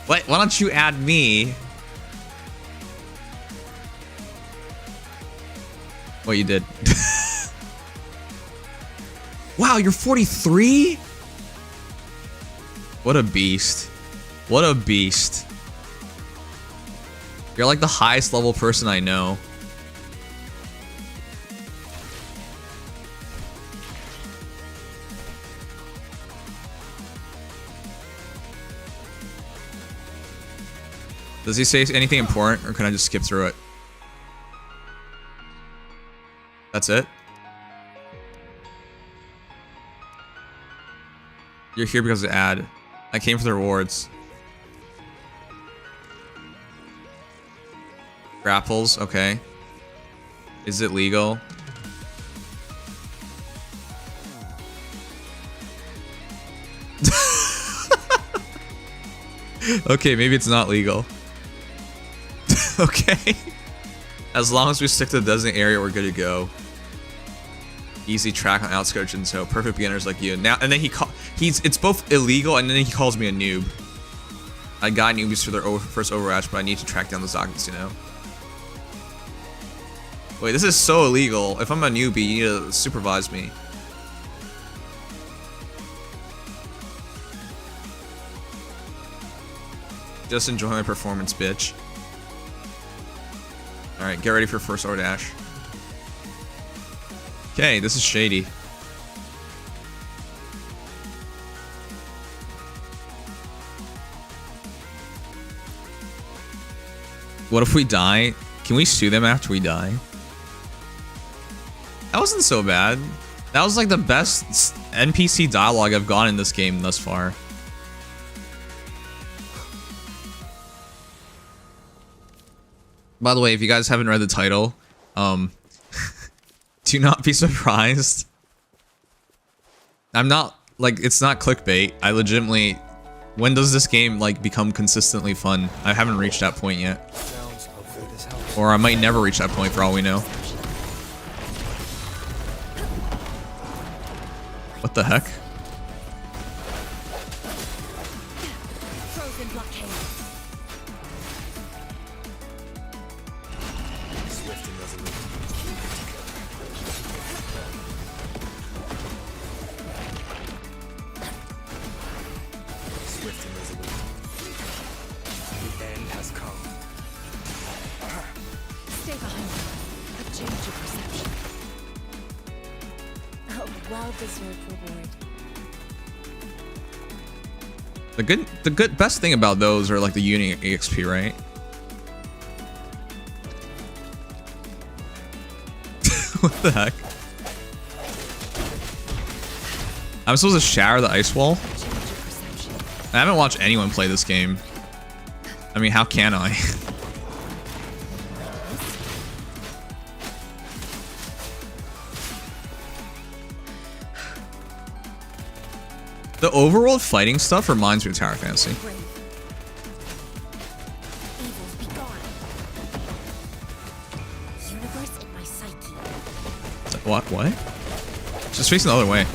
What? Why don't you add me? What you did? Wow, you're 43? What a beast. What a beast. You're like the highest level person I know. Does he say anything important, or can I just skip through it? That's it? You're here because of the ad. I came for the rewards. Grapples, okay. Is it legal? Okay, maybe it's not legal. Okay. As long as we stick to the designated area, we're good to go. Easy track on outskirts, and so perfect beginners like you. Now and then it's both illegal and then he calls me a noob. I got newbies for their first Overwatch, but I need to track down the Zockets, you know. Wait, this is so illegal. If I'm a newbie, you need to supervise me. Just enjoy my performance, bitch. Alright, get ready for first Overdash. Okay, this is shady. What if we die? Can we sue them after we die? That wasn't so bad. That was like the best NPC dialogue I've gotten in this game thus far. By the way, if you guys haven't read the title, do not be surprised. I'm not, like, it's not clickbait. I legitimately, when does this game, like, become consistently fun? I haven't reached that point yet. Or I might never reach that point for all we know. What the heck? The best thing about those are like the uni EXP, right? What the heck? I'm supposed to shatter the ice wall? I haven't watched anyone play this game. I mean, how can I? The overworld fighting stuff reminds me of Tower Fantasy. What? What? Just facing the other way.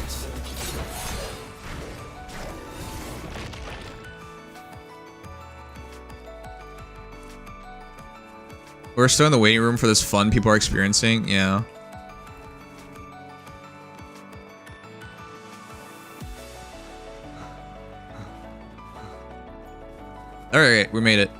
We're still in the waiting room for this fun people are experiencing. Yeah. Alright, we made it.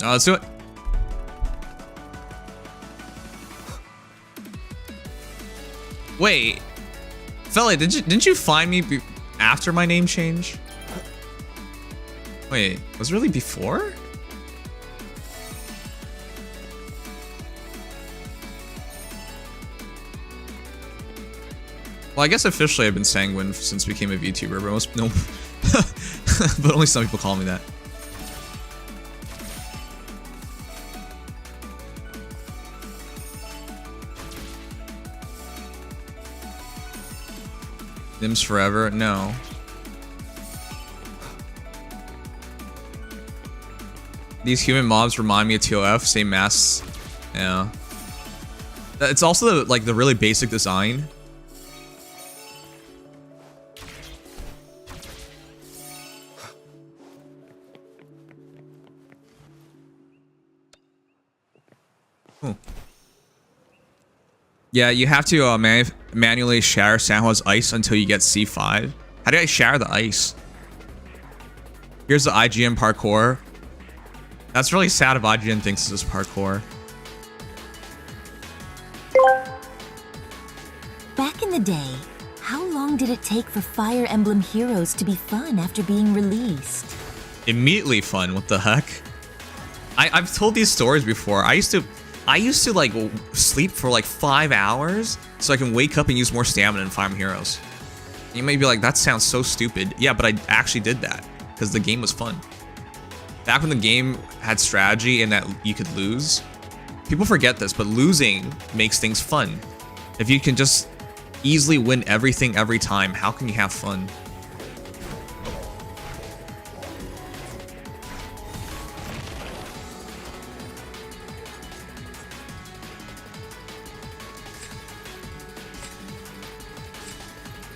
Let's do it. Wait, fella, didn't you find me after my name change? Wait, was it really before? Well, I guess officially I've been Sanguine since I became a VTuber, but most no, but only some people call me that. Nims forever? No. These human mobs remind me of TOF, same masks. Yeah. It's also the really basic design. Oh. Yeah, you have to manually shatter Sanhwa's ice until you get C5. How do I shatter the ice? Here's the IGN parkour. That's really sad if IGN thinks this is parkour. Back in the day, how long did it take for Fire Emblem Heroes to be fun after being released? Immediately fun, what the heck? I've told these stories before. I used to like sleep for like 5 hours so I can wake up and use more stamina in Fire Emblem Heroes. You may be like, that sounds so stupid. Yeah, but I actually did that because the game was fun. Back when the game had strategy and that you could lose, people forget this, but losing makes things fun. If you can just easily win everything every time, how can you have fun?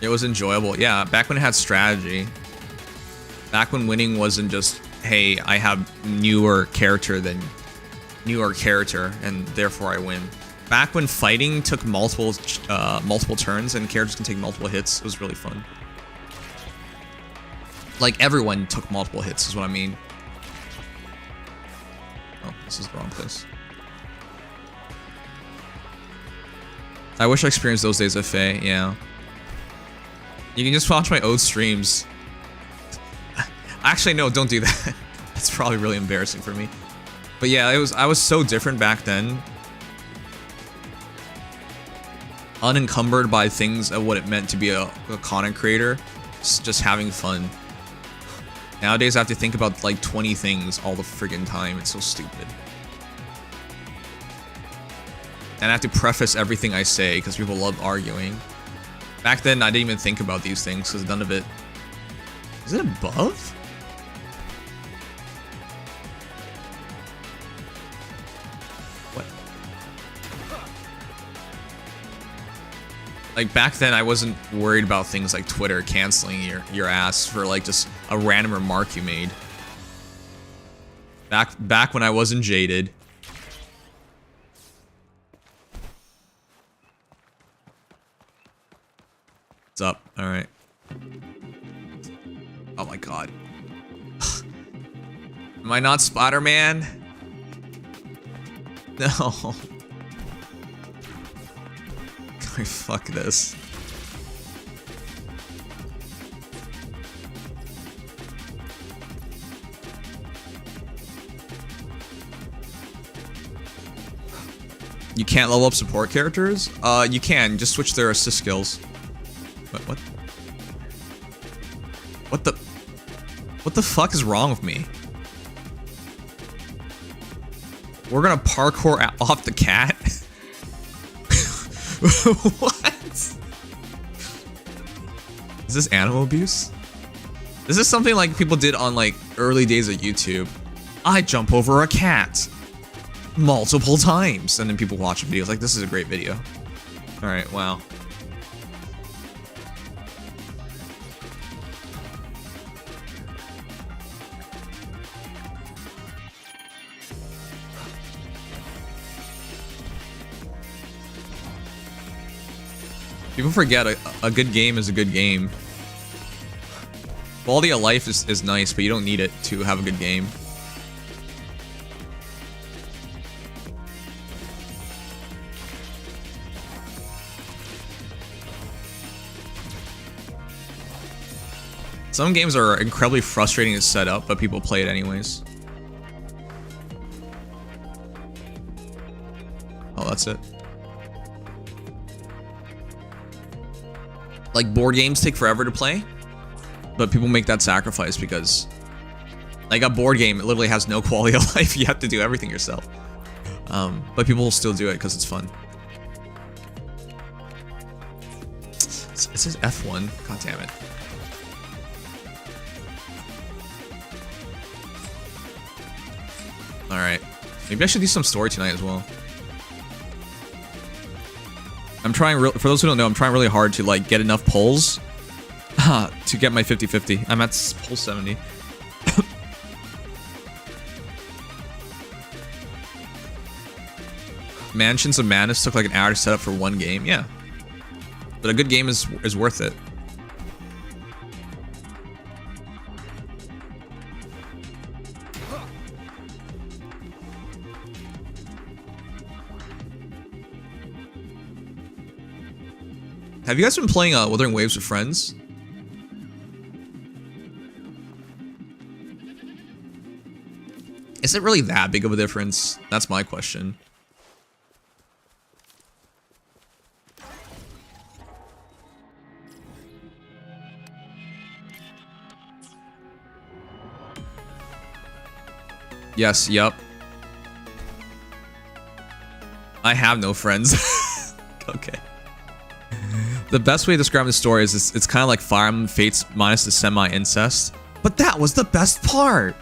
It was enjoyable. Yeah, back when it had strategy. Back when winning wasn't just, hey, I have newer character and therefore I win. Back when fighting took multiple turns and characters can take multiple hits, it was really fun. Like everyone took multiple hits is what I mean. Oh, this is the wrong place. I wish I experienced those days of Faye, yeah. You can just watch my old streams. Actually, no, don't do that. That's probably really embarrassing for me. But yeah, I was so different back then. Unencumbered by things of what it meant to be a content creator. Just having fun. Nowadays, I have to think about like 20 things all the friggin' time. It's so stupid. And I have to preface everything I say because people love arguing. Back then, I didn't even think about these things because none of it... Is it above? What? Like, back then, I wasn't worried about things like Twitter canceling your ass for, like, just a random remark you made. Back when I wasn't jaded. What's up? All right. Oh my god. Am I not Spider-Man? No. Fuck this. You can't level up support characters? You can. Just switch their assist skills. What? What the? What the fuck is wrong with me? We're gonna parkour off the cat? What? Is this animal abuse? This is something like people did on like early days of YouTube. I jump over a cat multiple times, and then people watch videos like, this is a great video. All right, wow. People forget a good game is a good game. Quality of life is nice, but you don't need it to have a good game. Some games are incredibly frustrating to set up, but people play it anyways. Oh, that's it. Like, board games take forever to play, but people make that sacrifice because, like, a board game, it literally has no quality of life. You have to do everything yourself. But people will still do it because it's fun. It says F1. God damn it. Alright. Maybe I should do some story tonight as well. I'm trying, for those who don't know, I'm trying really hard to like get enough polls to get my 50-50. I'm at poll 70. Mansions of Madness took like an hour to set up for one game. Yeah, but a good game is worth it. Have you guys been playing Wuthering Waves with friends? Is it really that big of a difference? That's my question. Yes, yup. I have no friends. Okay. The best way to describe the story is it's kind of like Fire Emblem Fates minus the semi-incest. But that was the best part!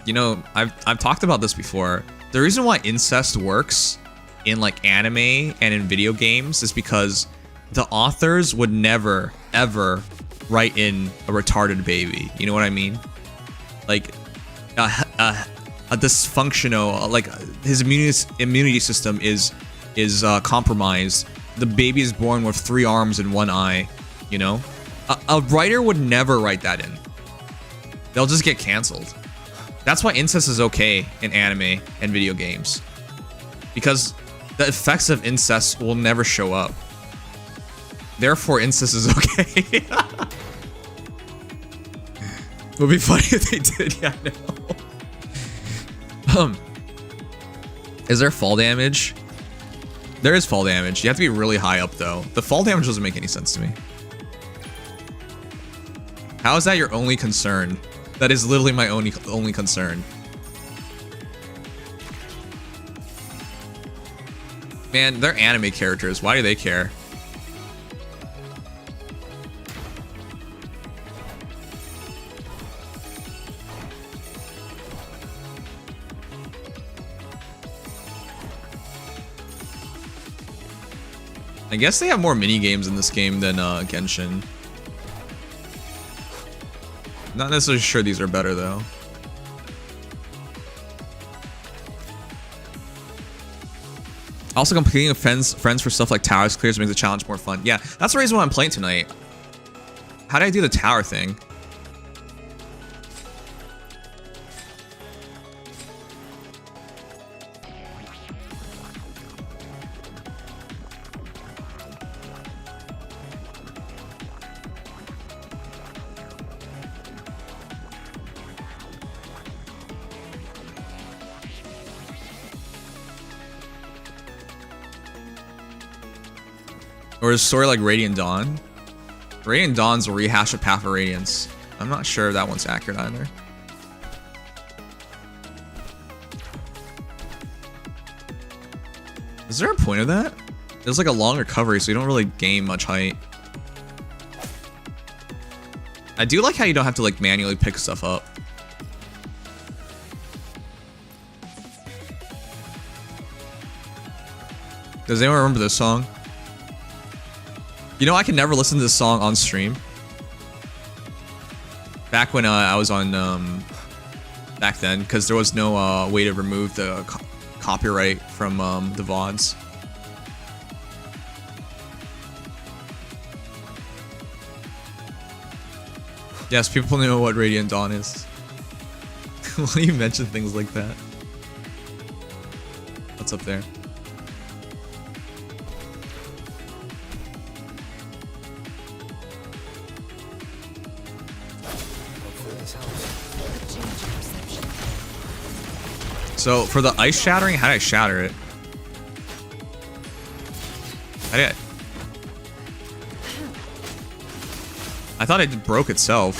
You know, I've talked about this before. The reason why incest works in like anime and in video games is because the authors would never, ever write in a retarded baby. You know what I mean? Like, a dysfunctional, like his immunity system is compromised. The baby is born with 3 arms and 1 eye. You know, a writer would never write that in. They'll just get canceled. That's why incest is okay in anime and video games, because the effects of incest will never show up. Therefore, incest is okay. It would be funny if they did. Yeah, I know. Is there fall damage? There is fall damage. You have to be really high up though. The fall damage doesn't make any sense to me. How is that your only concern? That is literally my only concern. Man, they're anime characters. Why do they care? I guess they have more mini games in this game than Genshin. Not necessarily sure these are better though. Also, competing with friends for stuff like towers clears makes the challenge more fun. Yeah, that's the reason why I'm playing tonight. How did I do the tower thing? Or is a story like Radiant Dawn? Radiant Dawn's a rehash of Path of Radiance. I'm not sure if that one's accurate either. Is there a point of that? There's like a long recovery, so you don't really gain much height. I do like how you don't have to like manually pick stuff up. Does anyone remember this song? You know, I can never listen to this song on stream. Back when I was on, back then, because there was no way to remove the copyright from the VODs. Yes, people know what Radiant Dawn is. Why do you mention things like that? What's up there? So for the ice shattering, how did I shatter it? How did I thought it broke itself.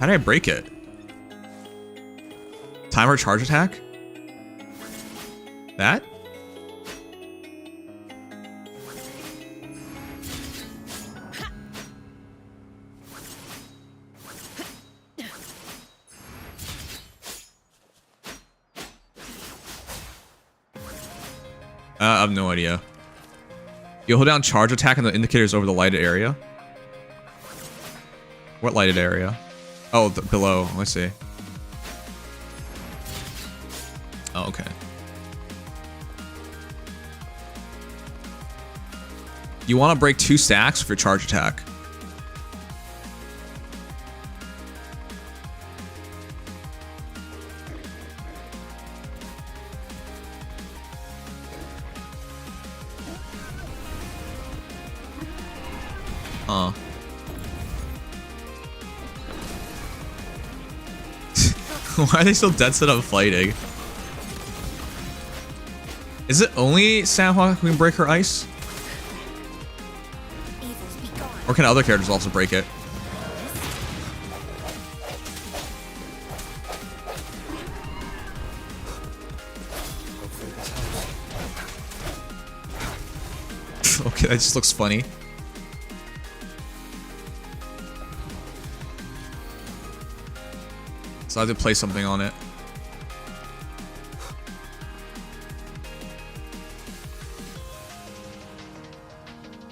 How did I break it? Timer charge attack? That? I have no idea. You hold down charge attack and the indicators over the lighted area. What lighted area? Oh, below. Let's see. Oh, okay. You want to break 2 stacks for your charge attack. Huh. Why are they so dead set on fighting? Is it only Sandhawk who can break her ice? Or can other characters also break it? Okay, that just looks funny. So I have to play something on it.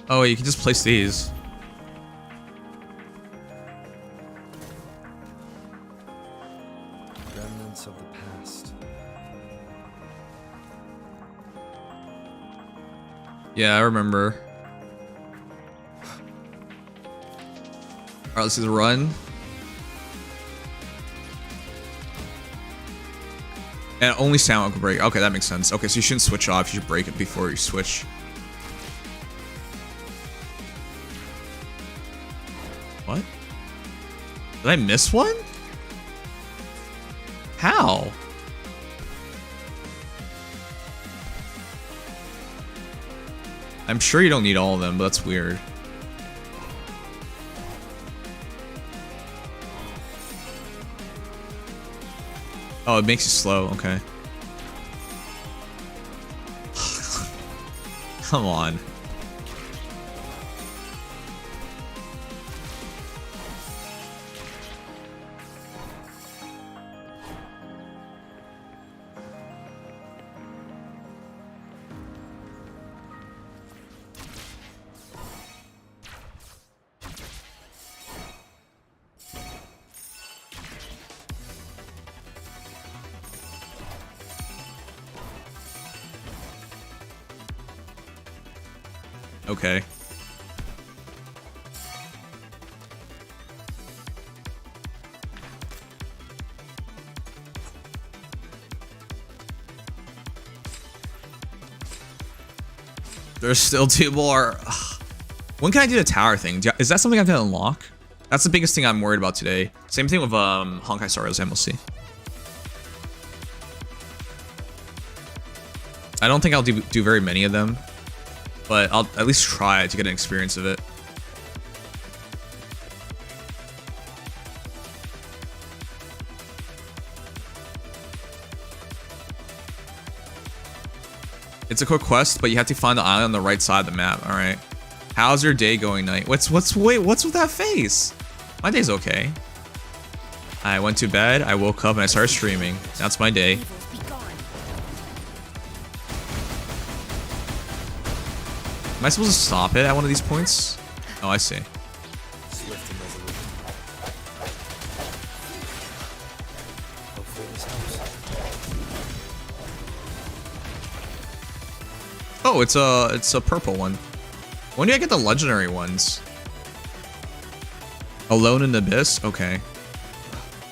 Oh, you can just place these. Remnants of the past. Yeah, I remember. Alright, let's do the run. And only sound can break. Okay, that makes sense. Okay, so you shouldn't switch off. You should break it before you switch. What? Did I miss one? How? I'm sure you don't need all of them, but that's weird. Oh, it makes you slow. Okay. Come on. Okay. There's still 2 more. When can I do the tower thing? Is that something I have to unlock? That's the biggest thing I'm worried about today. Same thing with Honkai Star Rail's MLC. I don't think I'll do very many of them, but I'll at least try to get an experience of it. It's a quick quest, but you have to find the island on the right side of the map. All right. How's your day going, Knight? What's with that face? My day's okay. I went to bed, I woke up, and I started streaming. That's my day. Am I supposed to stop it at one of these points? Oh, I see. Oh, it's a purple one. When do I get the legendary ones? Alone in the Abyss? Okay.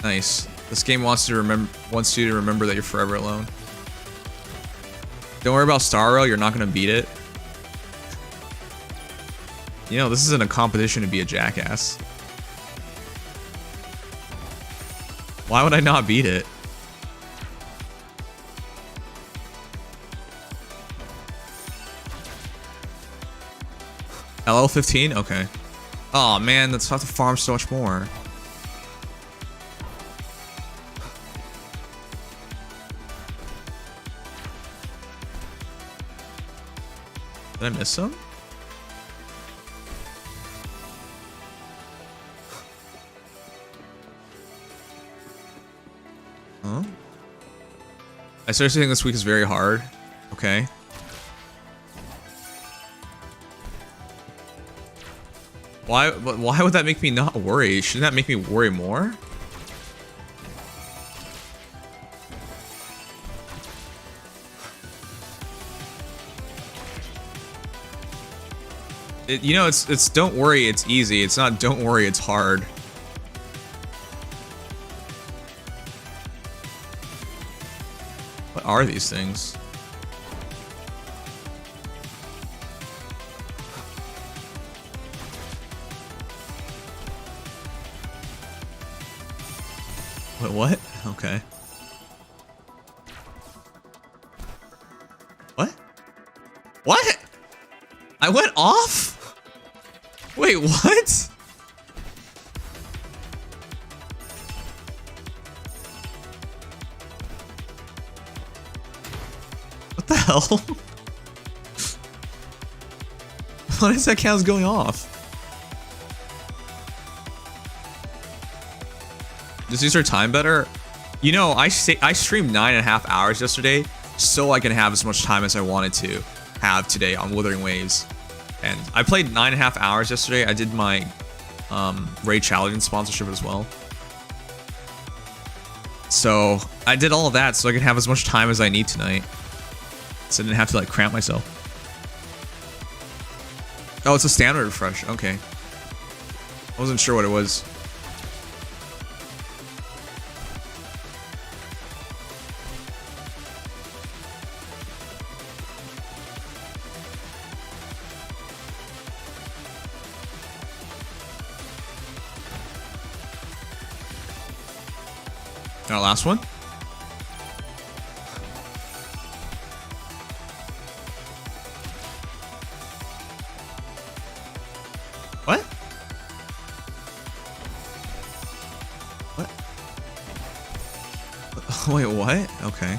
Nice. This game wants you to remember that you're forever alone. Don't worry about Star Rail, you're not gonna beat it. You know, this isn't a competition to be a jackass. Why would I not beat it? LL15? Okay. Oh man, let's have to farm so much more. Did I miss some? Huh? I seriously think this week is very hard. Okay. Why would that make me not worry? Shouldn't that make me worry more? You know, it's don't worry, it's easy. It's not don't worry, it's hard. What are these things? Wait, what? Okay. What? What? I went off? Wait, what? What the hell? What is that count's going off? Does use our time better? You know, I streamed 9.5 hours yesterday so I can have as much time as I wanted to have today on Wuthering Waves. And I played 9.5 hours yesterday. I did my Ray Challenge sponsorship as well. So I did all of that so I could have as much time as I need tonight. So I didn't have to like cramp myself. Oh, it's a standard refresh. Okay. I wasn't sure what it was. Our last one. What? What? Wait, what? Okay.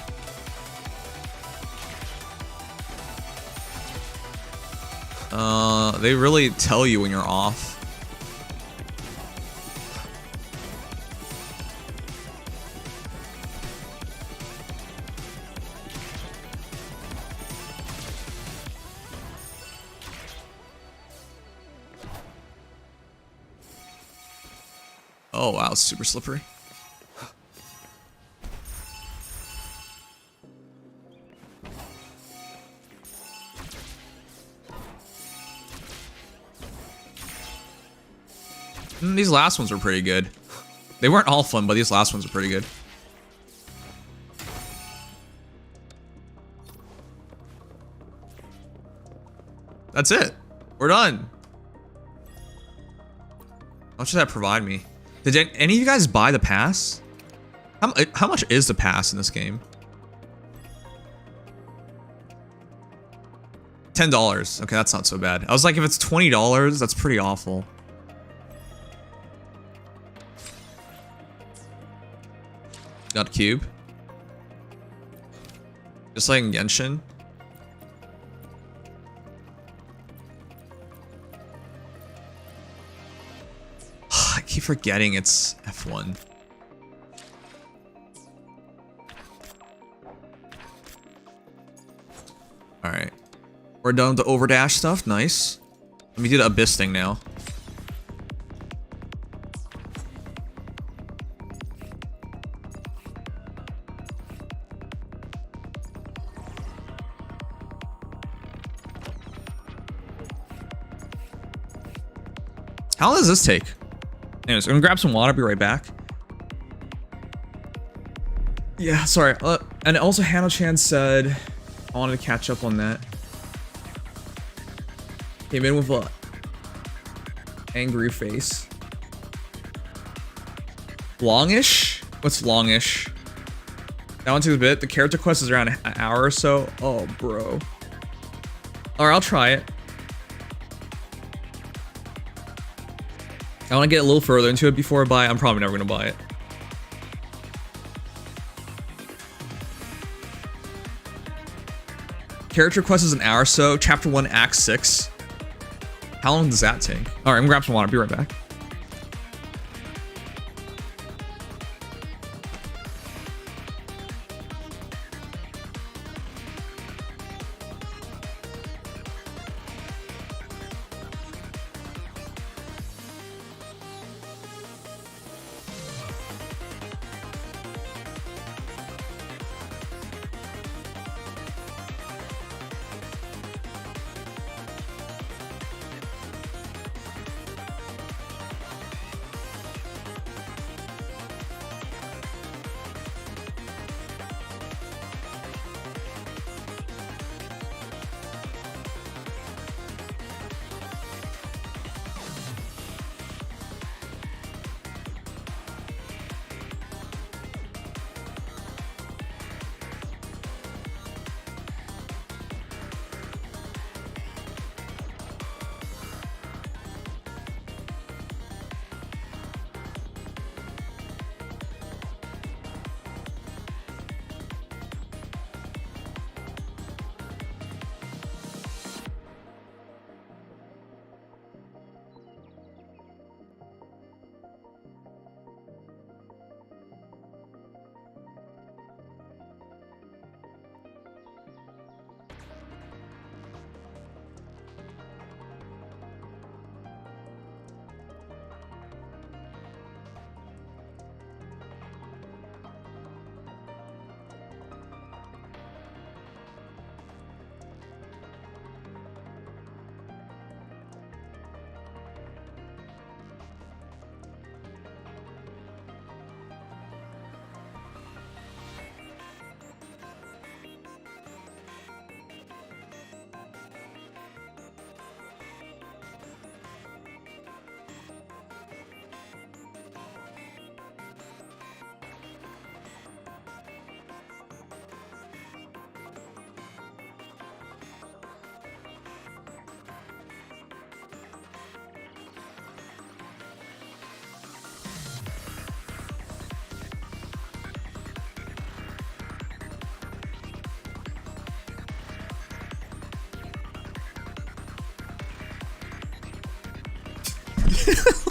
They really tell you when you're off. Oh wow, it's super slippery. These last ones were pretty good. They weren't all fun, but these last ones were pretty good. That's it. We're done. How much does that provide me? Did any of you guys buy the pass? How much is the pass in this game? $10. Okay, that's not so bad. I was like, if it's $20, that's pretty awful. Got a cube. Just like in Genshin. I keep forgetting it's F1. Alright. We're done with the overdash stuff. Nice. Let me do the abyss thing now. How long does this take? Anyways, I'm gonna grab some water, be right back. Yeah, sorry. And also Hano-chan said I wanted to catch up on that. Came in with a angry face. Longish? What's longish? That one takes a bit. The character quest is around an hour or so. Oh, bro. Alright, I'll try it. I want to get a little further into it before I buy it. I'm probably never going to buy it. Character quest is an hour or so. Chapter 1, Act 6. How long does that take? Alright, I'm gonna grab some water. Be right back.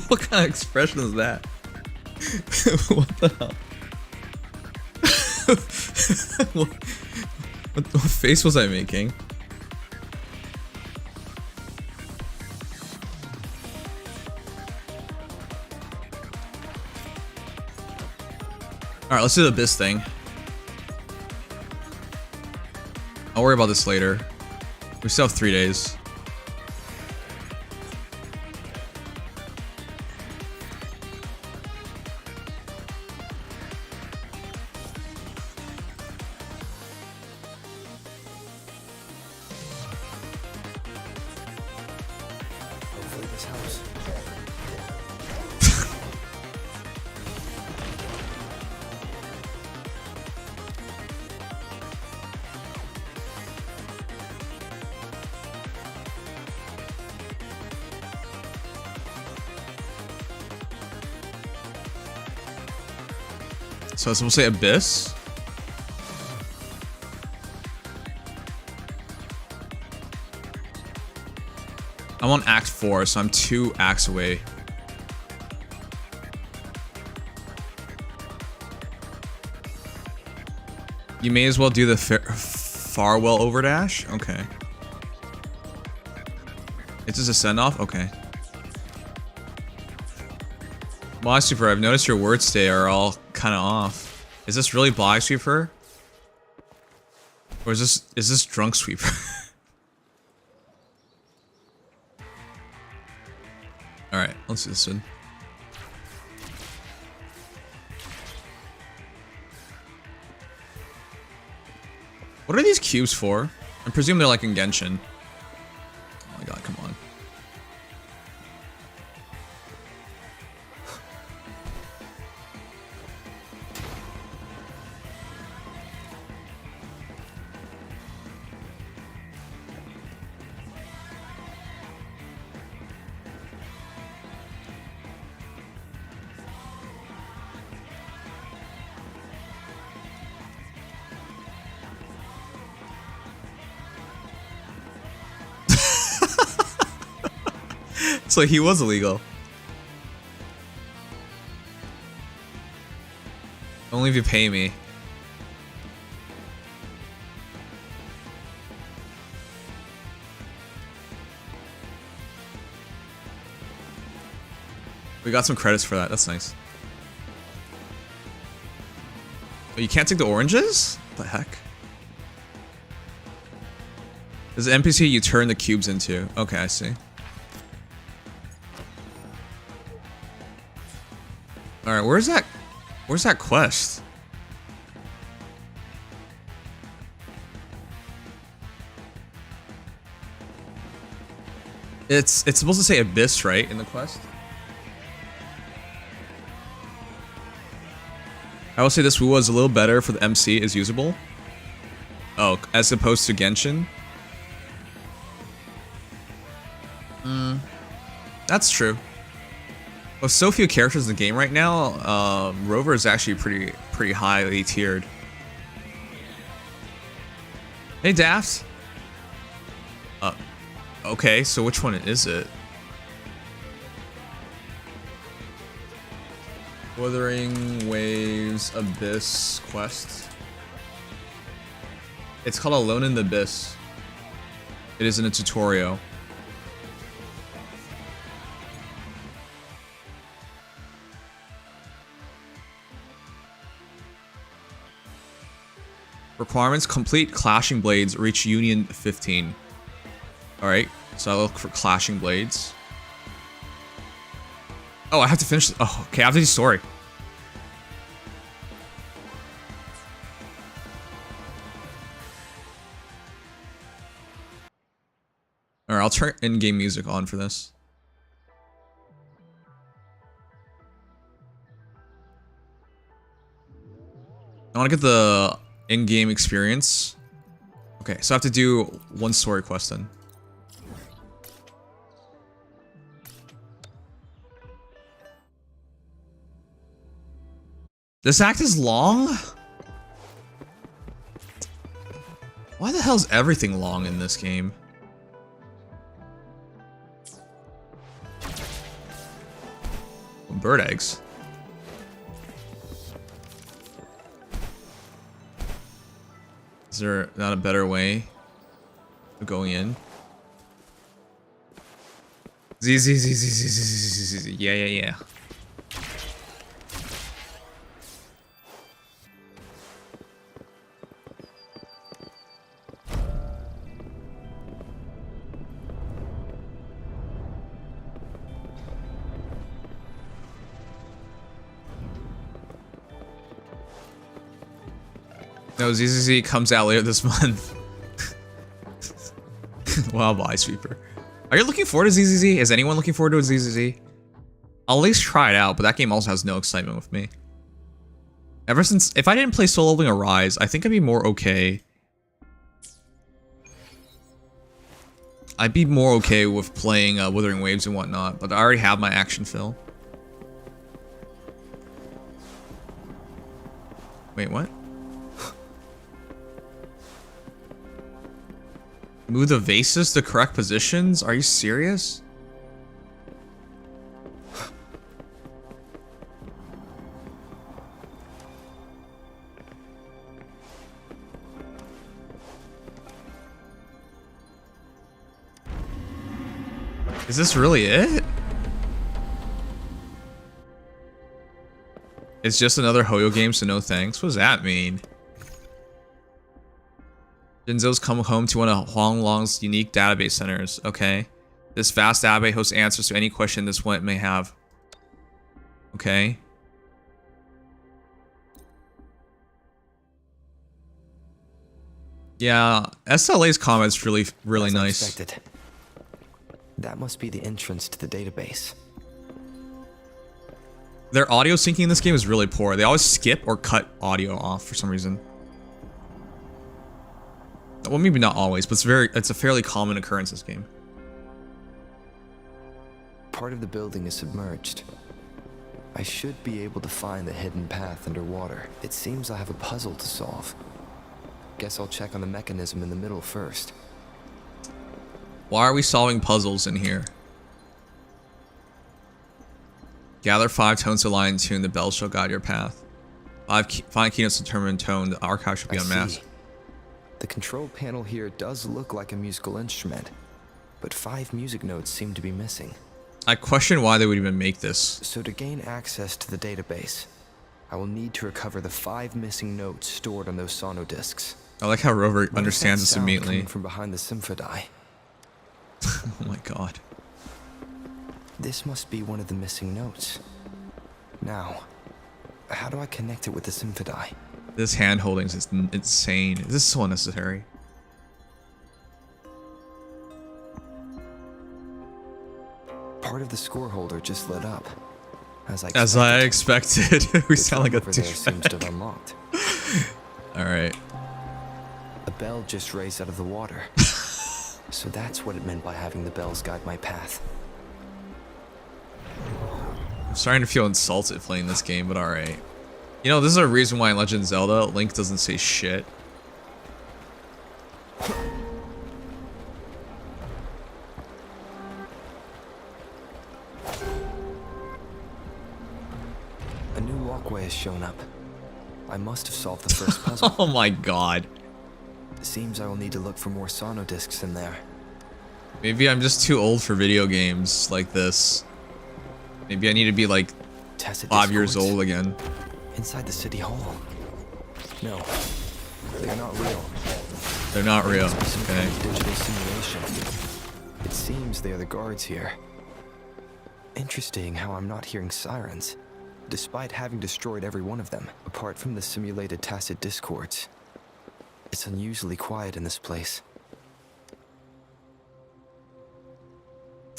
What kind of expression is that? What the hell? what face was I making? Alright, let's do the abyss thing. I'll worry about this later. We still have 3 days. So I was supposed to say Abyss? I'm on Act 4, so I'm 2 acts away. You may as well do the Farewell Overdash? Okay. It's just a send-off? Okay. Bly Sweeper, I've noticed your words today are all kind of off. Is this really Bly Sweeper? Or is this Drunk Sweeper? Alright, let's do this one. What are these cubes for? I presume they're like in Genshin. Oh my god, come on. So he was illegal. Only if you pay me. We got some credits for that. That's nice. Oh, you can't take the oranges? What the heck? This is an NPC you turn the cubes into. Okay, I see. Alright, where's that quest? It's supposed to say Abyss, right, in the quest? I will say this WuWa is a little better for the MC is usable. Oh, as opposed to Genshin? That's true. With so few characters in the game right now, Rover is actually pretty highly tiered. Hey, Daft. Okay, so which one is it? Wuthering Waves Abyss quest. It's called Alone in the Abyss. It is in a tutorial. Requirements: complete Clashing Blades, reach Union 15. Alright, so I look for Clashing Blades. Oh, I have to finish. Oh, okay, I have to do story. Alright, I'll turn in-game music on for this. I want to get the in-game experience. Okay, so I have to do one story quest then. This act is long? Why the hell is everything long in this game? Bird eggs. Is there not a better way of going in? Yeah. No, ZZZ comes out later this month. Wow, Bly Sweeper. Are you looking forward to ZZZ? Is anyone looking forward to a ZZZ? I'll at least try it out, but that game also has no excitement with me. Ever since, if I didn't play Solo Leveling Arise, I think I'd be more okay. I'd be more okay with playing Wuthering Waves and whatnot, but I already have my action fill. Wait, what? Move the vases to correct positions? Are you serious? Is this really it? It's just another Hoyo game, so no thanks. What does that mean? Jinzo's come home to one of Huanglong's unique database centers. Okay. This vast database hosts answers to any question this one may have. Okay. Yeah, SLA's comment's really nice. Expected. That must be the entrance to the database. Their audio syncing in this game is really poor. They always skip or cut audio off for some reason. Well, maybe not always, but it's a fairly common occurrence in this game. Part of the building is submerged. I should be able to find the hidden path underwater. It seems I have a puzzle to solve. Guess I'll check on the mechanism in the middle first. Why are we solving puzzles in here? Gather 5 tones to lie in tune. The bells shall guide your path. 5 keynotes to determine tone. The archive should be unmasked. The control panel here does look like a musical instrument, but 5 music notes seem to be missing. I question why they would even make this. So to gain access to the database, I will need to recover the 5 missing notes stored on those sono discs. I like how Rover understands this immediately. Coming from behind the symphodi. Oh my god. This must be one of the missing notes. Now, how do I connect it with the symphodi? This hand holding is insane. This is so unnecessary. Part of the score holder just lit up. As I expected. We sound like a there seems to have unlocked. Alright. A bell just raised out of the water. So that's what it meant by having the bells guide my path. I'm starting to feel insulted playing this game, but alright. You know, this is a reason why in Legend of Zelda, Link doesn't say shit. A new walkway has shown up. I must have solved the first puzzle. Oh my god. It seems I will need to look for more sono discs in there. Maybe I'm just too old for video games like this. Maybe I need to be like 5 years old again. Inside the city hall. No, they're not real. They're not real. Okay. Digital simulation. It seems they are the guards here. Interesting how I'm not hearing sirens, despite having destroyed every one of them, apart from the simulated tacit discords. It's unusually quiet in this place.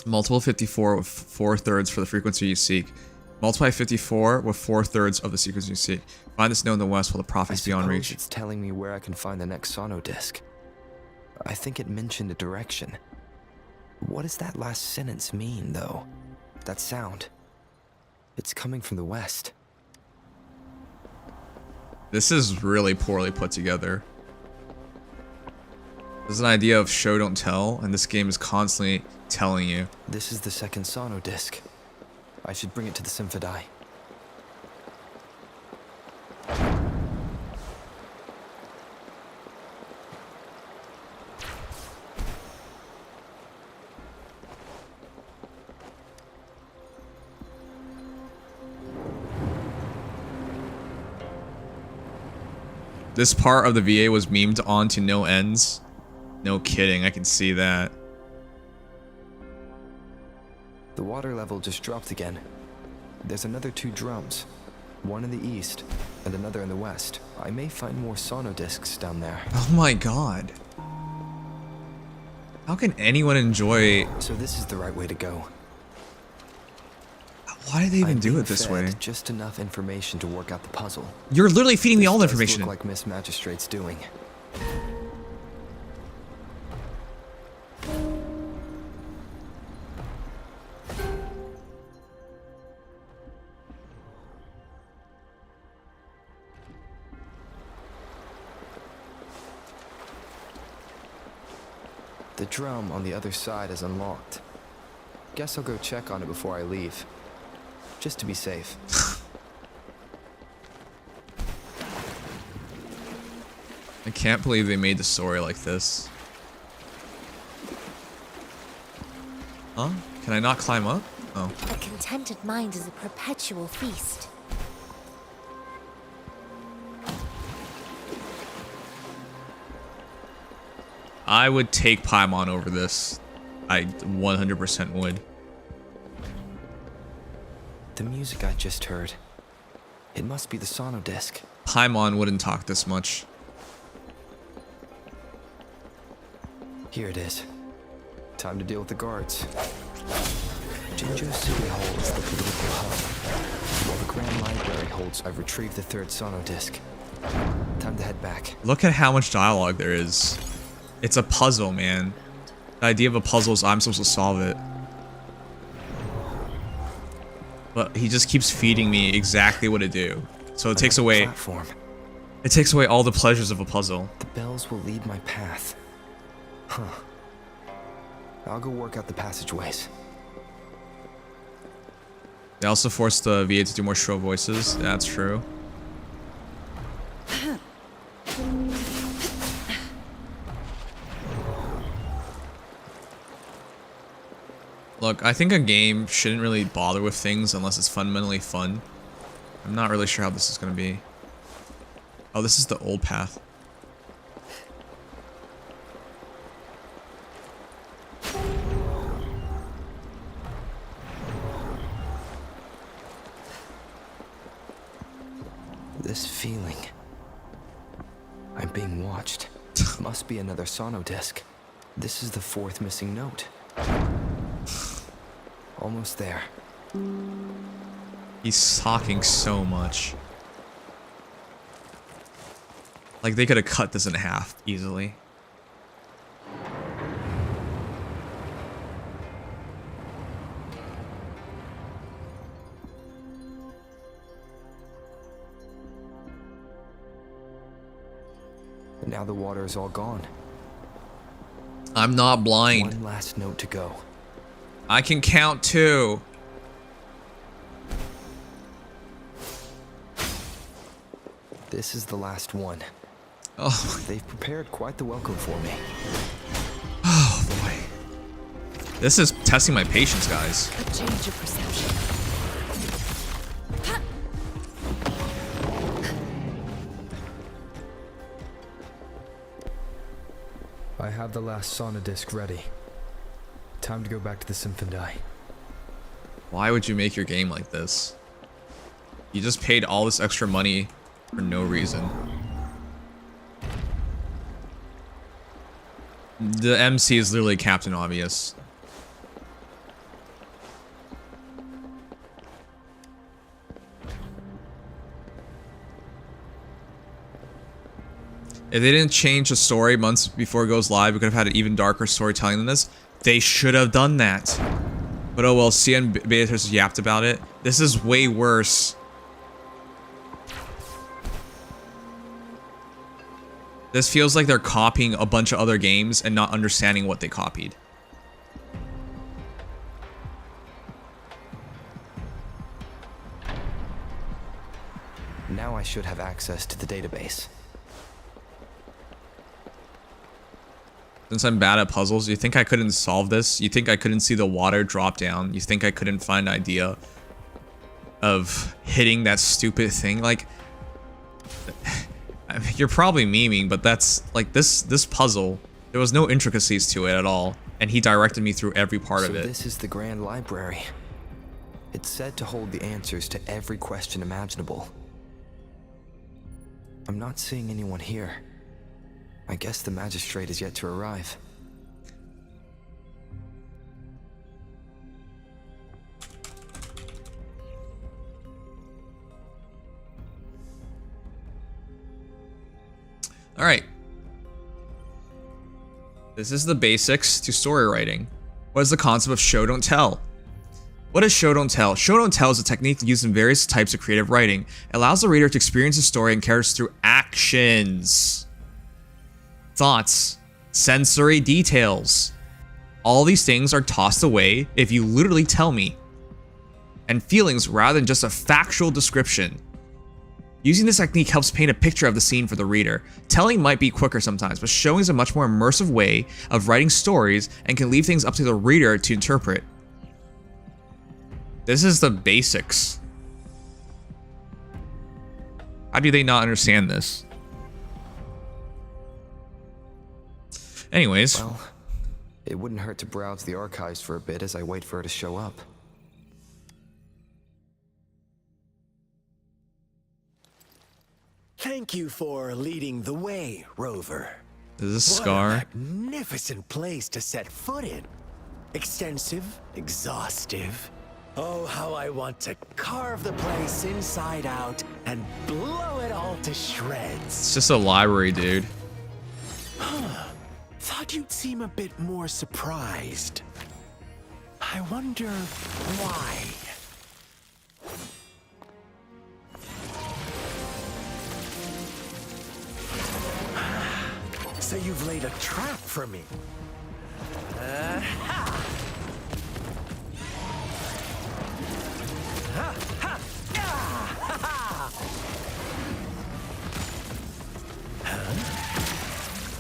Multiple 54 with 4/3 for the frequency you seek. Multiply 54 with 4/3 of the frequency you seek. Find this node in the west while the prophet's beyond reach. It's telling me where I can find the next sono disc. I think it mentioned a direction. What does that last sentence mean, though? That sound. It's coming from the west. This is really poorly put together. There's an idea of show don't tell, and this game is constantly telling you. This is the second sono disc. I should bring it to the symphodi. This part of the VA was memed on to no ends. No kidding, I can see that. The water level just dropped again. There's another 2 drums. One in the east, and another in the west. I may find more sono discs down there. Oh my god. How can anyone enjoy... So this is the right way to go. Why do they even do it this way? Just enough information to work out the puzzle. You're literally feeding me all the information. Look like Miss Magistrate's doing. The drum on the other side is unlocked. Guess I'll go check on it before I leave. Just to be safe. I can't believe they made the story like this. Huh? Can I not climb up? Oh. A contented mind is a perpetual feast. I would take Paimon over this. I 100% would. The music I just heard. It must be the sono disc. Paimon wouldn't talk this much. Here it is. Time to deal with the guards. Jinjo City holds the political hub, while the Grand Library holds. I've retrieved the third sono disc. Time to head back. Look at how much dialogue there is. It's a puzzle, man. The idea of a puzzle is I'm supposed to solve it. But he just keeps feeding me exactly what to do. So it takes away... Platform. It takes away all the pleasures of a puzzle. The bells will lead my path. Huh. I'll go work out the passageways. They also forced the VA to do more shrill voices. That's true. Look, I think a game shouldn't really bother with things unless it's fundamentally fun. I'm not really sure how this is going to be. Oh, this is the old path. This feeling. I'm being watched. Must be another sono disc. This is the fourth missing note. Almost there. He's talking so much. Like, they could have cut this in half easily. And now the water is all gone. I'm not blind. One last note to go. I can count too. This is the last one. Oh. They've prepared quite the welcome for me. Oh boy. This is testing my patience, guys. A change of perception. I have the last sono disc ready. Time to go back to the Symphondai. Why would you make your game like this? You just paid all this extra money for no reason. The MC is literally Captain Obvious. If they didn't change the story months before it goes live, we could have had an even darker storytelling than this. They should have done that. But oh well, CN Beatrice yapped about it. This is way worse. This feels like they're copying a bunch of other games and not understanding what they copied. Now I should have access to the database. Since I'm bad at puzzles, you think I couldn't solve this? You think I couldn't see the water drop down? You think I couldn't find an idea of hitting that stupid thing? Like, I mean, you're probably memeing, but that's like this puzzle. There was no intricacies to it at all, and he directed me through every part of it. So this is the Grand Library. It's said to hold the answers to every question imaginable. I'm not seeing anyone here. I guess the magistrate is yet to arrive. All right. This is the basics to story writing. What is the concept of show don't tell? What is show don't tell? Show don't tell is a technique used in various types of creative writing. It allows the reader to experience the story and characters through actions. Thoughts. sensory details. All these things are tossed away if you literally tell me. And feelings rather than just a factual description. Using this technique helps paint a picture of the scene for the reader. Telling might be quicker sometimes, but showing is a much more immersive way of writing stories and can leave things up to the reader to interpret. This is the basics. How do they not understand this? Anyways. Well, it wouldn't hurt to browse the archives for a bit as I wait for her to show up. Thank you for leading the way, Rover. Is this What Scar? a magnificent place to set foot in. Extensive, exhaustive. Oh, how I want to carve the place inside out and blow it all to shreds. It's just a library, dude. Thought you'd seem a bit more surprised. I wonder why. So you've laid a trap for me.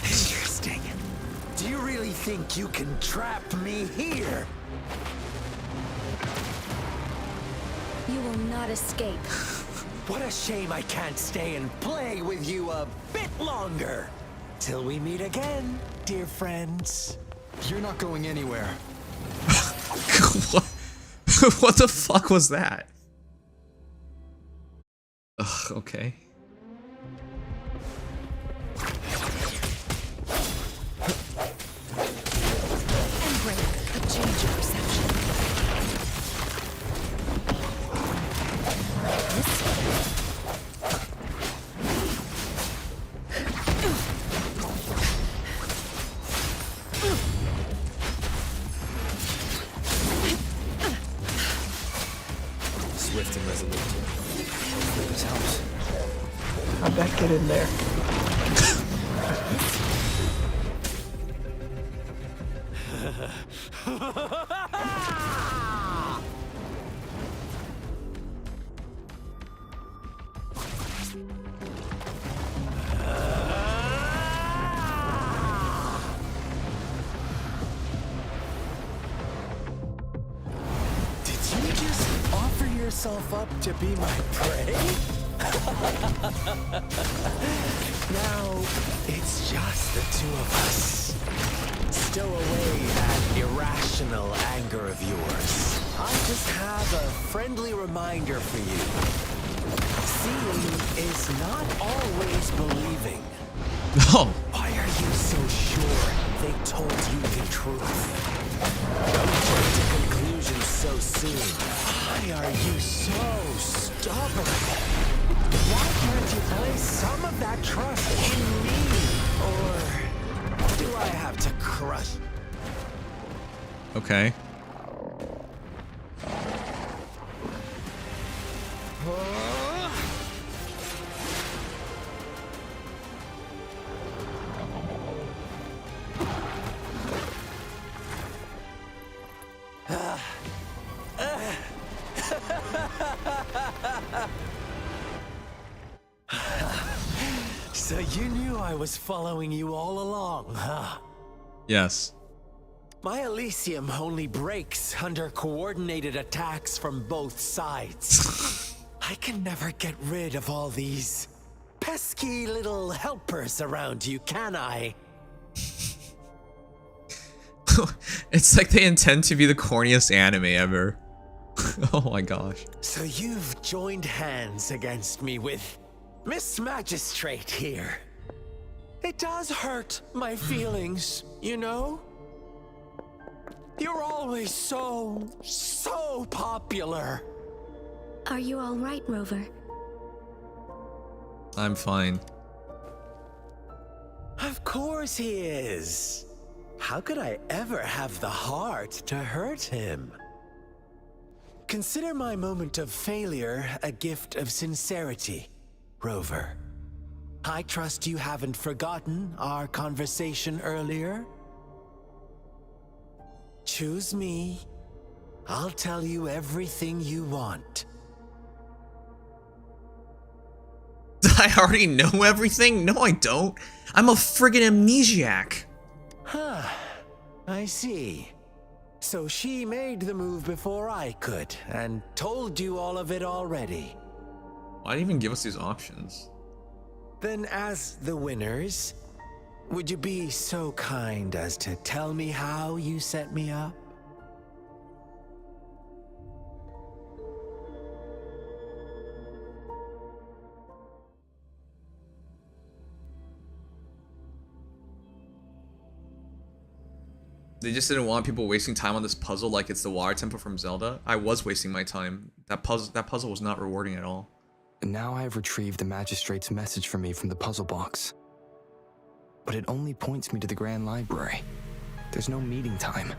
Interesting. Do you really think you can trap me here? You will not escape. What a shame I can't stay and play with you a bit longer. Till we meet again, dear friends. You're not going anywhere. What? What the fuck was that? Ugh, okay. Embrace a change of perception. Swift and resolute. Hopefully this helps. How'd that get in there? Did you just offer yourself up to be my prey? Now, it's just the two of us. Stow away that irrational anger of yours. I just have a friendly reminder for you. Seeing is not always believing. No. Why are you so sure they told you the truth? Don't jump to conclusions so soon. Why are you so stubborn? Why can't you place some of that trust in me? Or do I have to crush? Okay. So you knew I was following you all along, huh? Yes. My Elysium only breaks under coordinated attacks from both sides. I can never get rid of all these pesky little helpers around you, can I? It's like they intend to be the corniest anime ever. Oh my gosh. So you've joined hands against me with Miss Magistrate here. It does hurt my feelings, you know? You're always so popular. Are you all right, Rover? I'm fine. Of course he is. How could I ever have the heart to hurt him? Consider my moment of failure a gift of sincerity, Rover. I trust you haven't forgotten our conversation earlier? Choose me. I'll tell you everything you want. I already know everything? No, I don't. I'm a friggin' amnesiac. Huh. I see. So she made the move before I could, and told you all of it already. Why did you even give us these options? Then as the winners, would you be so kind as to tell me how you set me up? They just didn't want people wasting time on this puzzle like it's the water temple from Zelda. I was wasting my time. That puzzle was not rewarding at all. Now I have retrieved the magistrate's message for me from the puzzle box. But it only points me to the Grand Library. There's no meeting time.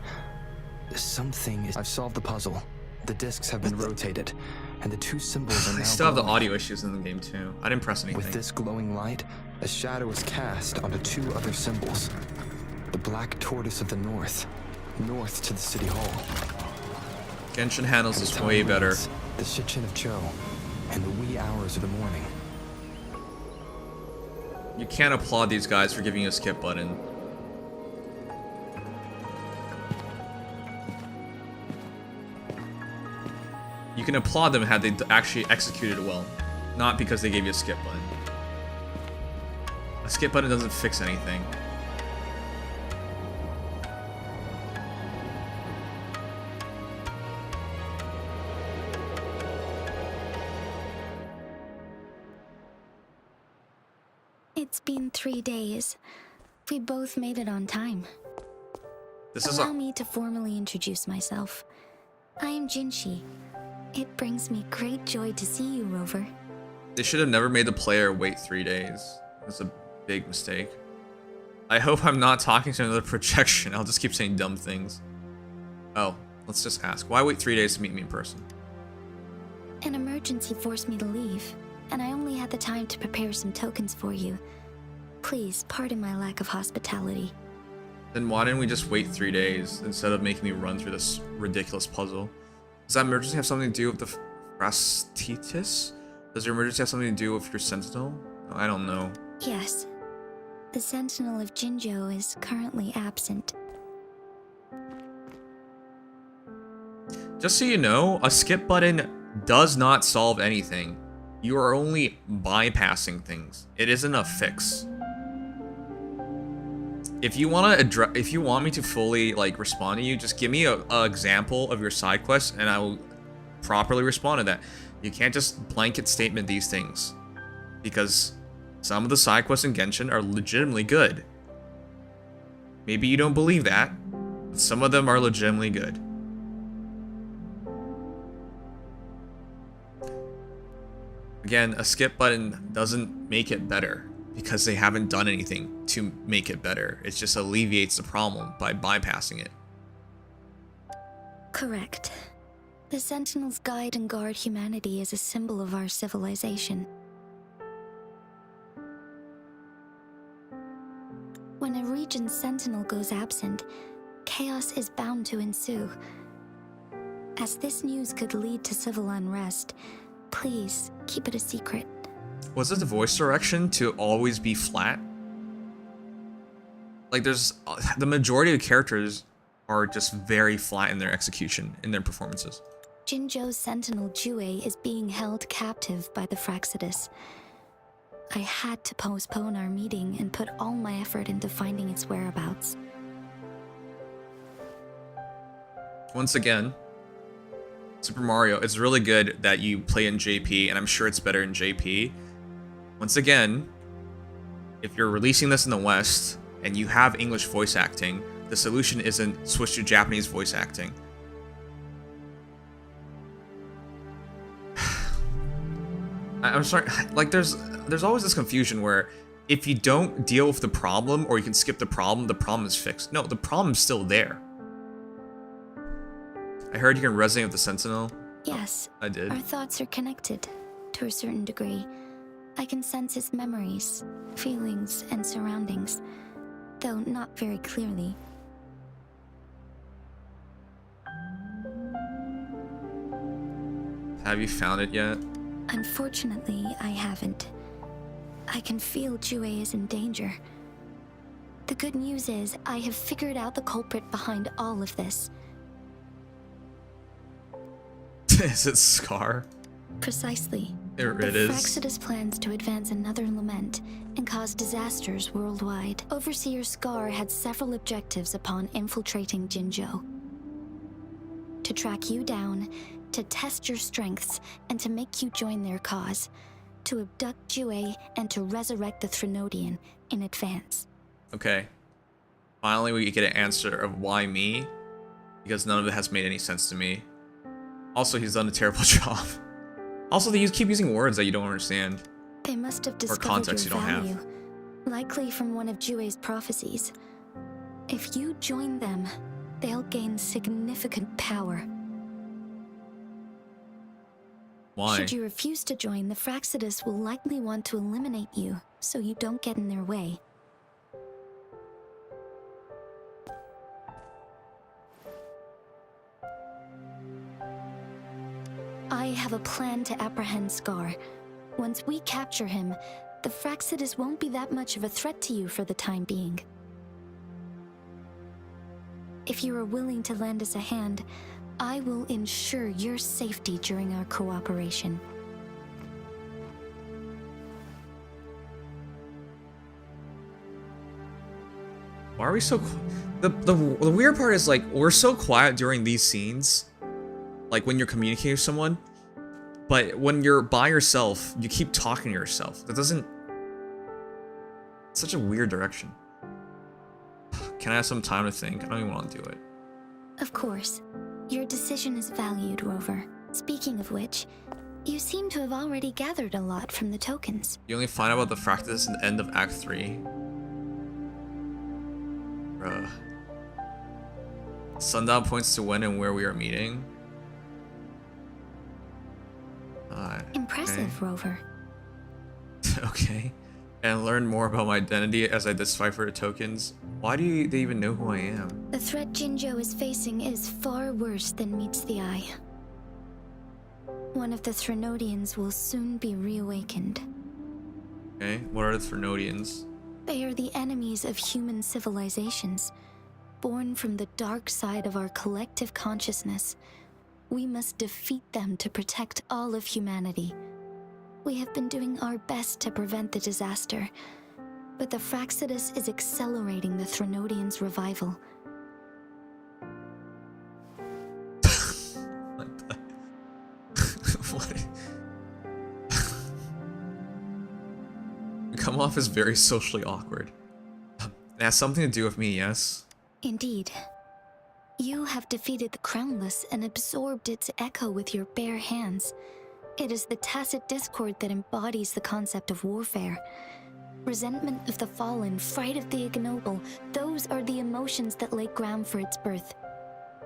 Something is... I've solved the puzzle. The discs have been rotated, and the two symbols are now... I still have the glowing. audio issues in the game too. I didn't press anything. With this glowing light, a shadow is cast onto two other symbols. The black tortoise of the north to the city hall. Genshin handles this way better. The Shichin of Cho, and the wee hours of the morning. You can't applaud these guys for giving you a skip button. You can applaud them had they actually executed it well, not because they gave you a skip button. A skip button doesn't fix anything. It's been 3 days. We both made it on time. This is Allow me to formally introduce myself. I am Jinshi. It brings me great joy to see you, Rover. They should have never made the player wait 3 days. That's a big mistake. I hope I'm not talking to another projection. I'll just keep saying dumb things. Oh, let's just ask. Why wait 3 days to meet me in person? An emergency forced me to leave, and I only had the time to prepare some tokens for you. Please, pardon my lack of hospitality. Then why didn't we just wait 3 days instead of making me run through this ridiculous puzzle? Does that emergency have something to do with the Phrasticus? Does your emergency have something to do with your sentinel? I don't know. Yes. The Sentinel of Jinzhou is currently absent. Just so you know, a skip button does not solve anything. You are only bypassing things. It isn't a fix. If you want me to fully respond to you, just give me a example of your side quest, and I will properly respond to that. You can't just blanket statement these things, because some of the side quests in Genshin are legitimately good. Maybe you don't believe that, but some of them are legitimately good. Again, a skip button doesn't make it better, because they haven't done anything to make it better. It just alleviates the problem by bypassing it. Correct. The Sentinels guide and guard humanity as a symbol of our civilization. When a region's sentinel goes absent, chaos is bound to ensue. As this news could lead to civil unrest, please keep it a secret. Was it the voice direction to always be flat? There's the majority of the characters are just very flat in their execution, in their performances. Jinzhou's sentinel Jue is being held captive by the Phrasticus. I had to postpone our meeting and put all my effort into finding its whereabouts. Once again, Super Mario, it's really good that you play in JP, and I'm sure it's better in JP. Once again, if you're releasing this in the West and you have English voice acting, the solution isn't switch to Japanese voice acting. I'm sorry, there's always this confusion where if you don't deal with the problem or you can skip the problem is fixed. No, the problem's still there. I heard you can resonate with the Sentinel. Yes, I did. our thoughts are connected, to a certain degree. I can sense his memories, feelings, and surroundings, though not very clearly. Have you found it yet? Unfortunately, I haven't. I can feel Jue is in danger. The good news is, I have figured out the culprit behind all of this. Is it Scar? Precisely. It is. Fraxidus plans to advance another lament and cause disasters worldwide. Overseer Scar had several objectives upon infiltrating Jinzhou. To track you down, to test your strengths, and to make you join their cause. To abduct Jue and to resurrect the Threnodian in advance. Okay. Finally, we get an answer of why me, because none of it has made any sense to me. Also, he's done a terrible job. Also, they keep using words that you don't understand. They must have or discovered context your you don't value, have. likely from one of Jue's prophecies. If you join them, they'll gain significant power. Why? Should you refuse to join, the Fraxidus will likely want to eliminate you, so you don't get in their way. I have a plan to apprehend Scar. Once we capture him, the Fraxidus won't be that much of a threat to you for the time being. If you are willing to lend us a hand, I will ensure your safety during our cooperation. Why are we so... The weird part is, like, we're so quiet during these scenes. Like, when you're communicating with someone. But when you're by yourself, you keep talking to yourself. That doesn't... It's such a weird direction. Can I have some time to think? I don't even want to do it. Of course. Your decision is valued, Rover. Speaking of which, you seem to have already gathered a lot from the tokens. You only find out about the Fractus at the end of Act 3. Bruh. Sundown points to when and where we are meeting. Impressive, Okay. Rover. Okay. And learn more about my identity as I decipher the tokens. Why do they even know who I am? The threat Jinzhou is facing is far worse than meets the eye. One of the Threnodians will soon be reawakened. Okay, what are the Threnodians? They are the enemies of human civilizations, born from the dark side of our collective consciousness. We must defeat them to protect all of humanity. We have been doing our best to prevent the disaster, but the Fraxidus is accelerating the Threnodians' revival. What? You come off as very socially awkward. It has something to do with me, yes? Indeed. You have defeated the Crownless and absorbed its echo with your bare hands. It is the tacit discord that embodies the concept of warfare. Resentment of the fallen, fright of the ignoble, those are the emotions that lay ground for its birth.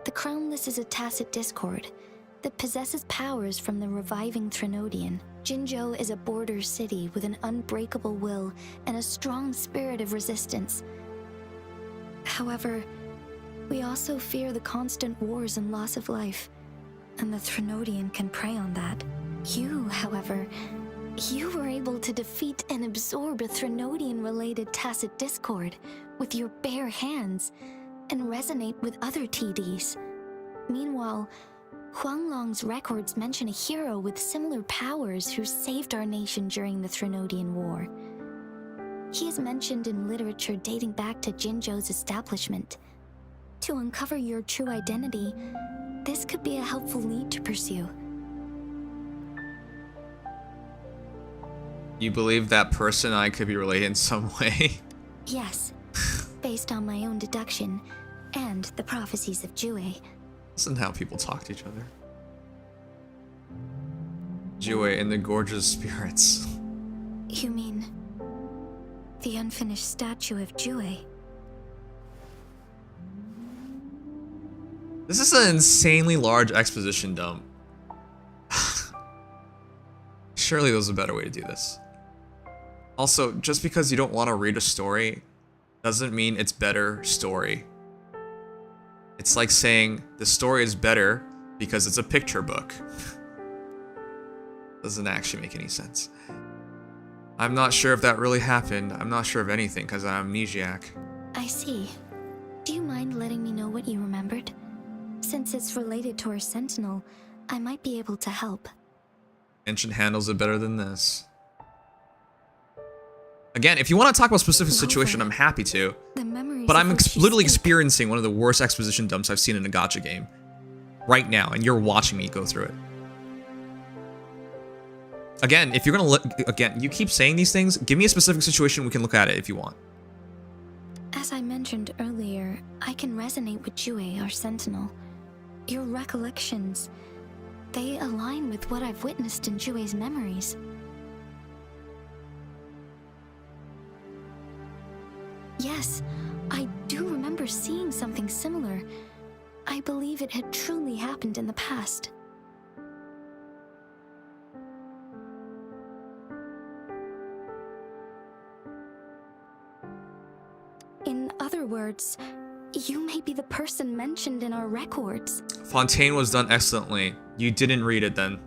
The Crownless is a tacit discord that possesses powers from the reviving Threnodian. Jinzhou is a border city with an unbreakable will and a strong spirit of resistance. However, we also fear the constant wars and loss of life, and the Threnodian can prey on that. You, however, you were able to defeat and absorb a Threnodian-related tacit discord with your bare hands and resonate with other TDs. Meanwhile, Huanglong's records mention a hero with similar powers who saved our nation during the Threnodian War. He is mentioned in literature dating back to Jinzhou's establishment. To uncover your true identity, this could be a helpful lead to pursue. You believe that person and I could be related in some way? Yes, based on my own deduction and the prophecies of Jue. Listen to how people talk to each other. Jue and the gorgeous spirits. You mean the unfinished statue of Jue? This is an insanely large exposition dump. Surely there's a better way to do this. Also, just because you don't want to read a story doesn't mean it's better story. It's like saying the story is better because it's a picture book. Doesn't actually make any sense. I'm not sure if that really happened. I'm not sure of anything because I'm amnesiac. I see. Do you mind letting me know what you remembered? Since it's related to our sentinel, I might be able to help. Ancient handles it better than this. Again, if you want to talk about a specific situation, I'm happy to. But I'm literally experiencing one of the worst exposition dumps I've seen in a gacha game. Right now, and you're watching me go through it. Again, if you're gonna look, again, you keep saying these things, give me a specific situation, we can look at it if you want. As I mentioned earlier, I can resonate with WuWa, our sentinel. Your recollections, they align with what I've witnessed in WuWa's memories. Yes, I do remember seeing something similar. I believe it had truly happened in the past. In other words, you may be the person mentioned in our records. Fontaine was done excellently. You didn't read it then.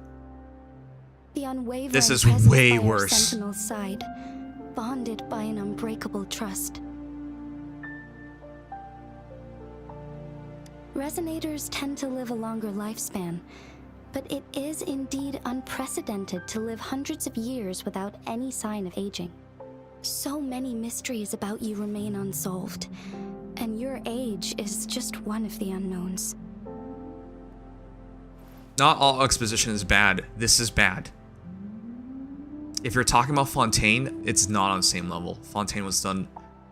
The unwavering this is presence way by our worse. sentinel's side, bonded by an unbreakable trust. Resonators tend to live a longer lifespan, but it is indeed unprecedented to live hundreds of years without any sign of aging. So many mysteries about you remain unsolved, and your age is just one of the unknowns. Not all exposition is bad. This is bad. If you're talking about Fontaine, it's not on the same level. Fontaine was done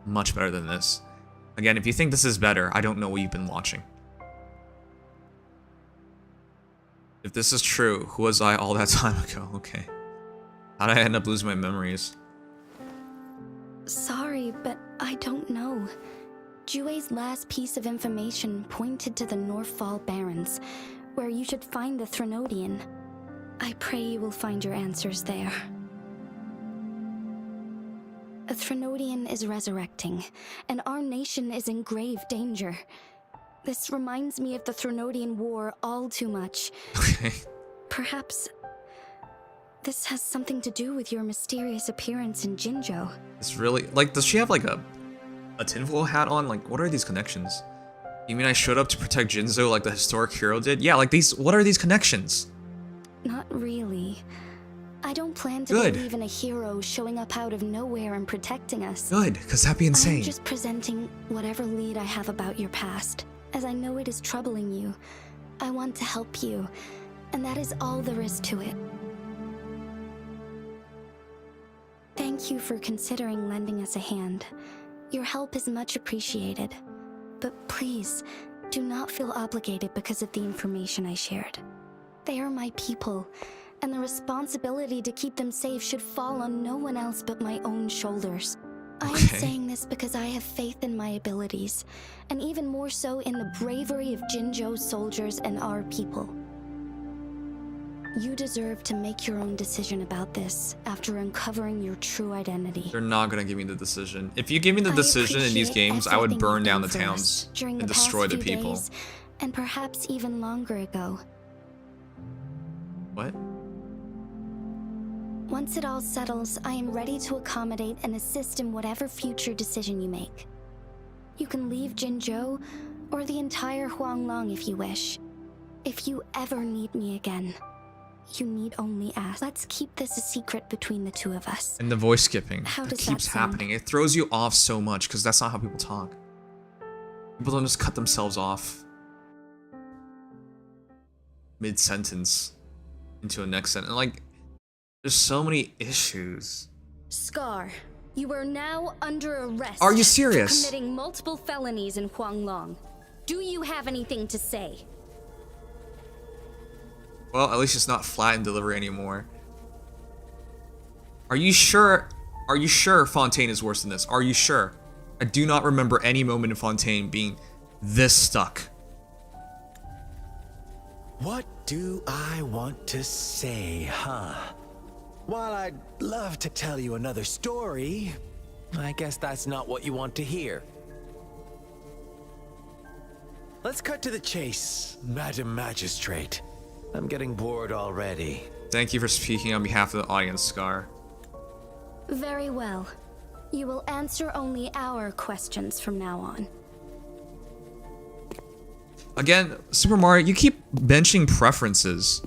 much better than this. Again, if you think this is better, I don't know what you've been watching. If this is true, who was I all that time ago? Okay. How did I end up losing my memories? Sorry, but I don't know. WuWa's last piece of information pointed to the Northfall Barrens, where you should find the Threnodian. I pray you will find your answers there. A Threnodian is resurrecting, and our nation is in grave danger. This reminds me of the Threnodian War all too much. Okay. Perhaps this has something to do with your mysterious appearance in Jinzhou. It's really, like, does she have like a tinfoil hat on? Like, what are these connections? You mean I showed up to protect Jinzhou like the historic hero did? Yeah, like these, what are these connections? Not really. I don't plan to Good. believe in a hero showing up out of nowhere and protecting us. Good, because that'd be insane. I'm just presenting whatever lead I have about your past. As I know it is troubling you, I want to help you, and that is all there is to it. Thank you for considering lending us a hand. Your help is much appreciated. But please, do not feel obligated because of the information I shared. They are my people, and the responsibility to keep them safe should fall on no one else but my own shoulders. I am saying this because I have faith in my abilities, and even more so in the bravery of Jinzhou's soldiers and our people. You deserve to make your own decision about this after uncovering your true identity. They're not gonna give me the decision. If you give me the decision in these games, I would burn down the towns and destroy the people. Days, and perhaps even longer ago. What? Once it all settles, I am ready to accommodate and assist in whatever future decision you make. You can leave Jinzhou or the entire Huanglong if you wish. If you ever need me again, you need only ask. Let's keep this a secret between the two of us. And the voice skipping. How that does keeps that sound? happening. It throws you off so much because that's not how people talk. People don't just cut themselves off mid-sentence into a next sentence. Like, there's so many issues. Scar, you are now under arrest. Are you serious? For committing multiple felonies in Huanglong. Do you have anything to say? Well, at least it's not flat in delivery anymore. Are you sure? Are you sure Fontaine is worse than this? Are you sure? I do not remember any moment in Fontaine being this stuck. What do I want to say, huh? while I'd love to tell you another story, I guess that's not what you want to hear. Let's cut to the chase, Madam Magistrate. I'm getting bored already. Thank you for speaking on behalf of the audience, Scar. Very well. You will answer only our questions from now on. Again, Super Mario, you keep mentioning preferences.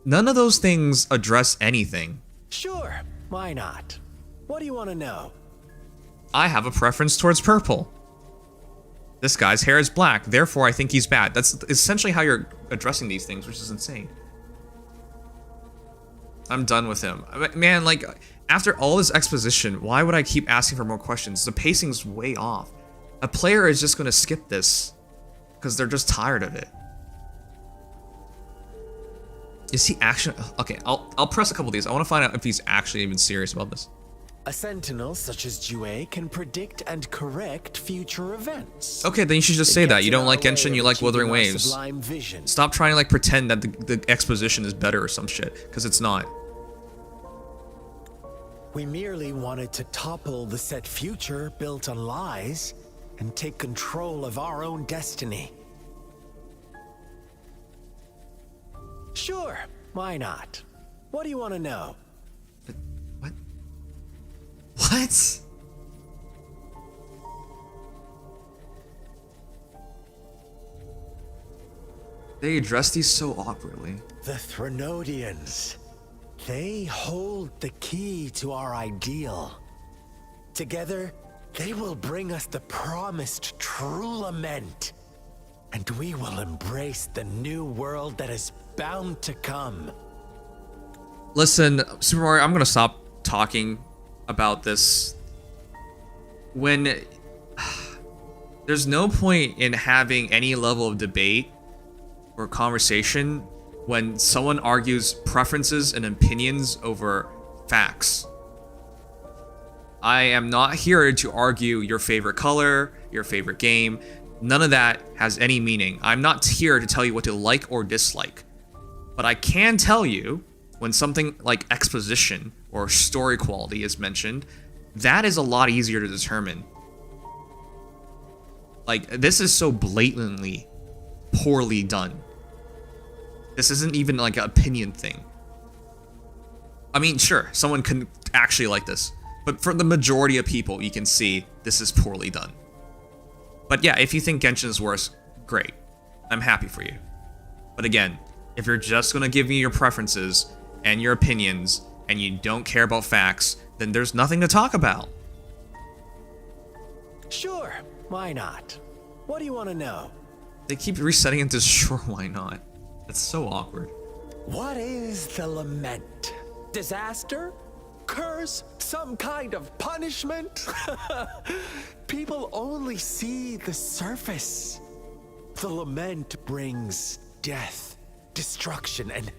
None of those things address anything. Sure, why not? What do you want to know? I have a preference towards purple. This guy's hair is black, therefore I think he's bad. That's essentially how you're addressing these things, which is insane. I'm done with him. Man, like, after all this exposition, why would I keep asking for more questions? The pacing's way off. A player is just gonna skip this because they're just tired of it. Is he actually... Okay, I'll press a couple of these. I want to find out if he's actually even serious about this. A sentinel such as WuWa can predict and correct future events. Okay, then you should just say that. You don't like Genshin, you like Wuthering Waves. Stop trying to like pretend that the exposition is better or some shit, because it's not. We merely wanted to topple the set future built on lies and take control of our own destiny. Sure, why not? What do you want to know? What? They address these so awkwardly. The Threnodians. They hold the key to our ideal. Together, they will bring us the promised true lament. And we will embrace the new world that is bound to come. Listen, Super Mario, I'm gonna stop talking about this. When there's no point in having any level of debate or conversation when someone argues preferences and opinions over facts. I am not here to argue your favorite color, your favorite game. None of that has any meaning. I'm not here to tell you what to like or dislike. But I can tell you when something like exposition or story quality is mentioned, that is a lot easier to determine. Like, this is so blatantly poorly done. This isn't even like an opinion thing. I mean, sure, someone can actually like this, but for the majority of people, you can see this is poorly done. But yeah, if you think Genshin is worse, great. I'm happy for you. But again, if you're just gonna give me your preferences and your opinions, and you don't care about facts, then there's nothing to talk about. Sure, why not? What do you want to know? They keep resetting into sure, why not? That's so awkward. What is the lament? Disaster? Curse? Some kind of punishment? People only see the surface. The lament brings death, destruction, and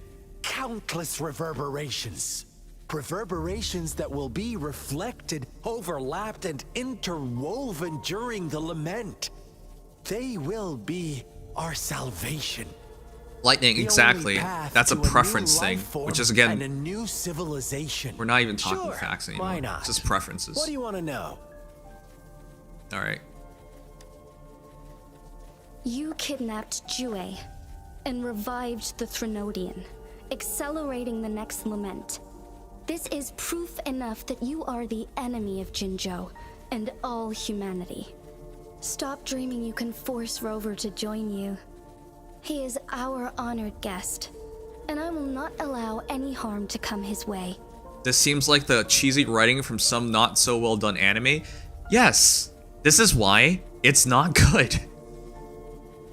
countless reverberations. Reverberations that will be reflected, overlapped, and interwoven during the lament. They will be our salvation. Lightning, exactly. That's a preference thing, which is again, and a new civilization. We're not even talking facts anymore. Why not? It's just preferences. What do you want to know? All right. You kidnapped WuWa and revived the Threnodian, accelerating the next lament. This is proof enough that you are the enemy of Jinzhou and all humanity. Stop dreaming you can force Rover to join you. He is our honored guest, and I will not allow any harm to come his way. This seems like the cheesy writing from some not so well done anime. Yes, this is why it's not good.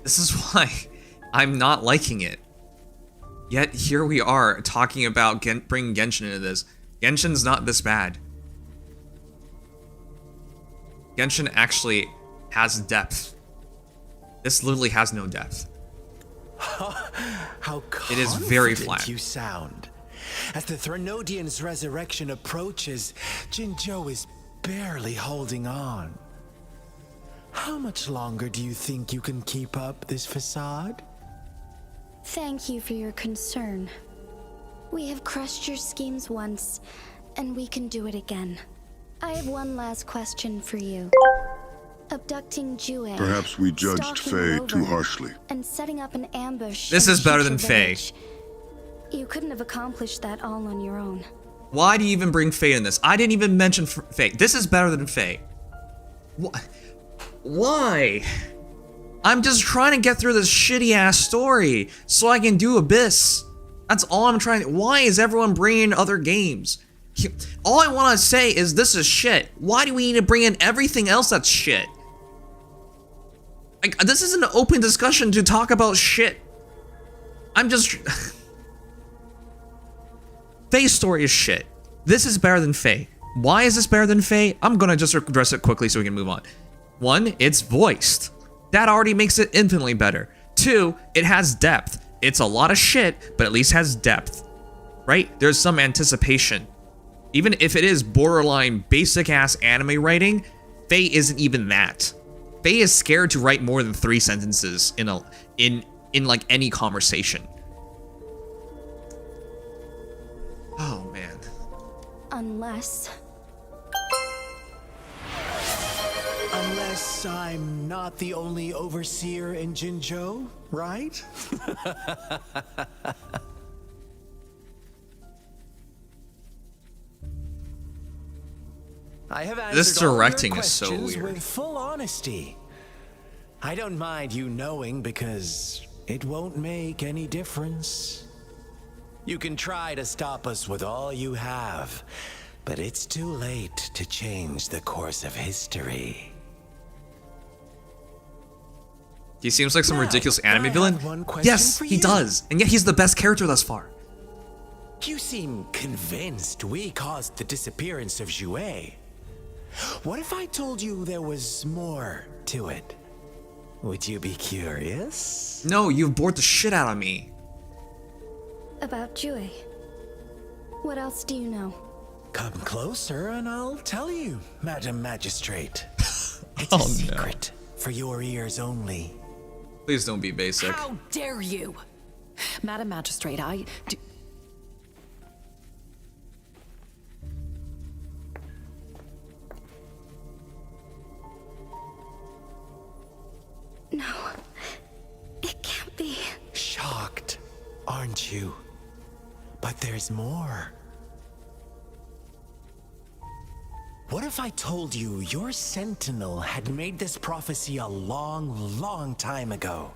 This is why I'm not liking it. Yet here we are talking about bringing Genshin into this. Genshin's not this bad. Genshin actually has depth. This literally has no depth. How it is very flat. You sound. As the Threnodian's resurrection approaches, Jinzhou is barely holding on. How much longer do you think you can keep up this facade? Thank you for your concern. We have crushed your schemes once, and we can do it again. I have one last question for you. Abducting Jue. Perhaps we judged Faye too harshly. And setting up an ambush. This in is better than Future Faye. Village. You couldn't have accomplished that all on your own. Why do you even bring Faye in this? I didn't even mention Faye. This is better than Faye. Why? I'm just trying to get through this shitty ass story so I can do Abyss. That's all I'm trying to. Why is everyone bringing other games? All I want to say is this is shit. Why do we need to bring in everything else that's shit? Like, this isn't an open discussion to talk about shit. I'm just... Faye's story is shit. This is better than Faye. Why is this better than Faye? I'm gonna just address it quickly so we can move on. 1, it's voiced. That already makes it infinitely better. 2, it has depth. It's a lot of shit, but at least has depth. Right? There's some anticipation. Even if it is borderline basic ass anime writing, Faye isn't even that. Faye is scared to write more than 3 sentences in like any conversation. Oh man. Unless I'm not the only overseer in Jinzhou, right? I have answered This all your directing is so questions weird. with full honesty. I don't mind you knowing because it won't make any difference. You can try to stop us with all you have, but it's too late to change the course of history. He seems like some ridiculous anime I villain. have one question Yes, for he you. does. And yet he's the best character thus far. You seem convinced we caused the disappearance of Jue. What if I told you there was more to it? Would you be curious? No, you've bored the shit out of me. about Jue. What else do you know? Come closer and I'll tell you, Madam Magistrate. It's Oh, a no. secret for your ears only. Please don't be basic. How dare you? Madam Magistrate, I do... No, it can't be. Shocked, aren't you? But there's more. What if I told you your sentinel had made this prophecy a long, long time ago?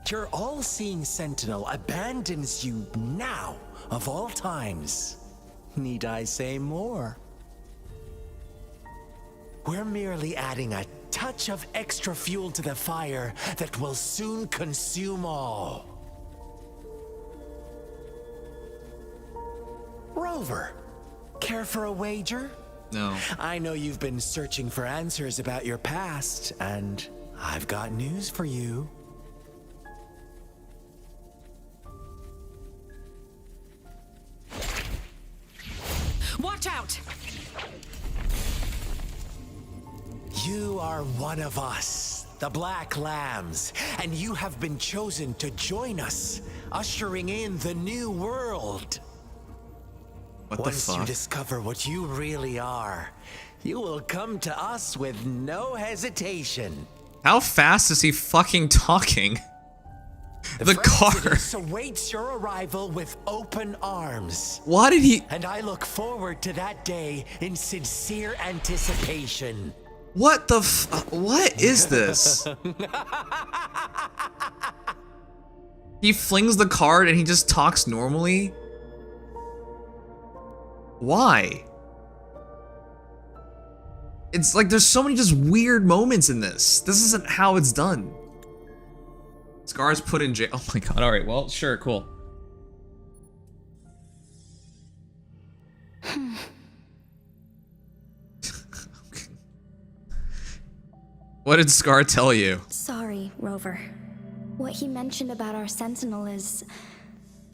Your all-seeing sentinel abandons you now, of all times. Need I say more? We're merely adding a touch of extra fuel to the fire that will soon consume all. Rover, care for a wager? No. I know you've been searching for answers about your past, and I've got news for you. Watch out! You are one of us, the Black Lambs, and you have been chosen to join us, ushering in the new world. What the Once you fuck? discover what you really are, you will come to us with no hesitation. How fast is he fucking talking? The car. Exodus awaits your arrival with open arms. Why did he? And I look forward to that day in sincere anticipation. What the what is this? He flings the card and he just talks normally? Why? It's like there's so many just weird moments in this. This isn't how it's done. Scar's put in jail. Oh my god, alright, well, sure, cool. What did Scar tell you? Sorry, Rover. What he mentioned about our sentinel is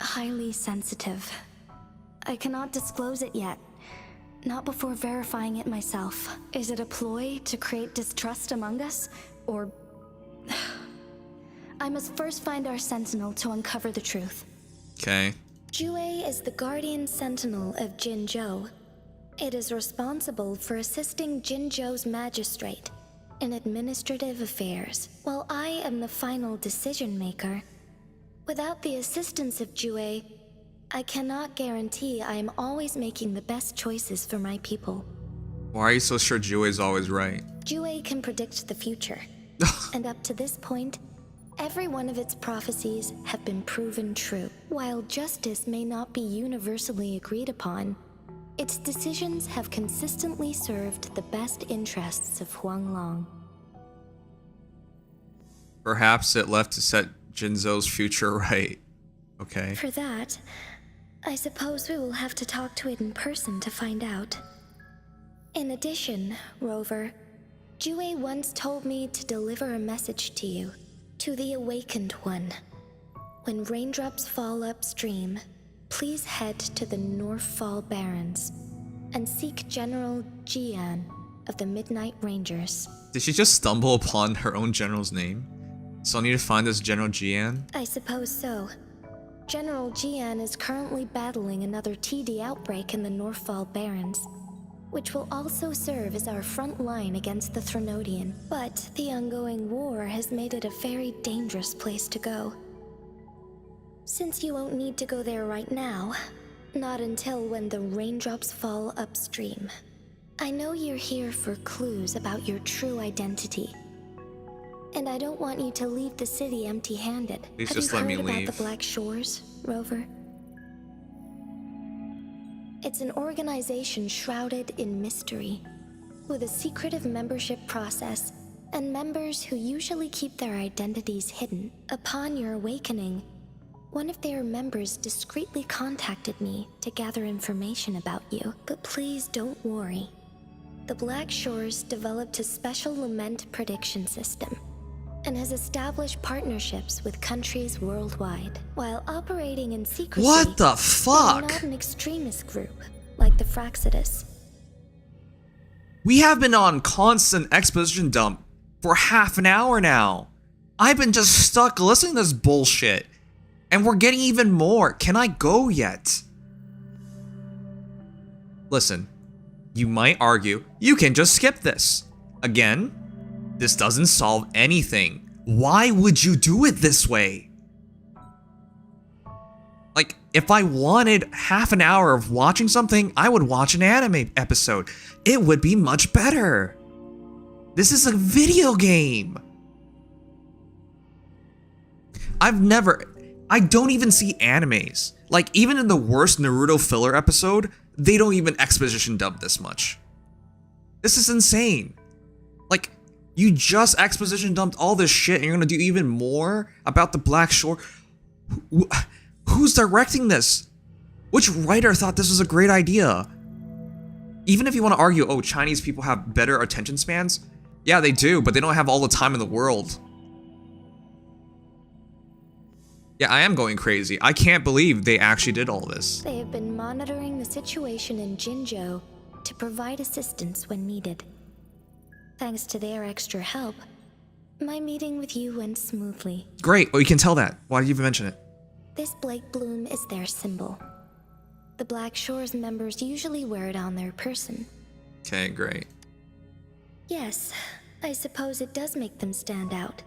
highly sensitive. I cannot disclose it yet. Not before verifying it myself. Is it a ploy to create distrust among us? Or... I must first find our sentinel to uncover the truth. Okay. WuWa is the guardian sentinel of Jinzhou. It is responsible for assisting Jinzhou's magistrate in administrative affairs, while I am the final decision maker. Without the assistance of WuWa, I cannot guarantee I am always making the best choices for my people. Why are you so sure WuWa is always right? WuWa can predict the future, and up to this point, every one of its prophecies have been proven true. While justice may not be universally agreed upon, its decisions have consistently served the best interests of Huanglong. Perhaps it left to set Jinzou's future right. Okay. For that, I suppose we will have to talk to it in person to find out. In addition, Rover, WuWa once told me to deliver a message to you, to the Awakened One. When raindrops fall upstream, please head to the Northfall Barrens and seek General Jian of the Midnight Rangers. Did she just stumble upon her own general's name? So I need to find this General Jian? I suppose so. General Jian is currently battling another TD outbreak in the Northfall Barrens, which will also serve as our front line against the Threnodian. But the ongoing war has made it a very dangerous place to go. Since you won't need to go there right now, not until when the raindrops fall upstream. I know you're here for clues about your true identity. And I don't want you to leave the city empty-handed. Please Have just you let me heard about leave. the Black Shores, Rover? It's an organization shrouded in mystery, with a secretive membership process and members who usually keep their identities hidden. Upon your awakening, one of their members discreetly contacted me to gather information about you. But please don't worry. The Black Shores developed a special lament prediction system and has established partnerships with countries worldwide. While operating in secrecy, What the they're fuck? not an extremist group like the Fraxidus. We have been on constant exposition dump for half an hour now. I've been just stuck listening to this bullshit. And we're getting even more. Can I go yet? Listen, you might argue you can just skip this. Again, this doesn't solve anything. Why would you do it this way? Like, if I wanted half an hour of watching something, I would watch an anime episode. It would be much better. This is a video game. I don't even see animes. Like, even in the worst Naruto filler episode, they don't even exposition dump this much. This is insane. Like, you just exposition dumped all this shit and you're gonna do even more about the Black Shore? Who's directing this? Which writer thought this was a great idea? Even if you want to argue, oh, Chinese people have better attention spans, yeah, they do, but they don't have all the time in the world. Yeah, I am going crazy. I can't believe they actually did all this. They have been monitoring the situation in Jinzhou to provide assistance when needed. Thanks to their extra help, my meeting with you went smoothly. Great. Well, you can tell that. Why did you even mention it? This Blake Bloom is their symbol. The Black Shores members usually wear it on their person. Okay, great. Yes, I suppose it does make them stand out.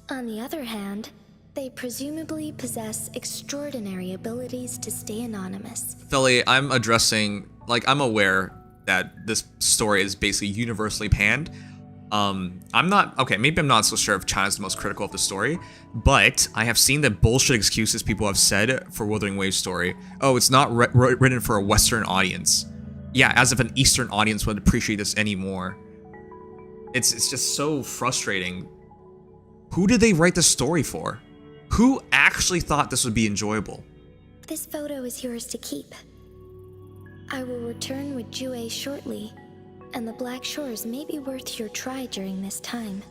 On the other hand, they presumably possess extraordinary abilities to stay anonymous. Philly, I'm addressing, like, I'm aware that this story is basically universally panned. Maybe I'm not so sure if China's the most critical of the story, but I have seen the bullshit excuses people have said for Wuthering Waves story. Oh, it's not written for a Western audience. Yeah, as if an Eastern audience would appreciate this anymore. It's just so frustrating. Who did they write the story for? Who actually thought this would be enjoyable? This photo is yours to keep. I will return with WuWa shortly, and the Black Shores may be worth your try during this time.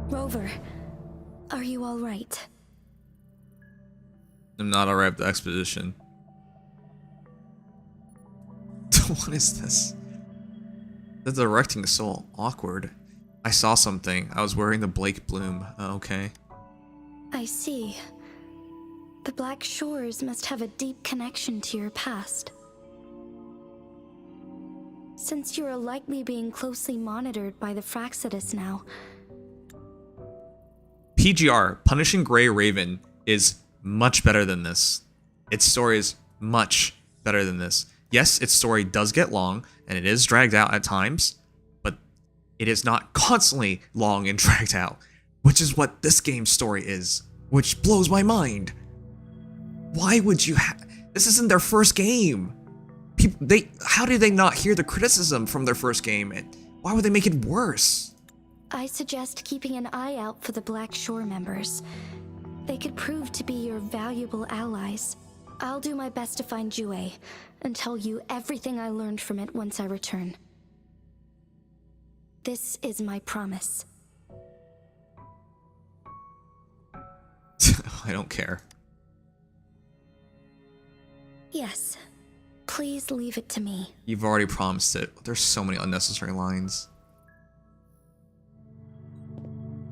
Rover, are you all right? I'm not alright with the Exposition. What is this? The directing is so awkward. I saw something. I was wearing the Blake Bloom. Oh, okay. I see. The Black Shores must have a deep connection to your past. Since you are likely being closely monitored by the Fraxidus now. PGR, Punishing Grey Raven is much better than this. Its story is much better than this. Yes, its story does get long, and it is dragged out at times, but it is not constantly long and dragged out, which is what this game's story is, which blows my mind. Why would you this isn't their first game. How did they not hear the criticism from their first game, and why would they make it worse? I suggest keeping an eye out for the Black Shore members. They could prove to be your valuable allies. I'll do my best to find Jue and tell you everything I learned from it once I return. This is my promise. I don't care. Yes. Please leave it to me. You've already promised it. There's so many unnecessary lines.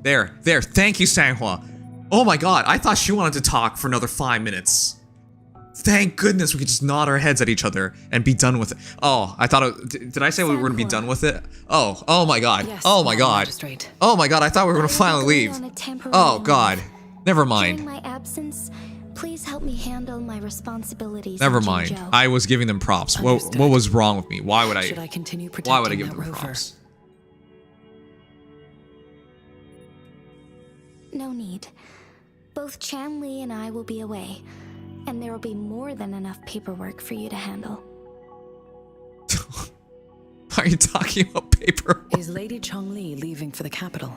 There. Thank you, Sanghua. Oh my god, I thought she wanted to talk for another 5 minutes. Thank goodness we could just nod our heads at each other and be done with it. Oh, I thought did I say we were going to be done with it? Oh my god. Yes, oh my god. Magistrate. Oh my god, I thought we were going to finally leave. Oh god. Never mind. During my absence, please help me handle my responsibilities. Never mind. I was giving them props. What was wrong with me? Why would I? Should I continue protecting why would I give that them rover? props? No need. Both Chan Li and I will be away, and there will be more than enough paperwork for you to handle. Why are you talking about paperwork? Is Lady Chongli leaving for the capital?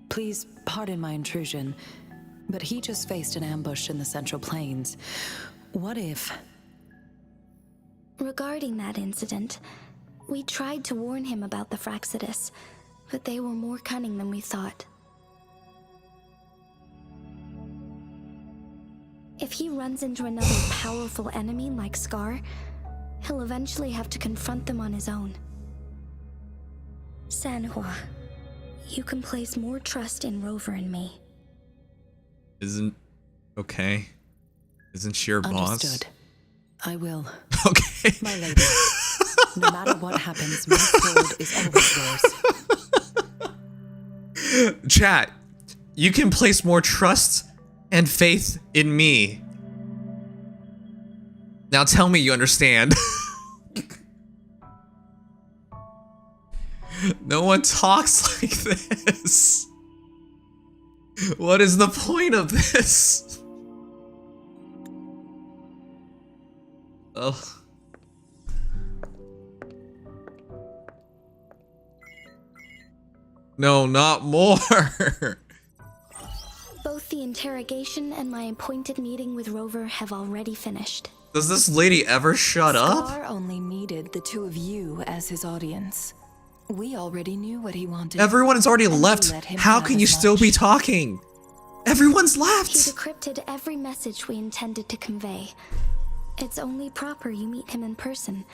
Please pardon my intrusion, but he just faced an ambush in the Central Plains. What if... Regarding that incident, we tried to warn him about the Fraxidus, but they were more cunning than we thought. If he runs into another powerful enemy like Scar, he'll eventually have to confront them on his own. Sanhua, you can place more trust in Rover and me. Okay. Isn't she your boss? Understood. I will. Okay. My lady, no matter what happens, my sword is always yours. Chat, you can place more trust and faith in me. Now tell me you understand. No one talks like this. What is the point of this? Ugh. No, not more. Both the interrogation and my appointed meeting with Rover have already finished. Does this lady ever shut up? Scar only needed the two of you as his audience. We already knew what he wanted. Everyone has already left. How can you still be talking? Everyone's He left. decrypted every message we intended to convey. It's only proper you meet him in person,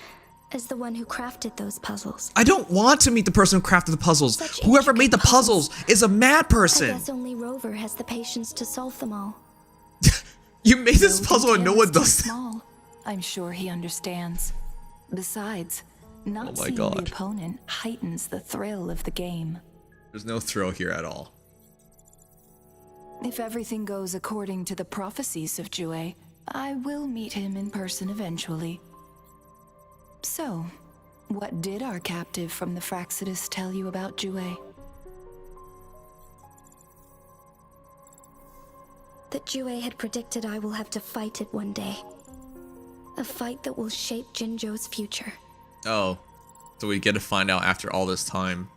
as the one who crafted those puzzles. I don't want to meet the person who crafted the puzzles. Whoever made the puzzles is a mad I person. guess only Rover has the patience to solve them all. You made this puzzle and no one does that. Small. I'm sure he understands. Besides, not Oh my seeing God. the opponent heightens the thrill of the game. There's no thrill here at all. If everything goes according to the prophecies of Jue, I will meet him in person eventually. So, what did our captive from the Fraxidus tell you about Jue? That Jue had predicted I will have to fight it one day. A fight that will shape Jinzhou's future. Oh, so we get to find out after all this time.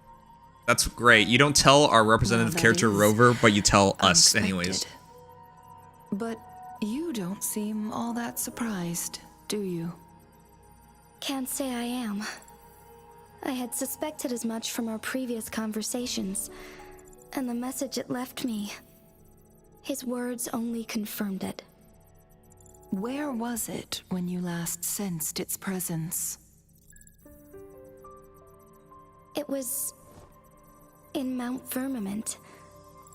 That's great. You don't tell our representative character Rover, but you tell us anyways. But you don't seem all that surprised, do you? Can't say I am. I had suspected as much from our previous conversations, and the message it left me. His words only confirmed it. Where was it when you last sensed its presence? It was in Mount Firmament.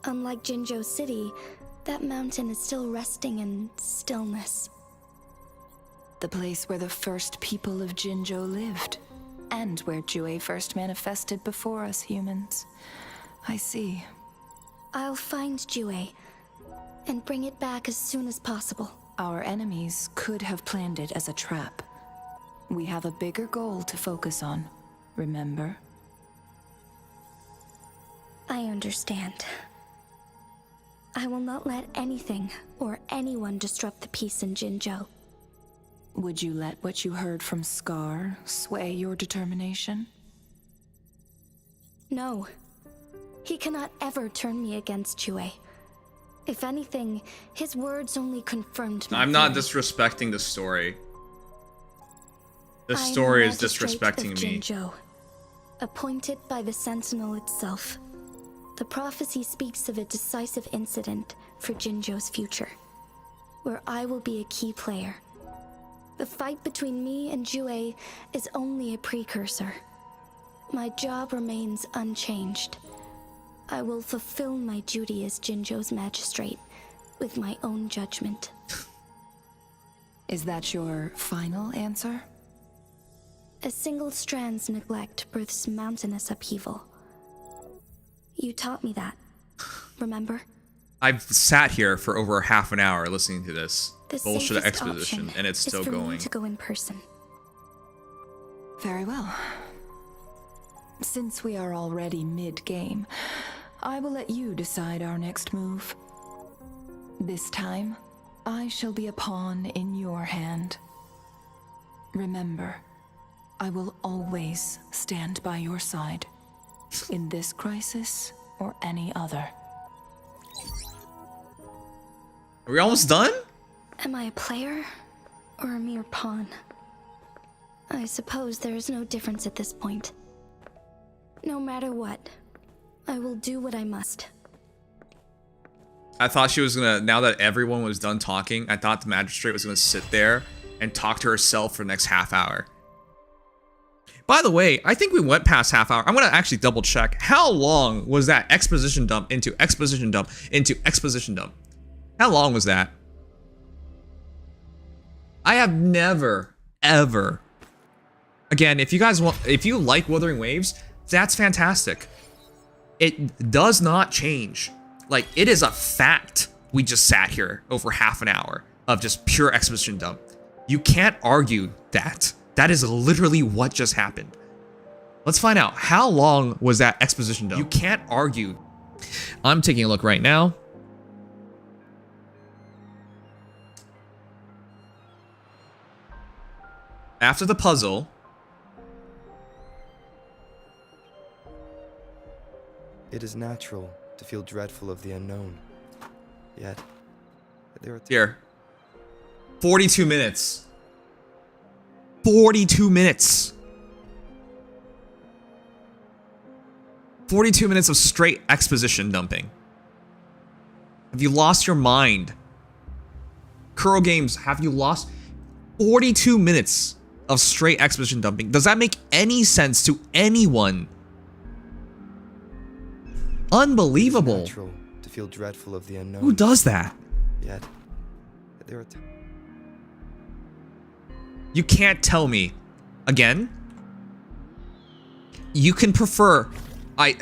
Unlike Jinzhou City, that mountain is still resting in stillness. The place where the first people of Jinzhou lived, and where Jue first manifested before us humans. I see. I'll find Jue and bring it back as soon as possible. Our enemies could have planned it as a trap. We have a bigger goal to focus on, remember? I understand. I will not let anything or anyone disrupt the peace in Jinzhou. Would you let what you heard from Scar sway your determination? No. He cannot ever turn me against Jue. If anything, his words only confirmed my I'm not theory. disrespecting the story. The I am story a is magistrate disrespecting of me. Jinzhou, appointed by the Sentinel itself. The prophecy speaks of a decisive incident for Jinzhou's future, where I will be a key player. The fight between me and Jue is only a precursor. My job remains unchanged. I will fulfill my duty as Jinzhou's magistrate with my own judgment. Is that your final answer? A single strand's neglect births mountainous upheaval. You taught me that, remember? I've sat here for over half an hour listening to this The bullshit safest exposition, option and it's still is for me going. to go in person. Very well. Since we are already mid-game, I will let you decide our next move. This time, I shall be a pawn in your hand. Remember, I will always stand by your side, in this crisis or any other. Are we almost done? Am I a player or a mere pawn? I suppose there is no difference at this point. No matter what, I will do what I must. I thought she was gonna, now that everyone was done talking, I thought the magistrate was gonna sit there and talk to herself for the next half hour. By the way, I think we went past half hour. I'm gonna actually double check. How long was that exposition dump into exposition dump into exposition dump? How long was that? I have never, ever. Again, if you guys want, if you like Wuthering Waves, that's fantastic. It does not change. Like, it is a fact. We just sat here over half an hour of just pure exposition dump. You can't argue that. That is literally what just happened. Let's find out. How long was that exposition dump? You can't argue. I'm taking a look right now. After the puzzle. It is natural to feel dreadful of the unknown. Yet, there are... Here. 42 minutes. 42 minutes. 42 minutes of straight exposition dumping. Have you lost your mind? Kuro Games, have you lost 42 minutes of straight exposition dumping? Does that make any sense to anyone? Unbelievable. It's natural to feel dreadful of the unknown. Who does that? Yet, there are... You can't tell me. Again, you can prefer...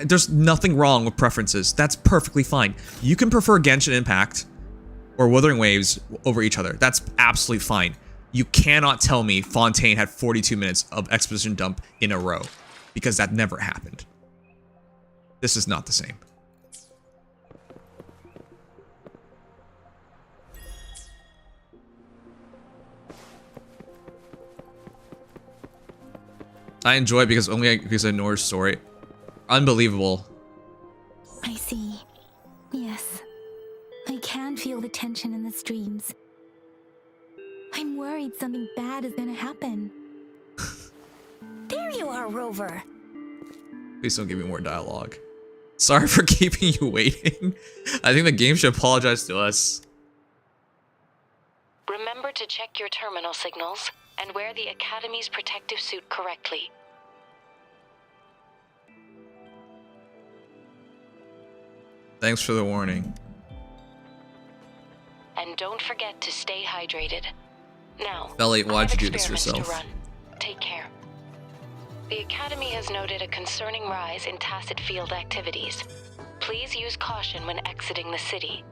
There's nothing wrong with preferences. That's perfectly fine. You can prefer Genshin Impact or Wuthering Waves over each other. That's absolutely fine. You cannot tell me Fontaine had 42 minutes of exposition dump in a row, because that never happened. This is not the same. I enjoy it because I know her story. Unbelievable. I see. Yes. I can feel the tension in the streams. I'm worried something bad is gonna happen. There you are, Rover. Please don't give me more dialogue. Sorry for keeping you waiting. I think the game should apologize to us. Remember to check your terminal signals and wear the Academy's protective suit correctly. Thanks for the warning. And don't forget to stay hydrated. Now, Belly, why'd you do this experiments yourself? to run. Take care. The Academy has noted a concerning rise in tacit field activities. Please use caution when exiting the city.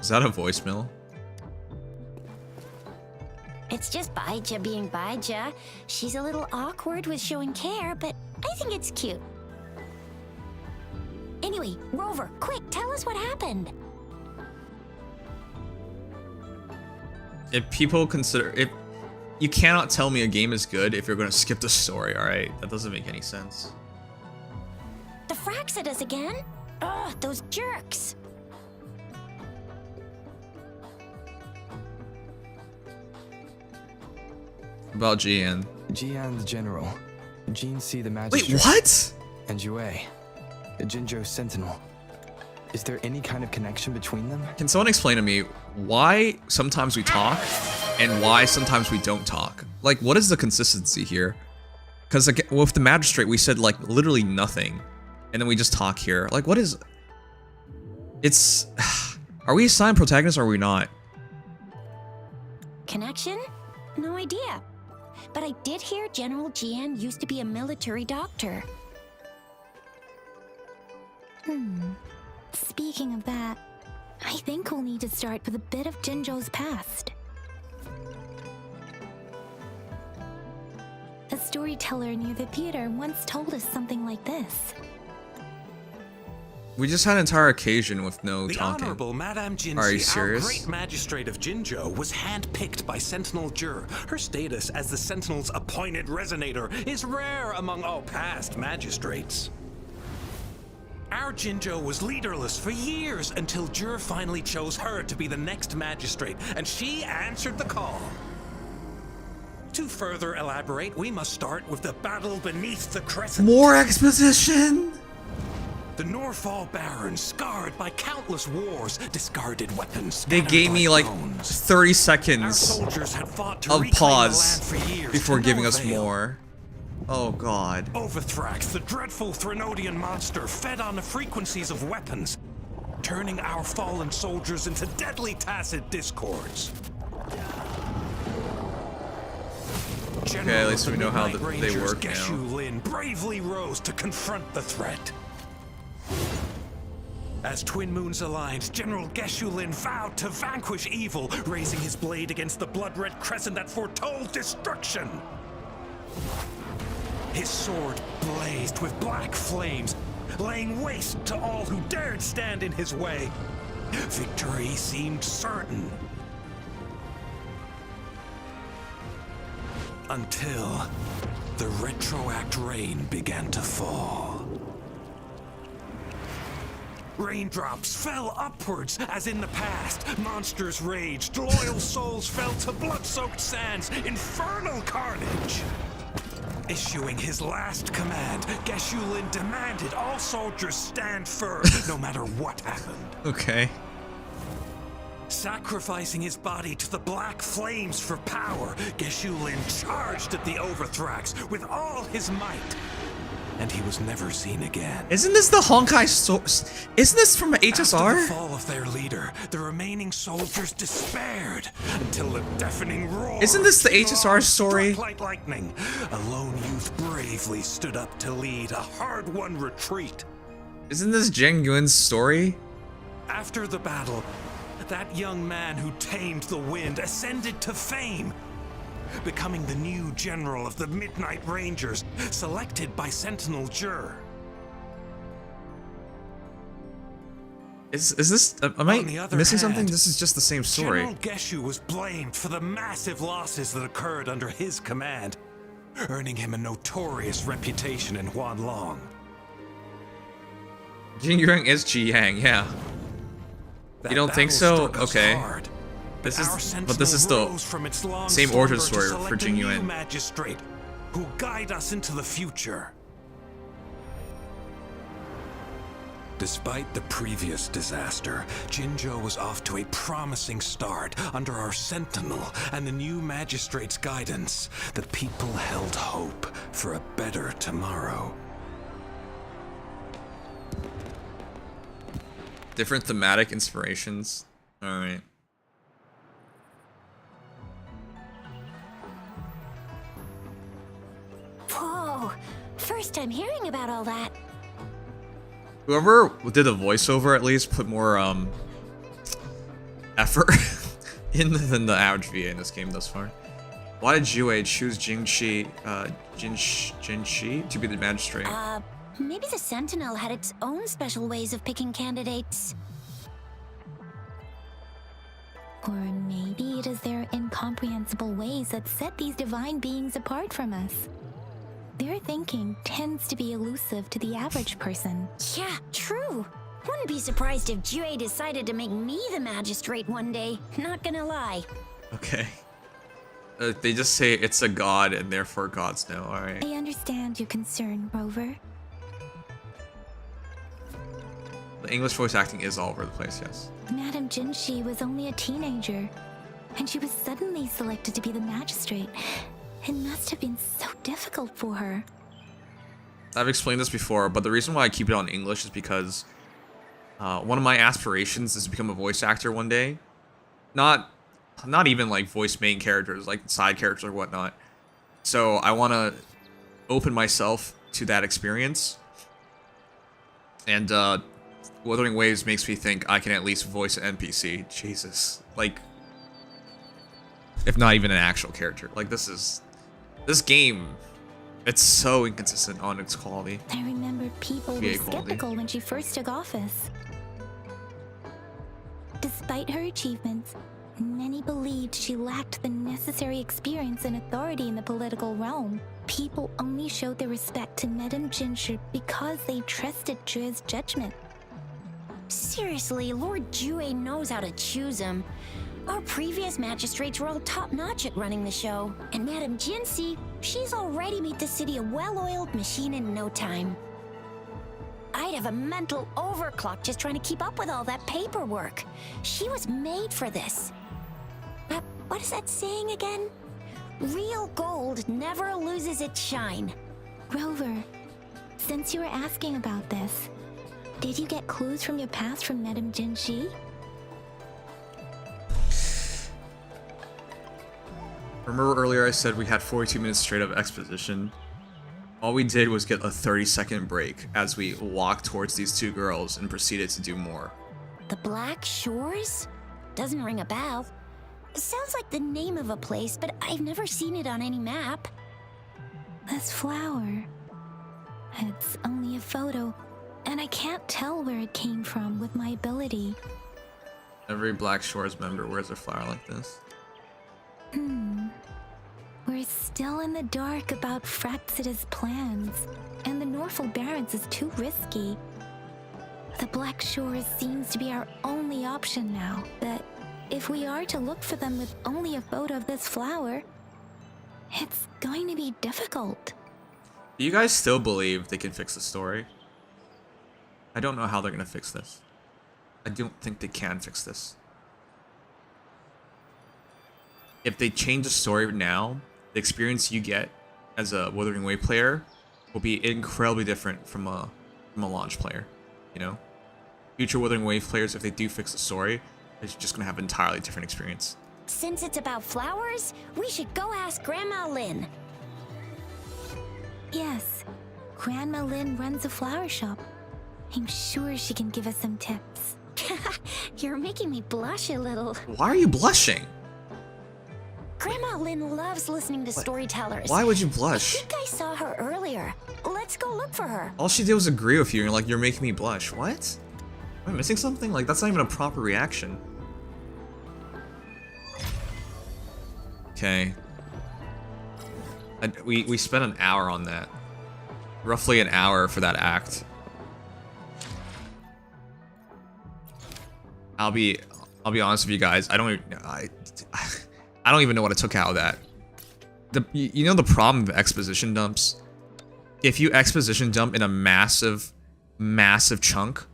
Is that a voicemail? It's just Baija being Baija. She's a little awkward with showing care, but I think it's cute. Anyway, Rover, quick, tell us what happened. If people consider if you cannot tell me a game is good if you're gonna skip the story, alright? That doesn't make any sense. The Fraxidus again? Ugh, those jerks. About Jian. Jian the General. Jean C the Magistrate. Wait, what? And Jue, the Jinzhou Sentinel. Is there any kind of connection between them? Can someone explain to me why sometimes we talk and why sometimes we don't talk? Like, what is the consistency here? Because with the Magistrate, we said like literally nothing, and then we just talk here. Like, what is? It's. Are we assigned protagonists or are we not? Connection? No idea. But I did hear General Jian used to be a military doctor. Speaking of that, I think we'll need to start with a bit of Jinzhou's past. A storyteller near the theater once told us something like this. We just had an entire occasion with no The talking. Honorable Madame Jinzi, Are you our serious? great magistrate of Jinzhou, was handpicked by Sentinel Jur. Her status as the Sentinel's appointed resonator is rare among all past magistrates. Our Jinzhou was leaderless for years until Jur finally chose her to be the next magistrate, and she answered the call. To further elaborate, we must start with the battle beneath the crescent. More exposition! The Norfall Barons, scarred by countless wars, discarded weapons. They gave me like 30 seconds of pause before giving us more. Oh god. Overthrax, the dreadful Threnodian monster, fed on the frequencies of weapons, turning our fallen soldiers into deadly tacit discords. Okay, at least we know how they work now. Yinlin bravely rose to confront the threat. As Twin Moons aligned, General Yinlin vowed to vanquish evil, raising his blade against the blood-red crescent that foretold destruction. His sword blazed with black flames, laying waste to all who dared stand in his way. Victory seemed certain. Until the retroact rain began to fall. Raindrops fell upwards as in the past. Monsters raged, loyal souls fell to blood-soaked sands, infernal carnage. Issuing his last command, Yinlin demanded all soldiers stand firm, no matter what happened. Okay. Sacrificing his body to the black flames for power, Yinlin charged at the Overthrax with all his might. And he was never seen again. Isn't this the Honkai Isn't this from HSR? After the fall of their leader, the remaining soldiers despaired until a deafening roar. Isn't this the HSR story? Struck like lightning. A lone youth bravely stood up to lead a hard-won retreat. Isn't this Zheng Yun's story? After the battle, that young man who tamed the wind ascended to fame, becoming the new general of the Midnight Rangers, selected by Sentinel Jur. Is this? Am I missing something? This is just the same story. General Geshu was blamed for the massive losses that occurred under his command, earning him a notorious reputation in Huanlong. Jing Yuan is Ji Yang, yeah. You don't think so? Okay. This is the same origin story for Jing Yuan. Magistrate who guide us into the future. Despite the previous disaster, Jinzhou was off to a promising start under our Sentinel and the new Magistrate's guidance. The people held hope for a better tomorrow. Different thematic inspirations. Alright. Whoa, first time hearing about all that. Whoever did the voiceover at least put more effort in than the average VA in this game thus far. Why did Jue choose Jinshi to be the magistrate? Maybe the Sentinel had its own special ways of picking candidates. Or maybe it is their incomprehensible ways that set these divine beings apart from us. Their thinking tends to be elusive to the average person. Yeah, true. Wouldn't be surprised if Jue decided to make me the magistrate one day. Not gonna lie. Okay. They just say it's a god and therefore gods know, alright. I understand your concern, Rover. The English voice acting is all over the place, yes. Madame Jinshi was only a teenager, and she was suddenly selected to be the magistrate. It must have been so difficult for her. I've explained this before, but the reason why I keep it on English is because one of my aspirations is to become a voice actor one day. Not even like voice main characters, like side characters or whatnot. So I want to open myself to that experience. And Wuthering Waves makes me think I can at least voice an NPC. Jesus. Like, if not even an actual character. Like, this game, it's so inconsistent on its quality. I remember people were skeptical when she first took office. Despite her achievements, many believed she lacked the necessary experience and authority in the political realm. People only showed their respect to Madame Jinshi because they trusted Jue's judgment. Seriously, Lord Jue knows how to choose him. Our previous magistrates were all top-notch at running the show. And Madame Jinshi, she's already made the city a well-oiled machine in no time. I'd have a mental overclock just trying to keep up with all that paperwork. She was made for this. What is that saying again? Real gold never loses its shine. Rover, since you were asking about this, did you get clues from your past from Madame Jinshi? Remember earlier I said we had 42 minutes straight of exposition? All we did was get a 30-second break as we walked towards these two girls and proceeded to do more. The Black Shores? Doesn't ring a bell. Sounds like the name of a place, but I've never seen it on any map. This flower. It's only a photo, and I can't tell where it came from with my ability. Every Black Shores member wears a flower like this. We're still in the dark about Fraxida's plans, and the Norfolk Barrens is too risky. The Black Shores seems to be our only option now, but if we are to look for them with only a photo of this flower, it's going to be difficult. Do you guys still believe they can fix the story? I don't know how they're going to fix this. I don't think they can fix this. If they change the story now, the experience you get as a Wuthering Waves player will be incredibly different from a launch player, you know? Future Wuthering Waves players, if they do fix the story, they're just going to have an entirely different experience. Since it's about flowers, we should go ask Grandma Lin. Yes, Grandma Lin runs a flower shop. I'm sure she can give us some tips. You're making me blush a little. Why are you blushing? Grandma Lin loves listening to storytellers. Why would you blush? I think I saw her earlier. Let's go look for her. All she did was agree with you, and you're like, you're making me blush. What? Am I missing something? Like, that's not even a proper reaction. Okay. We spent an hour on that. Roughly an hour for that act. I'll be honest with you guys. I don't even know what I took out of that. You know the problem with exposition dumps? If you exposition dump in a massive chunk,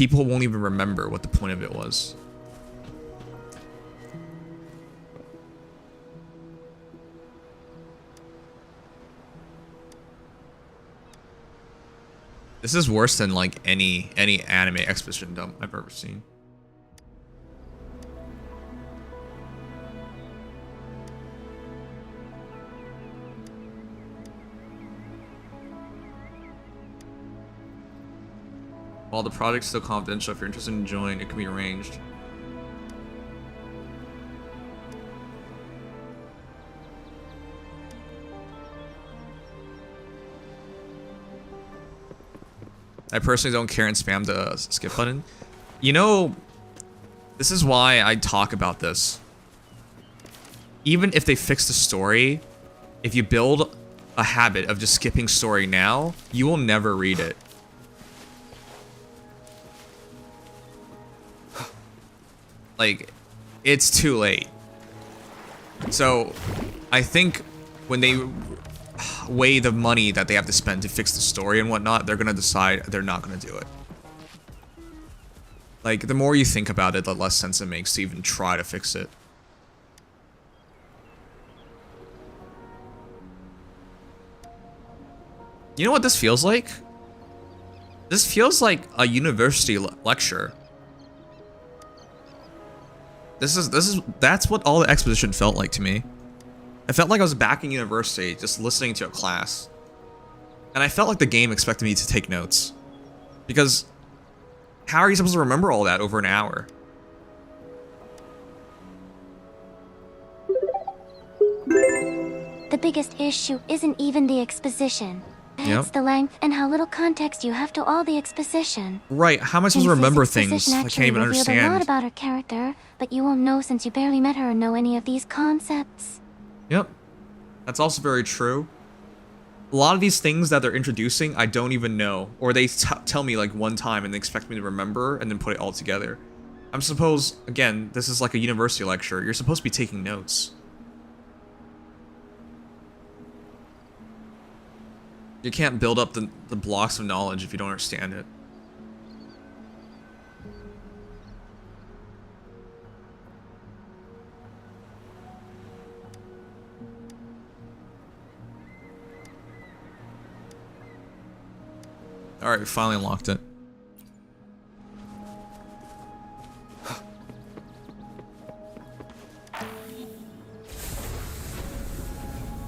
people won't even remember what the point of it was. This is worse than like any anime exposition dump I've ever seen. While the project's still confidential, if you're interested in joining, it can be arranged. I personally don't care and spam the skip button. You know, this is why I talk about this. Even if they fix the story, if you build a habit of just skipping story now, you will never read it. Like, it's too late. So, I think when they weigh the money that they have to spend to fix the story and whatnot, they're gonna decide they're not gonna do it. Like, the more you think about it, the less sense it makes to even try to fix it. You know what this feels like? This feels like a university lecture. That's what all the exposition felt like to me. I felt like I was back in university, just listening to a class. And I felt like the game expected me to take notes. Because how are you supposed to remember all that over an hour? The biggest issue isn't even the exposition. It's the length and how little context you have to all the exposition. Right, how am I supposed to remember things? I can't even A understand. lot about her character, but you won't know since you barely met her or know any of these concepts. Yep, that's also very true. A lot of these things that they're introducing, I don't even know. Or they tell me like one time and they expect me to remember and then put it all together. I'm supposed, again, this is like a university lecture. You're supposed to be taking notes. You can't build up the blocks of knowledge if you don't understand it. Alright, we finally unlocked it.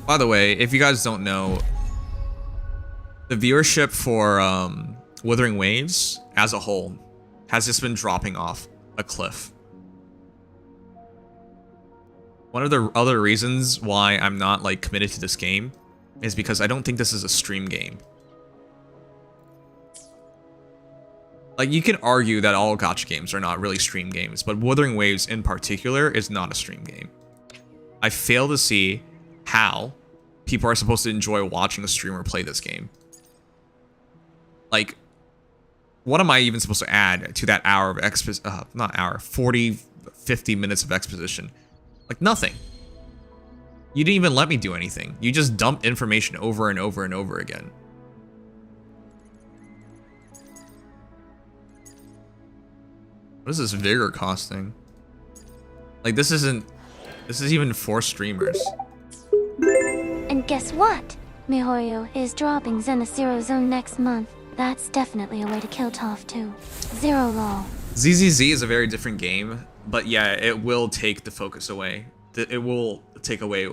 By the way, if you guys don't know, the viewership for Wuthering Waves as a whole has just been dropping off a cliff. One of the other reasons why I'm not like committed to this game is because I don't think this is a stream game. Like, you can argue that all gacha games are not really stream games, but Wuthering Waves in particular is not a stream game. I fail to see how people are supposed to enjoy watching a streamer play this game. Like, what am I even supposed to add to that hour of not hour, 40, 50 minutes of exposition? Like, nothing. You didn't even let me do anything. You just dumped information over and over and over again. What is this vigor costing? Like, this is even for streamers. And guess what? MiHoYo is dropping Zenithzero Zone next month. That's definitely a way to kill Toph too. Zero lol. ZZZ is a very different game, but yeah, it will take the focus away. It will take away...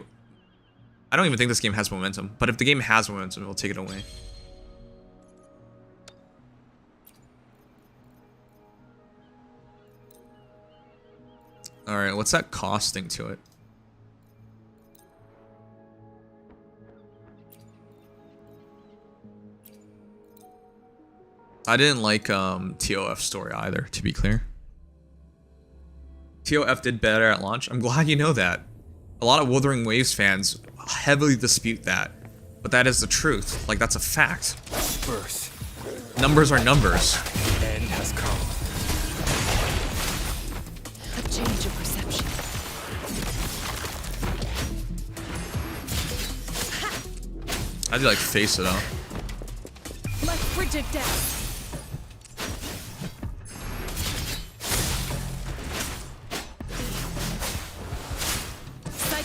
I don't even think this game has momentum, but if the game has momentum, it will take it away. Alright, what's that costing to it? I didn't like TOF's story either, to be clear. TOF did better at launch. I'm glad you know that. A lot of Wuthering Waves fans heavily dispute that, but that is the truth. Like, that's a fact. Birth. Numbers are numbers. The end has come. A change of perception. I do like face it up. Let's bridge it down.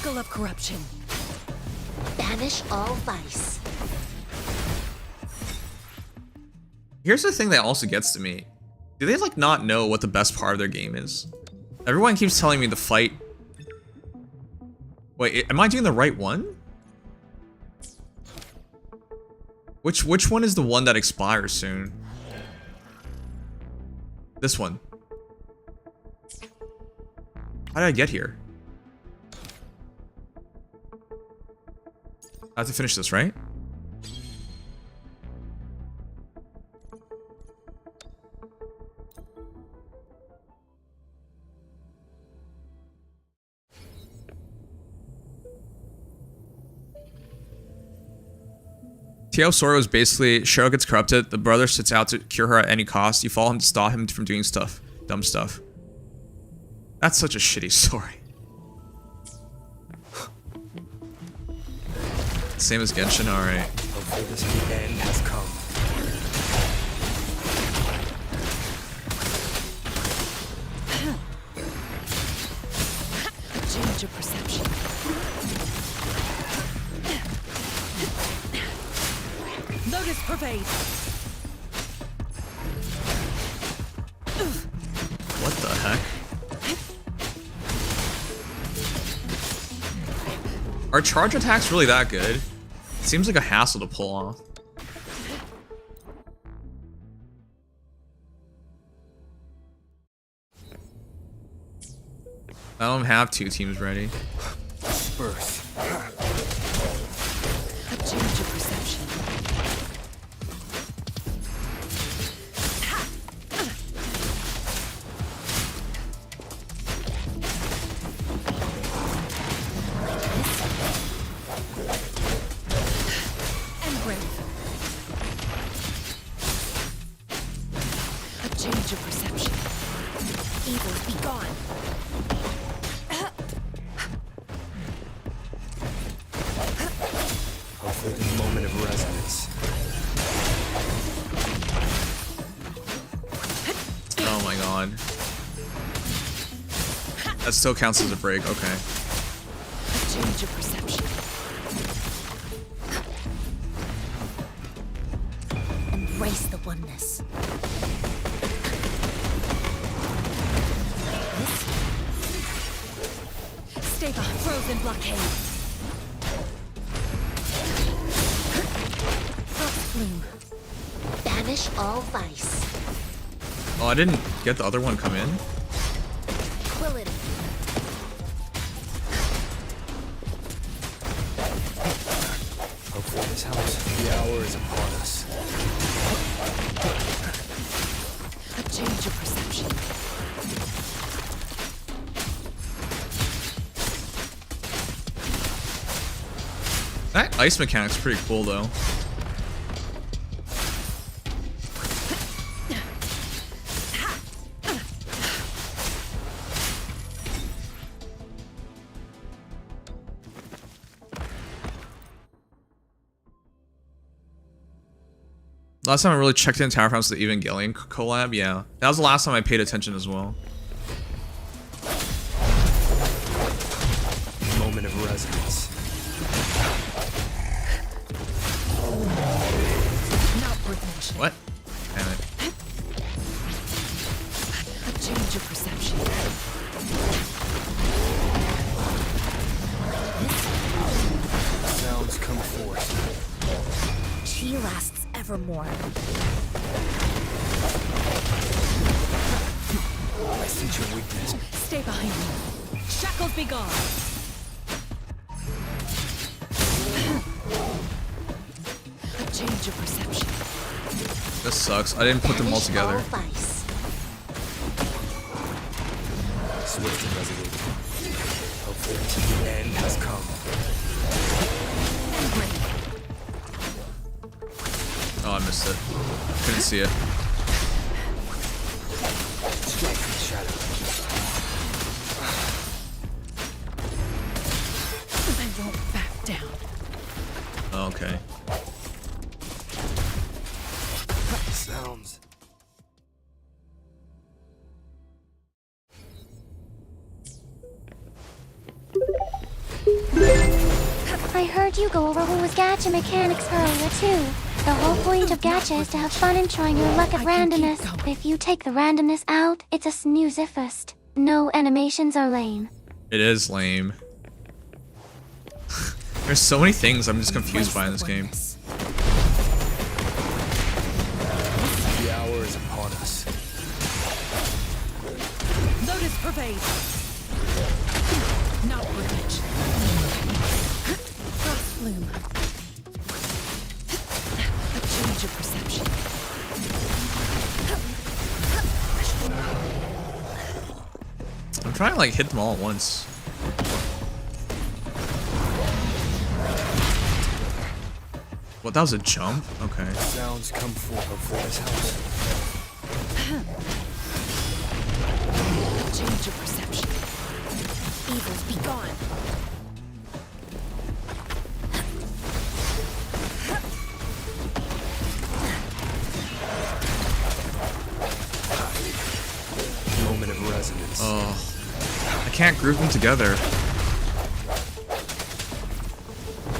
trickle of corruption. Banish all vice. Here's the thing that also gets to me. Do they like not know what the best part of their game is? Everyone keeps telling me the fight. Wait, am I doing the right one? Which one is the one that expires soon? This one. How did I get here? I have to finish this, right? Tio Sora was basically, Cheryl gets corrupted, the brother sets out to cure her at any cost, you follow him to stop him from doing stuff. Dumb stuff. That's such a shitty story. Same as Genshin, alright. Hopefully this new end has come. Change your perception. Lotus pervade. What the heck? Are charge attacks really that good? Seems like a hassle to pull off. I don't have 2 teams ready. Birth. Change your perception. Change your perception. Evils be gone. Hopefully the moment of resonance. Oh my god. That still counts as a break, okay. Change your perception. Embrace the oneness. Stay behind. Frozen blockade. Frost bloom. Banish all vice. Oh, I didn't get the other one come in? Quillity. Hopefully this helps. The hour is upon us. Change your perception. That ice mechanic's pretty cool though. Last time I really checked in Tower Defense was the Evangelion collab, yeah. That was the last time I paid attention as well. Moment of resonance. Not worth mentioning. What? Damn it. Change your perception. Sounds come forth. She lasts evermore. I sense your weakness. Stay behind me. Shackles be gone. Change your perception. This sucks. I didn't put them all together. Swift and resolute. Hopefully the end has come. Oh, I missed it. Couldn't see it. Strike from the shadow. I won't back down. Okay. Sounds. I heard you go over WuWa's gacha mechanics earlier too. The whole point of gacha is to have fun and trying your luck at randomness. If you take the randomness out, it's a snoozifist. No animations are lame. It is lame. There's so many things I'm just confused by in this game. The hour is upon us. Lotus pervade. Not privilege. Frost flume. A change of perception. I'm trying to like hit them all at once. What, that was a jump? Okay. Sounds come forth of this house. Change of perception. Evils be gone. Moment of resonance. Oh, I can't group them together.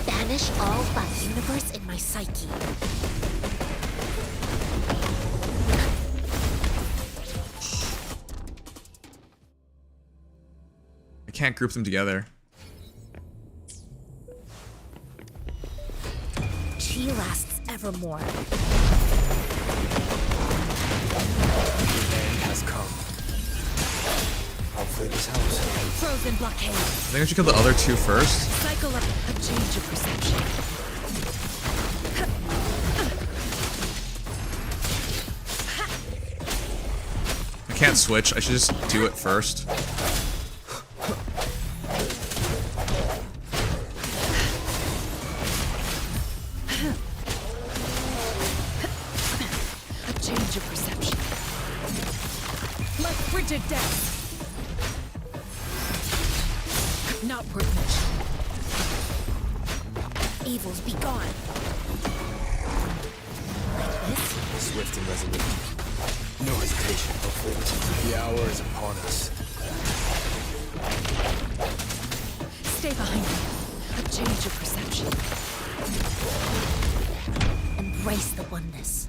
Banish all but universe in my psyche. I can't group them together. Chi lasts evermore. The end has come. Hopefully this house. Frozen blockade. I think I should kill the other two first. Cycle up. A change of perception. I can't switch. I should just do it first. A change of perception. Like frigid death. Not privilege. Evils be gone. This? Swift and resolute. No hesitation. Hopefully the hour is upon us. Stay behind me. A change of perception. Embrace the oneness.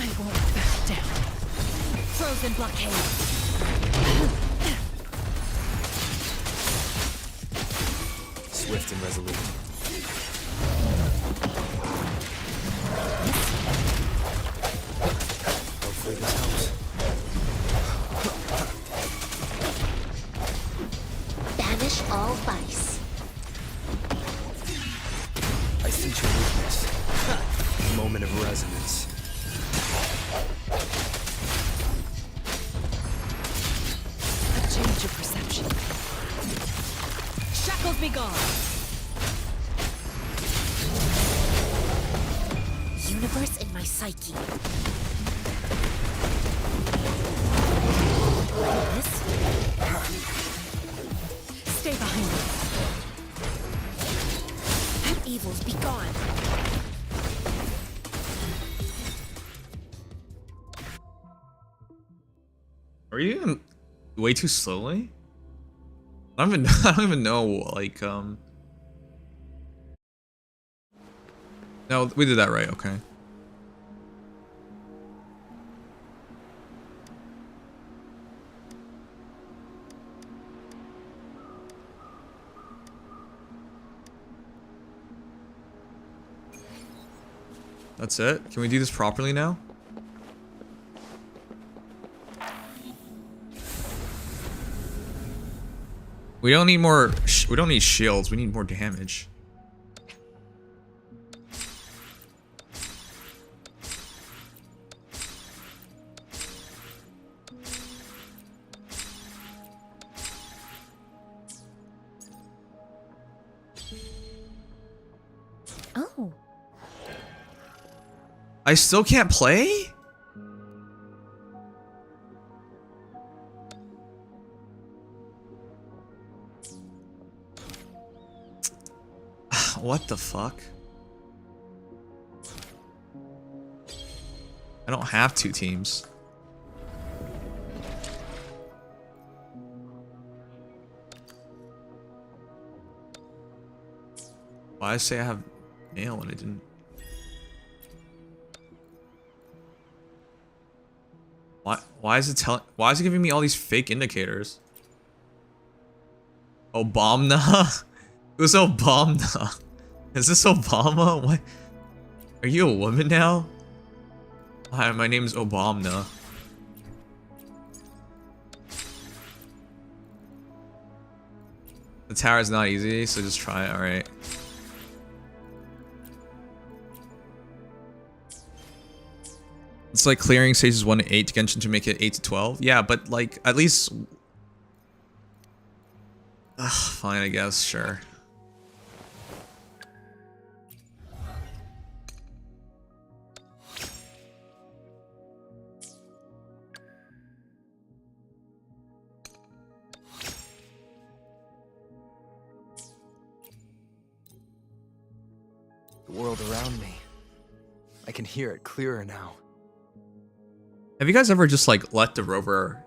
I won't back down. Frozen blockade. Swift and resolute. Hopefully this house. Banish all vice. I sense your weakness. Moment of resonance. A change of perception. Shackles be gone. Universe in my psyche. This? Stay behind me. Evils be gone. Are you even way too slowly? I don't even know, like, no, we did that right, okay. That's it? Can we do this properly now? We don't need more, we don't need shields, we need more damage. Oh. I still can't play? What the fuck? I don't have two teams. Why did I say I have mail when I didn't? Why is it telling? Why is it giving me all these fake indicators? Obama? Who's Obama? Is this Obama? What? Are you a woman now? Hi, my name's Obama. The tower's not easy, so just try it. All right. It's like clearing stages 1 to 8 to Genshin to make it 8 to 12. Yeah, but like at least. Ugh, fine, I guess. Sure. The world around me. I can hear it clearer now. Have you guys ever just like let the rover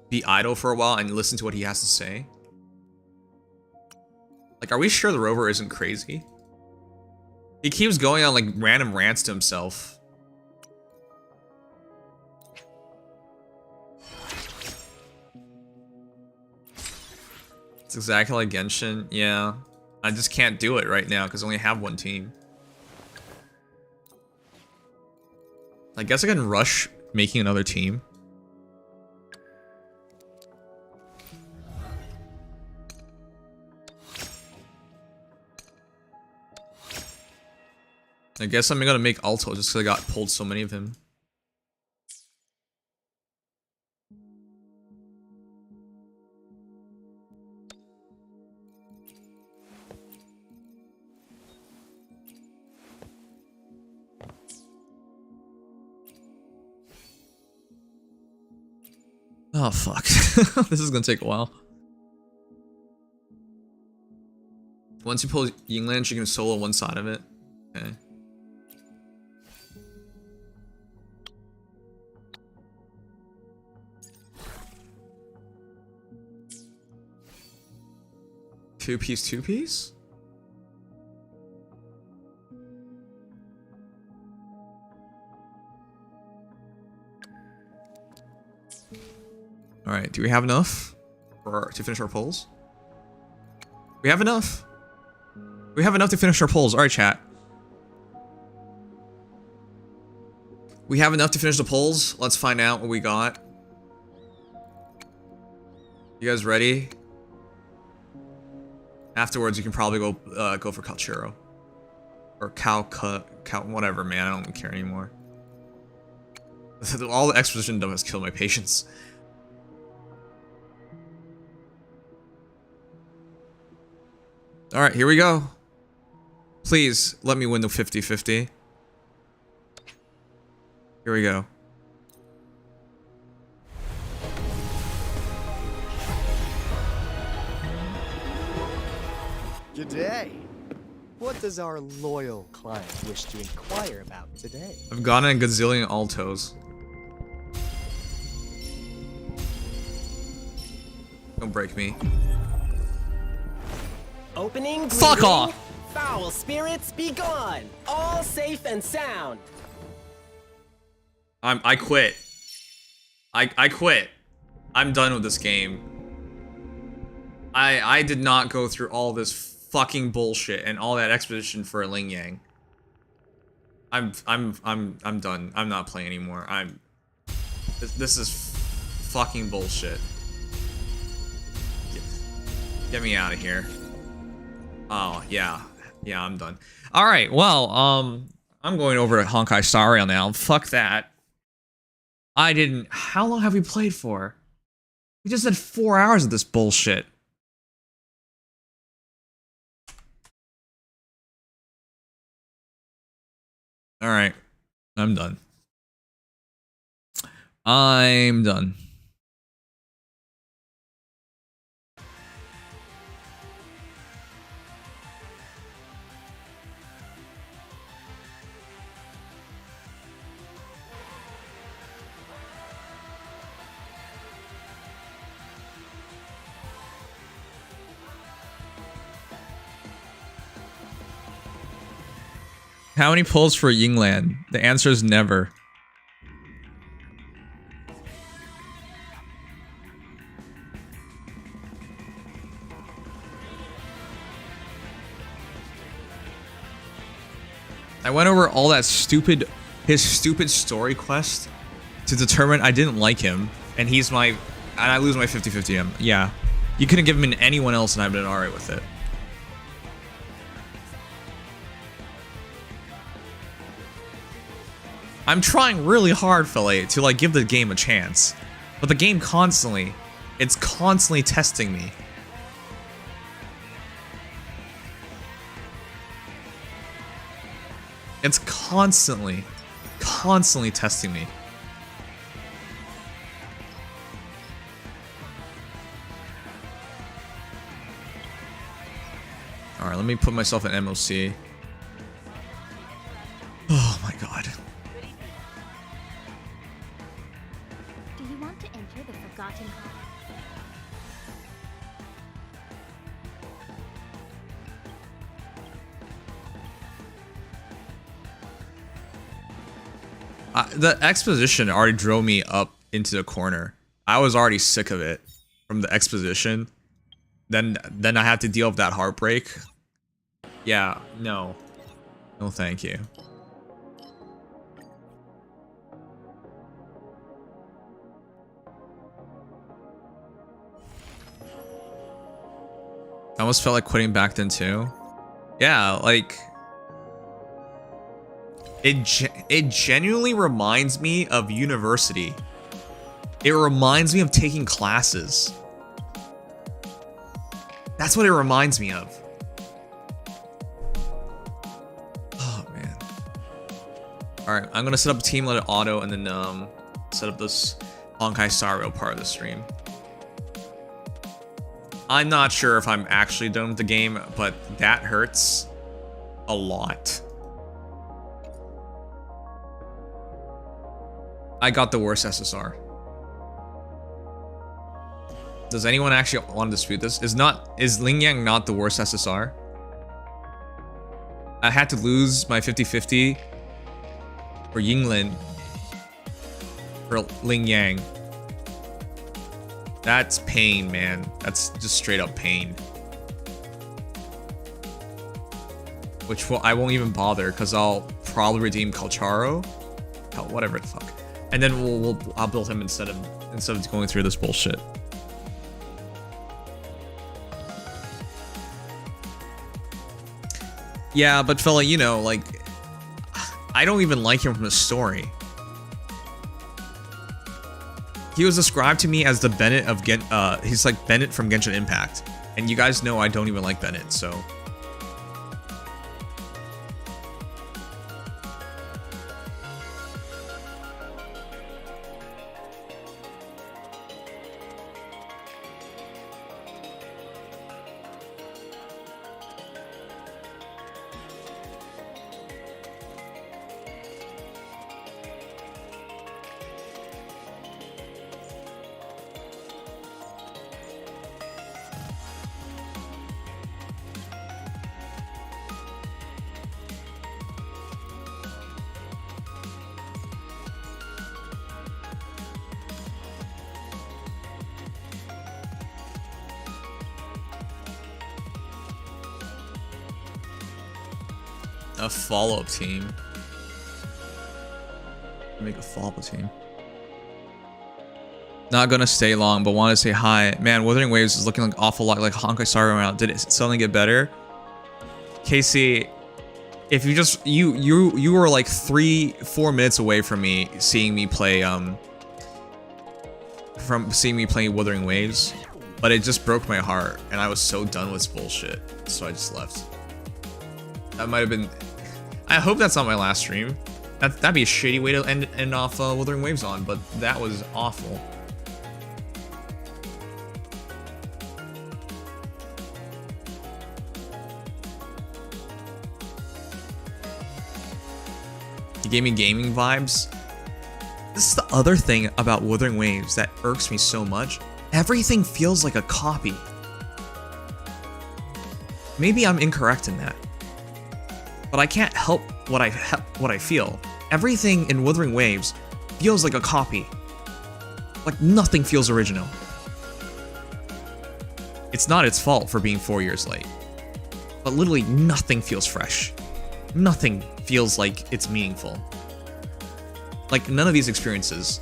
be idle for a while and listen to what he has to say? Like, are we sure the rover isn't crazy? He keeps going on like random rants to himself. It's exactly like Genshin. Yeah. I just can't do it right now because I only have one team. I guess I can rush making another team. I guess I'm gonna make Alto just because I got pulled so many of him. Oh fuck. This is gonna take a while. Once you pull Yinlin, you can solo one side of it. Okay. Two piece? All right, do we have enough to finish our polls? We have enough. We have enough to finish our polls. All right, chat. We have enough to finish the polls. Let's find out what we got. You guys ready? Afterwards, you can probably go for Kalchuro. Or cow, whatever, man. I don't care anymore. All the exposition dumb has killed my patience. All right, here we go. Please let me win the 50-50. Here we go. G'day. What does our loyal client wish to inquire about today? I've gotten a gazillion altos. Don't break me. Opening. Fuck off! Foul spirits be gone. All safe and sound. I quit. I quit. I'm done with this game. I did not go through all this fucking bullshit and all that exposition for a Ling Yang. I'm done. I'm not playing anymore. This is fucking bullshit. Get me out of here. Oh, yeah. Yeah, I'm done. Alright, well, I'm going over to Honkai Star Rail now. Fuck that. How long have we played for? We just had 4 hours of this bullshit. Alright. I'm done. I'm done. How many pulls for Yinlin? The answer is never. I went over all that his stupid story quest to determine I didn't like him, and I lose my 50-50 him. Yeah. You couldn't give him to anyone else and I've been alright with it. I'm trying really hard, Philly, to like give the game a chance. But the game it's constantly testing me. It's constantly testing me. Alright, let me put myself in MOC. Oh my god. Do you want to enter the Forgotten Hall? The exposition already drove me up into the corner. I was already sick of it from the exposition. Then I had to deal with that heartbreak. Yeah, no. No, thank you. I almost felt like quitting back then too. Yeah, like it genuinely reminds me of university. It reminds me of taking classes. That's what it reminds me of. Oh man. Alright, I'm gonna set up a team, let it auto, and then set up this Honkai Star Rail part of the stream. I'm not sure if I'm actually done with the game, but that hurts a lot. I got the worst SSR. Does anyone actually want to dispute this? Is Lingyang not the worst SSR? I had to lose my 50-50 for Yinlin for Lingyang. That's pain, man. That's just straight up pain. Which I won't even bother because I'll probably redeem Kalcharo. Hell, whatever the fuck. And then I'll build him instead of going through this bullshit. Yeah, but fella, you know, like I don't even like him from the story. He was described to me as the Bennett of he's like Bennett from Genshin Impact. And you guys know I don't even like Bennett, so a follow-up team. Make a follow-up team. Not gonna stay long, but want to say hi. Man, Wuthering Waves is looking like awful lot like Honkai Star Rail. Did it suddenly get better? Casey, if you just you were like 3-4 minutes away from me seeing me play playing Wuthering Waves, but it just broke my heart and I was so done with this bullshit, so I just left. That might have been. I hope that's not my last stream. That'd be a shitty way to end off Wuthering Waves on, but that was awful. It gave me gaming vibes. This is the other thing about Wuthering Waves that irks me so much. Everything feels like a copy. Maybe I'm incorrect in that, but I can't help what I feel. Everything in Wuthering Waves feels like a copy. Like nothing feels original. It's not its fault for being 4 years late. But literally nothing feels fresh. Nothing feels like it's meaningful. Like none of these experiences.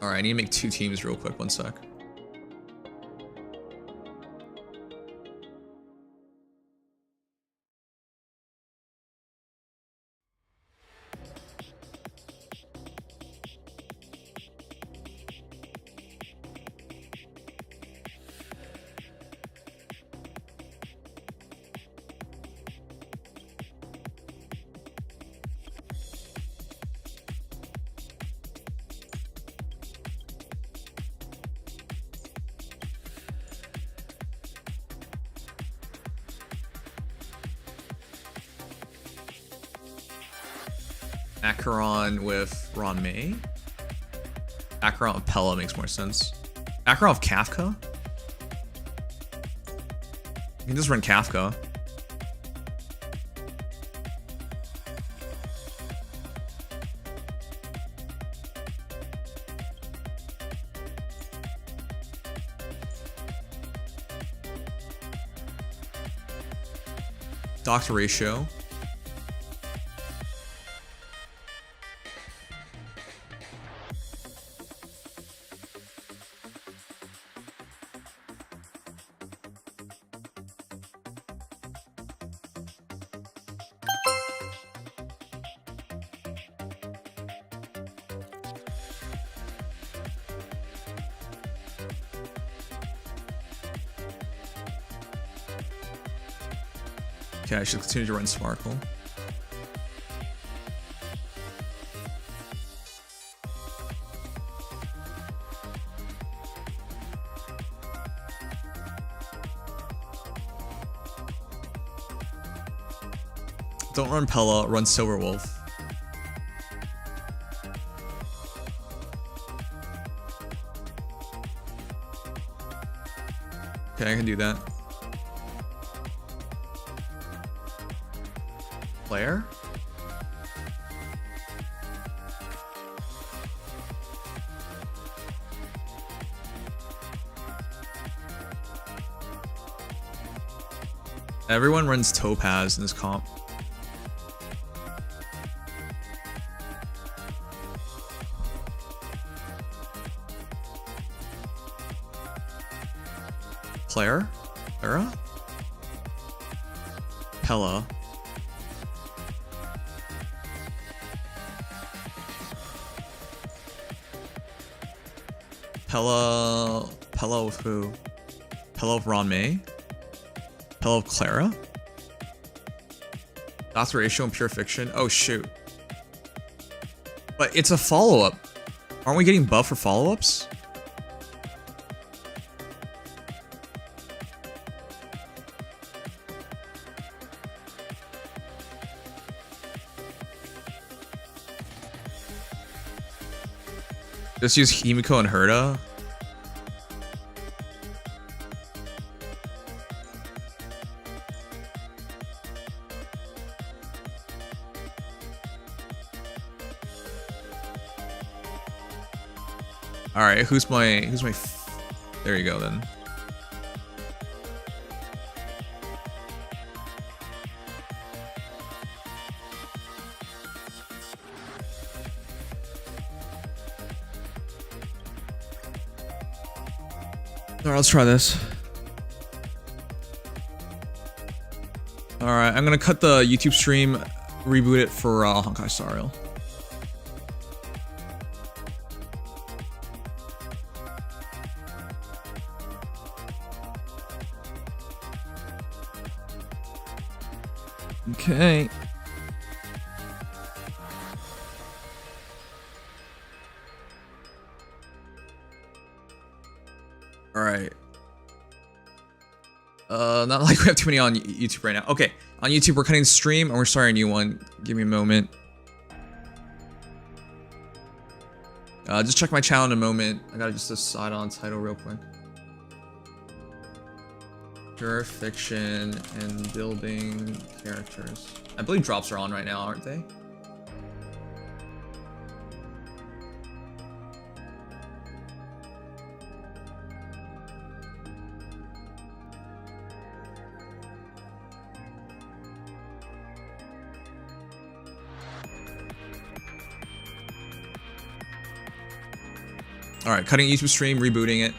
Alright, I need to make 2 teams real quick, 1 sec. Acheron with Ranmei. Acheron with Pella makes more sense. Acheron with Kafka? You can just run Kafka. Doctor Ratio. Okay, I should continue to run Sparkle. Don't run Pella, run Silverwolf. Okay, I can do that. Player? Everyone runs Topaz in this comp. Claire? Clara? Pella. Pella with who? Pella with Ranmei? Pella with Clara? Doctor Ratio and Pure Fiction? Oh shoot. But it's a follow-up. Aren't we getting buffed for follow-ups? Just use Himiko and Herta. All right, who's my there you go then. Alright, let's try this. Alright, I'm gonna cut the YouTube stream, reboot it for Honkai Star Rail. Okay. Not like we have too many on YouTube right now. Okay, on YouTube we're cutting the stream and we're starting a new one. Give me a moment. Just check my channel in a moment. I gotta just decide on title real quick. Pure fiction and building characters. I believe drops are on right now, aren't they? All right, cutting YouTube stream, rebooting it.